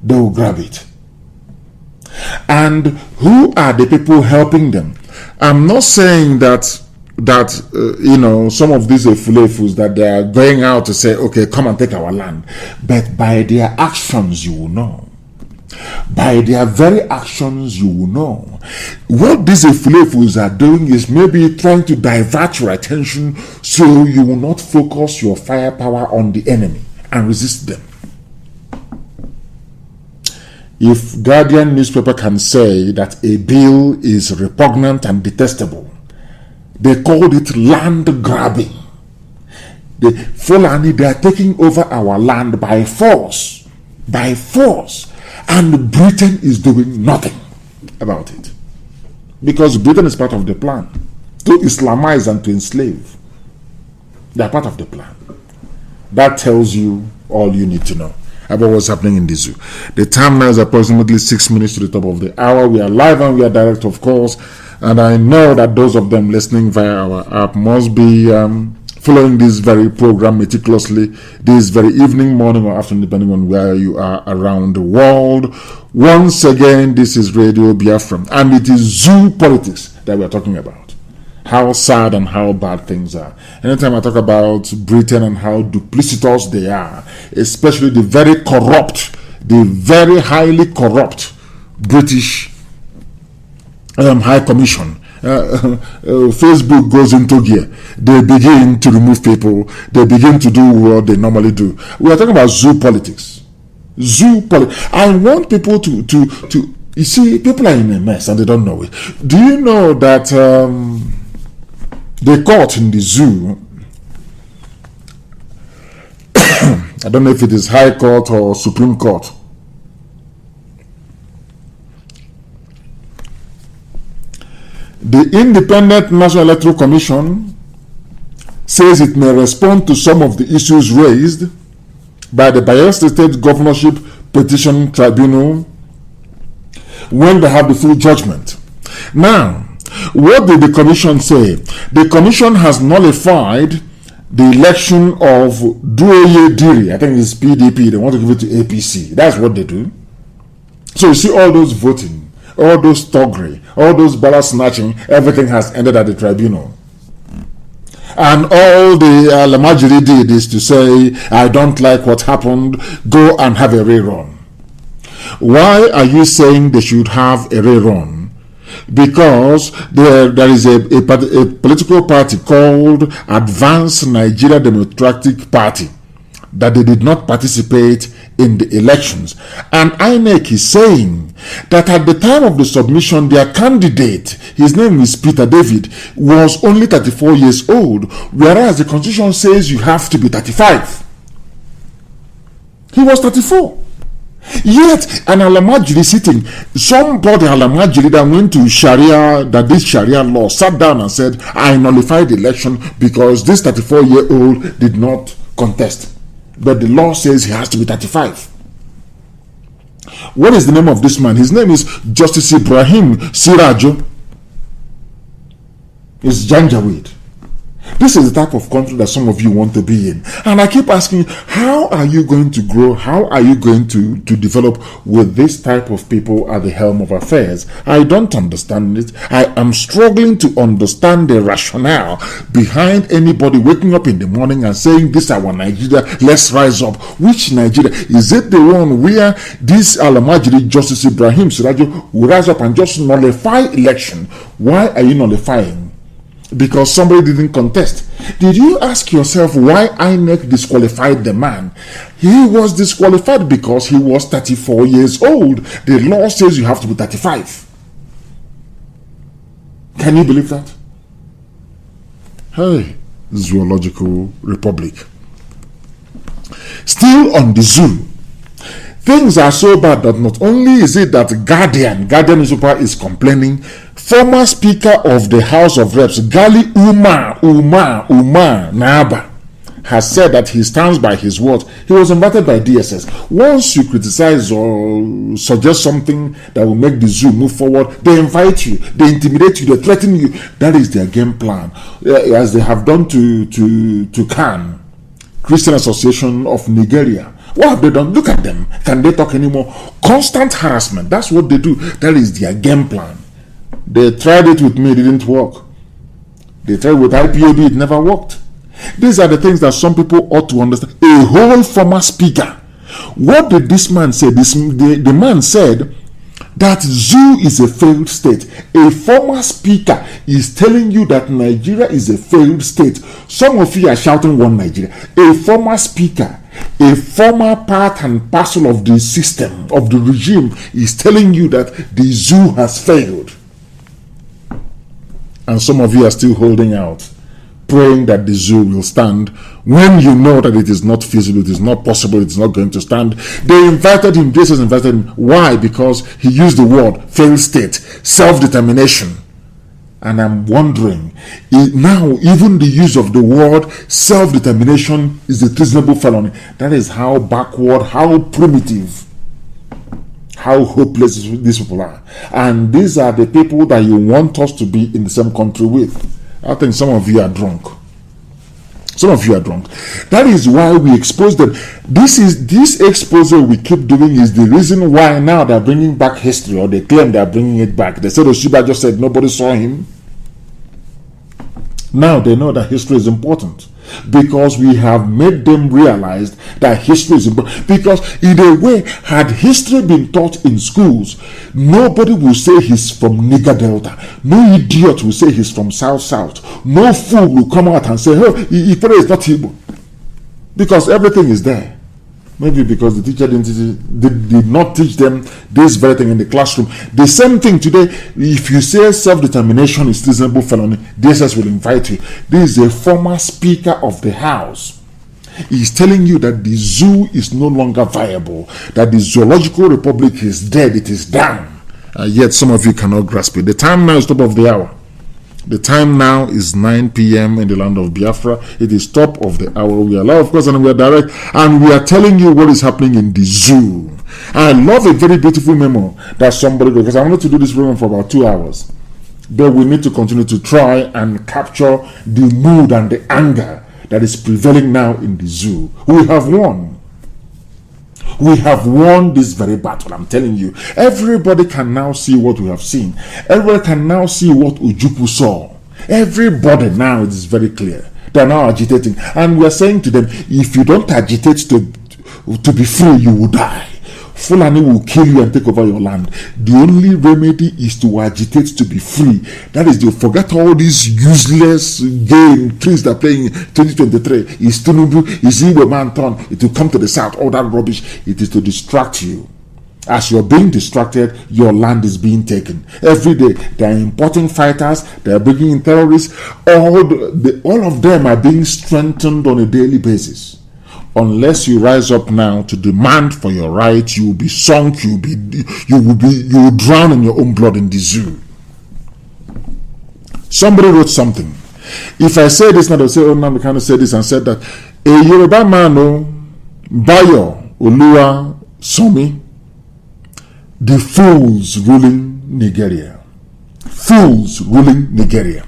they will grab it. And who are the people helping them? I'm not saying that some of these fulefus that they are going out to say, okay, come and take our land. But by their actions, you will know. By their very actions, you will know. What these fulefus are doing is maybe trying to divert your attention so you will not focus your firepower on the enemy and resist them. If Guardian newspaper can say that a bill is repugnant and detestable, they called it land grabbing. The Fulani, they are taking over our land by force. By force. And Britain is doing nothing about it. Because Britain is part of the plan to Islamize and to enslave. They are part of the plan. That tells you all you need to know about what's happening in the zoo. The time now is approximately 6 minutes to the top of the hour. We are live and we are direct, of course. And I know that those of them listening via our app must be following this very program meticulously this very evening, morning, or afternoon, depending on where you are around the world. Once again, this is Radio Biafra, and it is zoo politics that we are talking about. How sad and how bad things are. Anytime I talk about Britain and how duplicitous they are, especially the very corrupt, the very highly corrupt British High Commission. Facebook goes into gear. They begin to remove people. They begin to do what they normally do. We are talking about zoo politics. I want people to you see, people are in a mess and they don't know it. Do you know that the court in the zoo, I don't know if it is High Court or Supreme Court, the Independent National Electoral Commission says it may respond to some of the issues raised by the Bayelsa State Governorship Petition Tribunal when they have the full judgment. Now, what did the commission say? The commission has nullified the election of Duoye Diri. I think it's PDP. They want to give it to APC. That's what they do. So you see all those voting, all those thuggery, all those ballot snatching, everything has ended at the tribunal. And all the Lamajiri did is to say, I don't like what happened, go and have a rerun. Why are you saying they should have a rerun? Because there is a political party called Advanced Nigeria Democratic Party that they did not participate in the elections. And INEC is saying that at the time of the submission, their candidate, his name is Peter David, was only 34 years old, whereas the constitution says you have to be 35. He was 34. Yet an Alamajiri sitting, somebody Alamajiri that went to Sharia, that this Sharia law, sat down and said, I nullified the election because this 34-year-old did not contest. But the law says he has to be 35. What is the name of this man? His name is Justice Ibrahim Sirajo. It's Janjaweed. This is the type of country that some of you want to be in. And I keep asking, how are you going to grow? How are you going to develop with this type of people at the helm of affairs? I don't understand it. I am struggling to understand the rationale behind anybody waking up in the morning and saying, this is our Nigeria, let's rise up. Which Nigeria? Is it the one where this Alamajiri Justice Ibrahim Sirajo will rise up and just nullify election? Why are you nullifying? Because somebody didn't contest. Did you ask yourself why INEC disqualified the man? He was disqualified because he was 34 years old. The law says you have to be 35. Can you believe that? Hey, Zoological Republic. Still on the zoo. Things are so bad that not only is it that Guardian newspaper is complaining, former Speaker of the House of Reps, Gali Umar Naba, has said that he stands by his word. He was invited by DSS. Once you criticize or suggest something that will make the zoo move forward, they invite you, they intimidate you, they threaten you. That is their game plan, as they have done to KANU, Christian Association of Nigeria. What have they done? Look at them. Can they talk anymore? Constant harassment. That's what they do. That is their game plan. They tried it with me, it didn't work. They tried with IPOB, it never worked. These are the things that some people ought to understand. A whole former speaker. What did this man say? The man said that zoo is a failed state. A former speaker is telling you that Nigeria is a failed state. Some of you are shouting one Nigeria. A former speaker, a former part and parcel of the system, of the regime, is telling you that the zoo has failed. And some of you are still holding out, praying that the zoo will stand when you know that it is not feasible, it is not possible, it is not going to stand. They invited him, Jesus invited him. Why? Because he used the word failed state, self-determination. And I'm wondering, now even the use of the word self-determination is a treasonable felony. That is how backward, how primitive, how hopeless these people are. And these are the people that you want us to be in the same country with. I think some of you are drunk. Some of you are drunk. That is why we expose them. This exposure we keep doing is the reason why now they're bringing back history, or they claim they're bringing it back. They said Oshiba just said nobody saw him. Now they know that history is important. because we have made them realize that history is important. Because in a way, had history been taught in schools, nobody will say he's from Niger Delta. No idiot will say he's from South. No fool will come out and say, oh, Ifere is not Igbo. Because everything is there. Maybe because the teacher did not teach them this very thing in the classroom. The same thing today, if you say self-determination is treasonable felony, DSS will invite you. This is a former Speaker of the House. He's telling you that the zoo is no longer viable, that the zoological republic is dead, it is down. Yet some of you cannot grasp it. The time now is top of the hour. The time now is 9 p.m. in the land of Biafra. It is top of the hour. We are live, of course, and we are direct. And we are telling you what is happening in the zoo. I love a very beautiful memo that somebody wrote, because I wanted to do this program for about 2 hours. But we need to continue to try and capture the mood and the anger that is prevailing now in the zoo. We have won. We have won this very battle, I'm telling you. Everybody can now see what we have seen. Everybody can now see what Ujupu saw. Everybody now, it is very clear. They are now agitating. And we are saying to them, if you don't agitate to be free, you will die. Fulani will kill you and take over your land. The only remedy is to agitate to be free. That is, to forget all these useless game things that are playing in 2023. Is Tinubu, is Igbo man turn? It will come to the south, all that rubbish. It is to distract you. As you're being distracted, your land is being taken. Every day, they are importing fighters, they are bringing in terrorists. All of them are being strengthened on a daily basis. Unless you rise up now to demand for your rights, you will be sunk, you will drown in your own blood in the zoo. Somebody wrote something. If I say this now, they'll say, oh, now we kind of say this and said that. A Yoruba man, Bayo Oluwa Somi, the fools ruling Nigeria. Fools ruling Nigeria.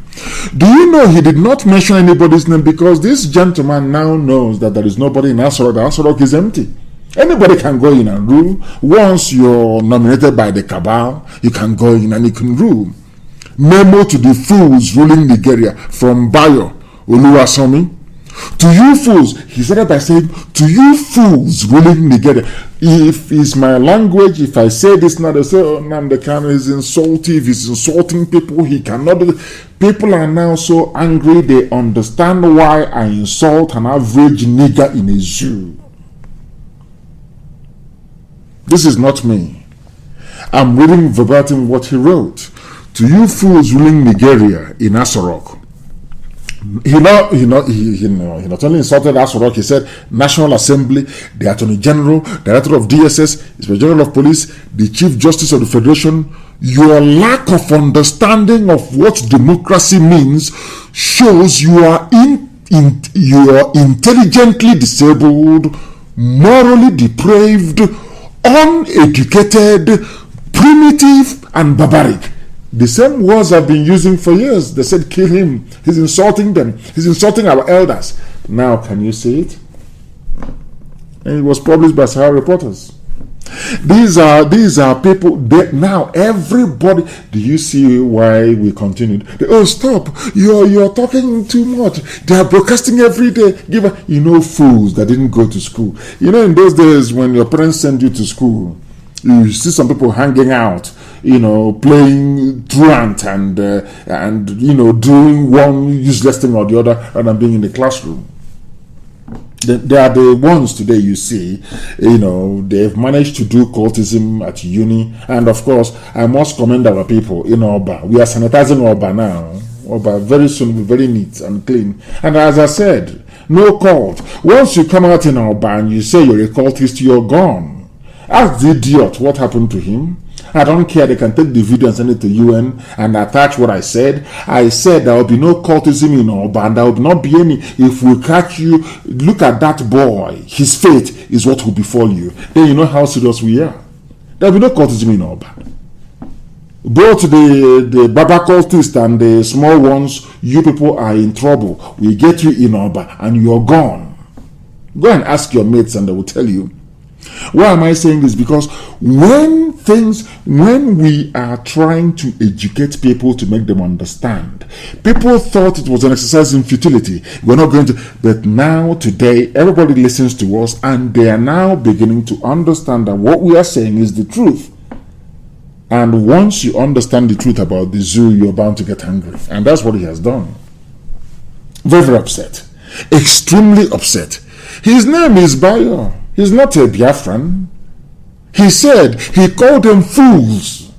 Do you know he did not mention anybody's name, because this gentleman now knows that there is nobody in Asorok. The Asorok is empty. Anybody can go in and rule. Once you're nominated by the cabal, you can go in and you can rule. Memo to the fools ruling Nigeria from Bayo Oluwasomi. To you fools, he started by saying, to you fools ruling Nigeria. If it's my language, if I say this now, they say, oh, NNAMDI KANU is insulting. If he's insulting people, he cannot do it. People are now so angry, they understand why I insult an average nigger in a zoo. This is not me. I'm reading verbatim what he wrote. To you fools ruling Nigeria in Asorok. He not only insulted Asorok, he said National Assembly, the Attorney General, Director of DSS, Inspector General of Police, the Chief Justice of the Federation. Your lack of understanding of what democracy means shows you are intelligently disabled, morally depraved, uneducated, primitive, and barbaric. The same words I've been using for years. They said, kill him. He's insulting them. He's insulting our elders. Now, can you see it? And it was published by Sahara Reporters. These are people that now everybody. Do you see why we continued? Oh, stop! You're talking too much. They are broadcasting every day. Fools that didn't go to school. In those days when your parents send you to school, you see some people hanging out, playing truant and doing one useless thing or the other rather than being in the classroom. They are the ones today you see, they've managed to do cultism at uni. And of course, I must commend our people in Oba. We are sanitizing Oba now. Oba very soon will be very neat and clean. And as I said, no cult. Once you come out in Oba and you say you're a cultist, you're gone. Ask the idiot what happened to him. I don't care. They can take the video and send it to UN and attach what I said. I said there will be no cultism in Oba, and there will not be any. If we catch you, look at that boy. His fate is what will befall you. Then you know how serious we are. There will be no cultism in Oba. Both the Baba cultists and the small ones, you people are in trouble. We get you in Oba and you're gone. Go and ask your mates and they will tell you. Why am I saying this? Because when we are trying to educate people to make them understand, people thought it was an exercise in futility. We're not going to, but now, today, everybody listens to us and they are now beginning to understand that what we are saying is the truth. And once you understand the truth about the zoo, you're bound to get angry. And that's what he has done. Very, very upset. Extremely upset. His name is Bayo. He's not a Biafran. He said he called them fools.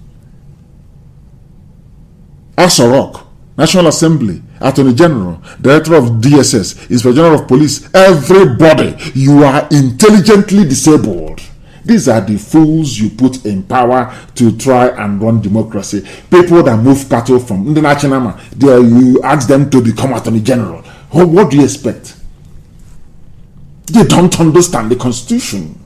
Asorok, National Assembly, Attorney General, Director of DSS, Inspector General of Police, everybody, you are intelligently disabled. These are the fools you put in power to try and run democracy. People that move cattle from international, you ask them to become Attorney General. What do you expect? They don't understand the Constitution.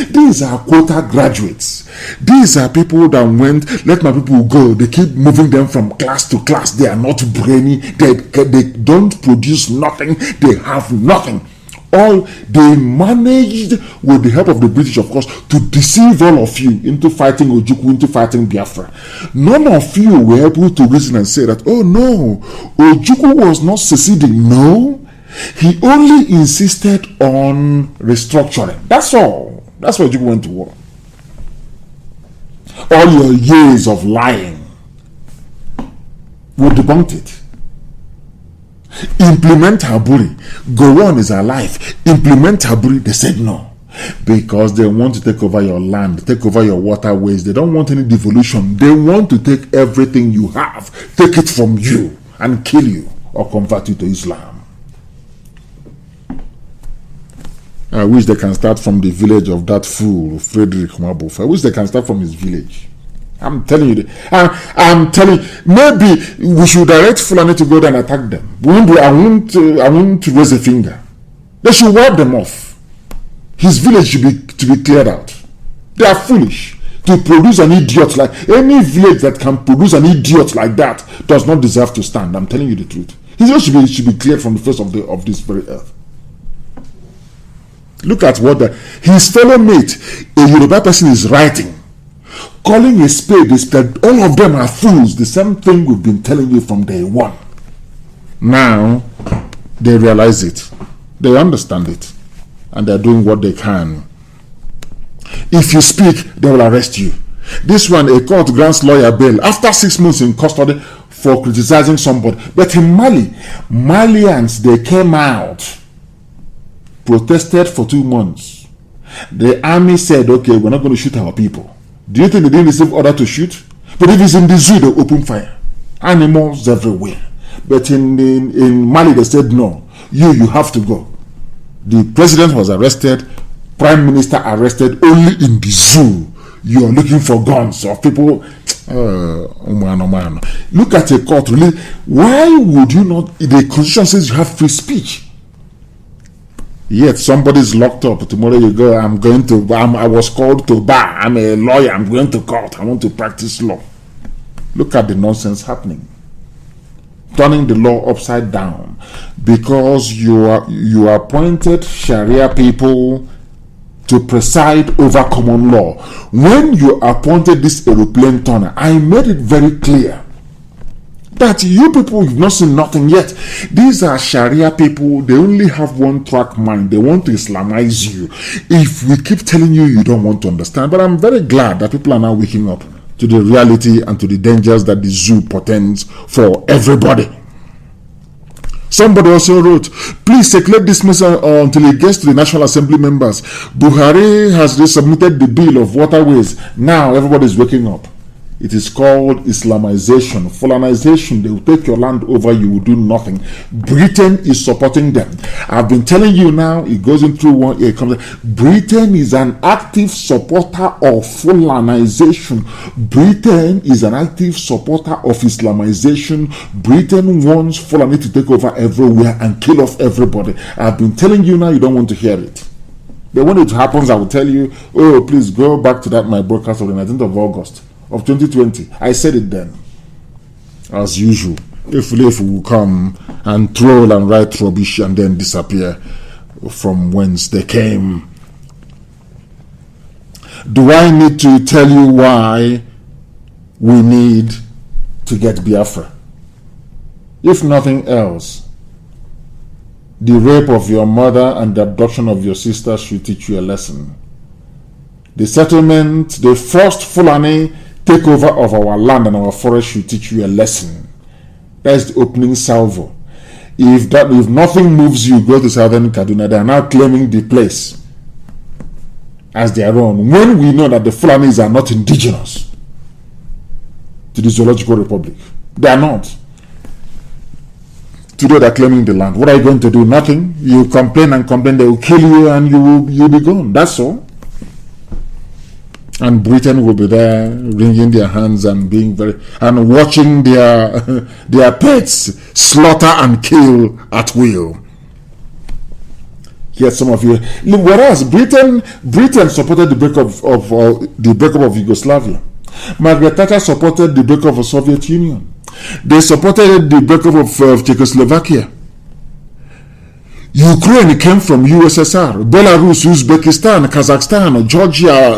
These are quota graduates. These are people that went, let my people go. They keep moving them from class to class. They are not brainy. They don't produce nothing. They have nothing. All they managed, with the help of the British, of course, to deceive all of you into fighting Ojukwu, into fighting Biafra. None of you were able to reason and say that, oh no, Ojukwu was not seceding. No, he only insisted on restructuring. That's all. That's why Ojukwu went to war. All your years of lying, we debunked it. Implement Haburi. Gowon is alive. Implement Haburi. They said no. Because they want to take over your land, take over your waterways. They don't want any devolution. They want to take everything you have, take it from you, and kill you or convert you to Islam. I wish they can start from the village of that fool, Frederick Mabuf. I wish they can start from his village. I'm telling you, I'm telling you, maybe we should direct Fulani to go there and attack them. I won't raise a finger. They should wipe them off. His village should be cleared out. They are foolish to produce an idiot like any village that can produce an idiot like that does not deserve to stand. I'm telling you the truth. His village should be cleared from the face of this very earth. Look at what his fellow mate, a Yoruba person, is writing. Calling a spade, all of them are fools. The same thing we've been telling you from day one. Now, they realize it. They understand it. And they're doing what they can. If you speak, they will arrest you. This one, a court grants lawyer bail after 6 months in custody for criticizing somebody. But in Mali, Malians, they came out, protested for 2 months. The army said, okay, we're not going to shoot our people. Do you think they didn't receive order to shoot? But if it's in the zoo, they open fire. Animals everywhere. But in Mali, they said, no, you have to go. The president was arrested, prime minister arrested, only in the zoo. You are looking for guns or people. Look at a court. Really, why would you not? The constitution says you have free speech. Yet somebody's locked up. Tomorrow you go, I was called to bar. I'm a lawyer. I'm going to court. I want to practice law. Look at the nonsense happening. Turning the law upside down. Because you appointed Sharia people to preside over common law. When you appointed this aeroplane turner, I made it very clear that you people, you've not seen nothing yet. These are Sharia people. They only have one track mind. They want to Islamize you. If we keep telling you, you don't want to understand. But I'm very glad that people are now waking up to the reality and to the dangers that the zoo portends for everybody. Somebody also wrote, please circulate this message until it gets to the National Assembly members. Buhari has resubmitted the bill of waterways. Now everybody is waking up. It is called Islamization, Fulanization. They will take your land over, you will do nothing. Britain is supporting them. I've been telling you now, it goes in through one ear. Britain is an active supporter of Fulanization. Britain is an active supporter of Islamization. Britain wants Fulani to take over everywhere and kill off everybody. I've been telling you now, you don't want to hear it. But when it happens, I will tell you, oh, please go back to that, my broadcast of the 19th of August. Of 2020, I said it then. As usual, if will come and troll and write rubbish and then disappear from whence they came. Do I need to tell you why we need to get Biafra? If nothing else, the rape of your mother and the abduction of your sister should teach you a lesson. The settlement, the first Fulani takeover of our land and our forest should teach you a lesson. That's the opening salvo. If nothing moves you, go to southern Kaduna. They are now claiming the place as their own, when we know that the Fulanis are not indigenous to the Zoological Republic. They are not. Today they are claiming the land. What are you going to do? Nothing. You complain and complain, they will kill you and you'll be gone. That's all. And Britain will be there wringing their hands and and watching their pets slaughter and kill at will. Yes, some of you. Whereas Britain supported the breakup of Yugoslavia. Margaret Thatcher supported the breakup of the Soviet Union. They supported the breakup of Czechoslovakia. Ukraine came from USSR, Belarus, Uzbekistan, Kazakhstan, Georgia,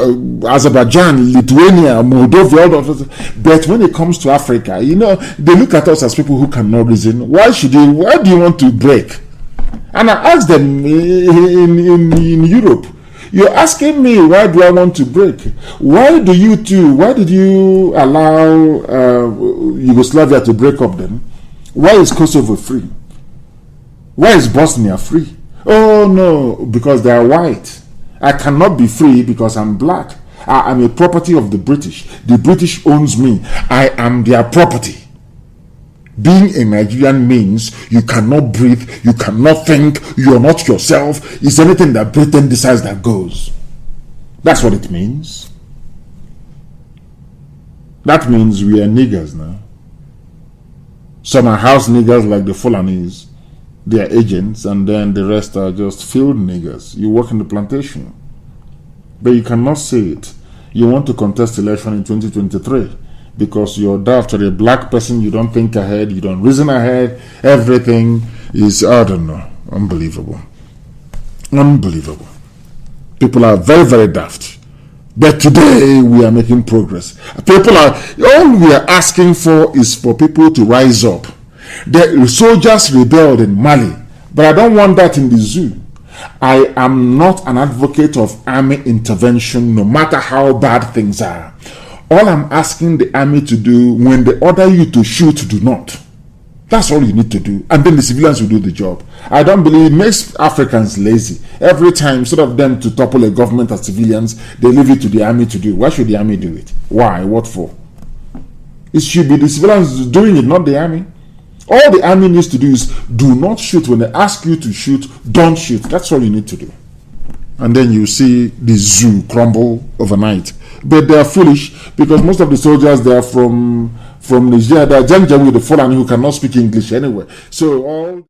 Azerbaijan, Lithuania, Moldova, all of us. But when it comes to Africa, they look at us as people who cannot reason. Why do you want to break? And I asked them in Europe, you're asking me why do I want to break? Why did you allow Yugoslavia to break up then? Why is Kosovo free? Why is Bosnia free? Oh no, because they are white. I cannot be free because I'm black. I am a property of the British. The British owns me. I am their property. Being a Nigerian means you cannot breathe, you cannot think, you're not yourself. It's anything that Britain decides that goes. That's what it means. That means we are niggers now. Some are house niggers like the Fulanis. They are agents, and then the rest are just field niggers. You work in the plantation. But you cannot say it. You want to contest election in 2023 because you're daft. You're a black person, you don't think ahead, you don't reason ahead. Everything is, I don't know, unbelievable. Unbelievable. People are very, very daft. But today we are making progress. All we are asking for is for people to rise up. The soldiers rebelled in Mali, but I don't want that in the zoo. I am not an advocate of army intervention, no matter how bad things are. All I'm asking the army to do, when they order you to shoot, do not. That's all you need to do. And then the civilians will do the job. I don't believe it makes Africans lazy. Every time, instead of them to topple a government as civilians, they leave it to the army to do. Why should the army do it? Why? What for? It should be the civilians doing it, not the army. All the army needs to do is do not shoot. When they ask you to shoot, don't shoot. That's all you need to do. And then you see the zoo crumble overnight. But they are foolish because most of the soldiers, they are from Nigeria. They are Janjaweed, the Fulani who cannot speak English anyway. So all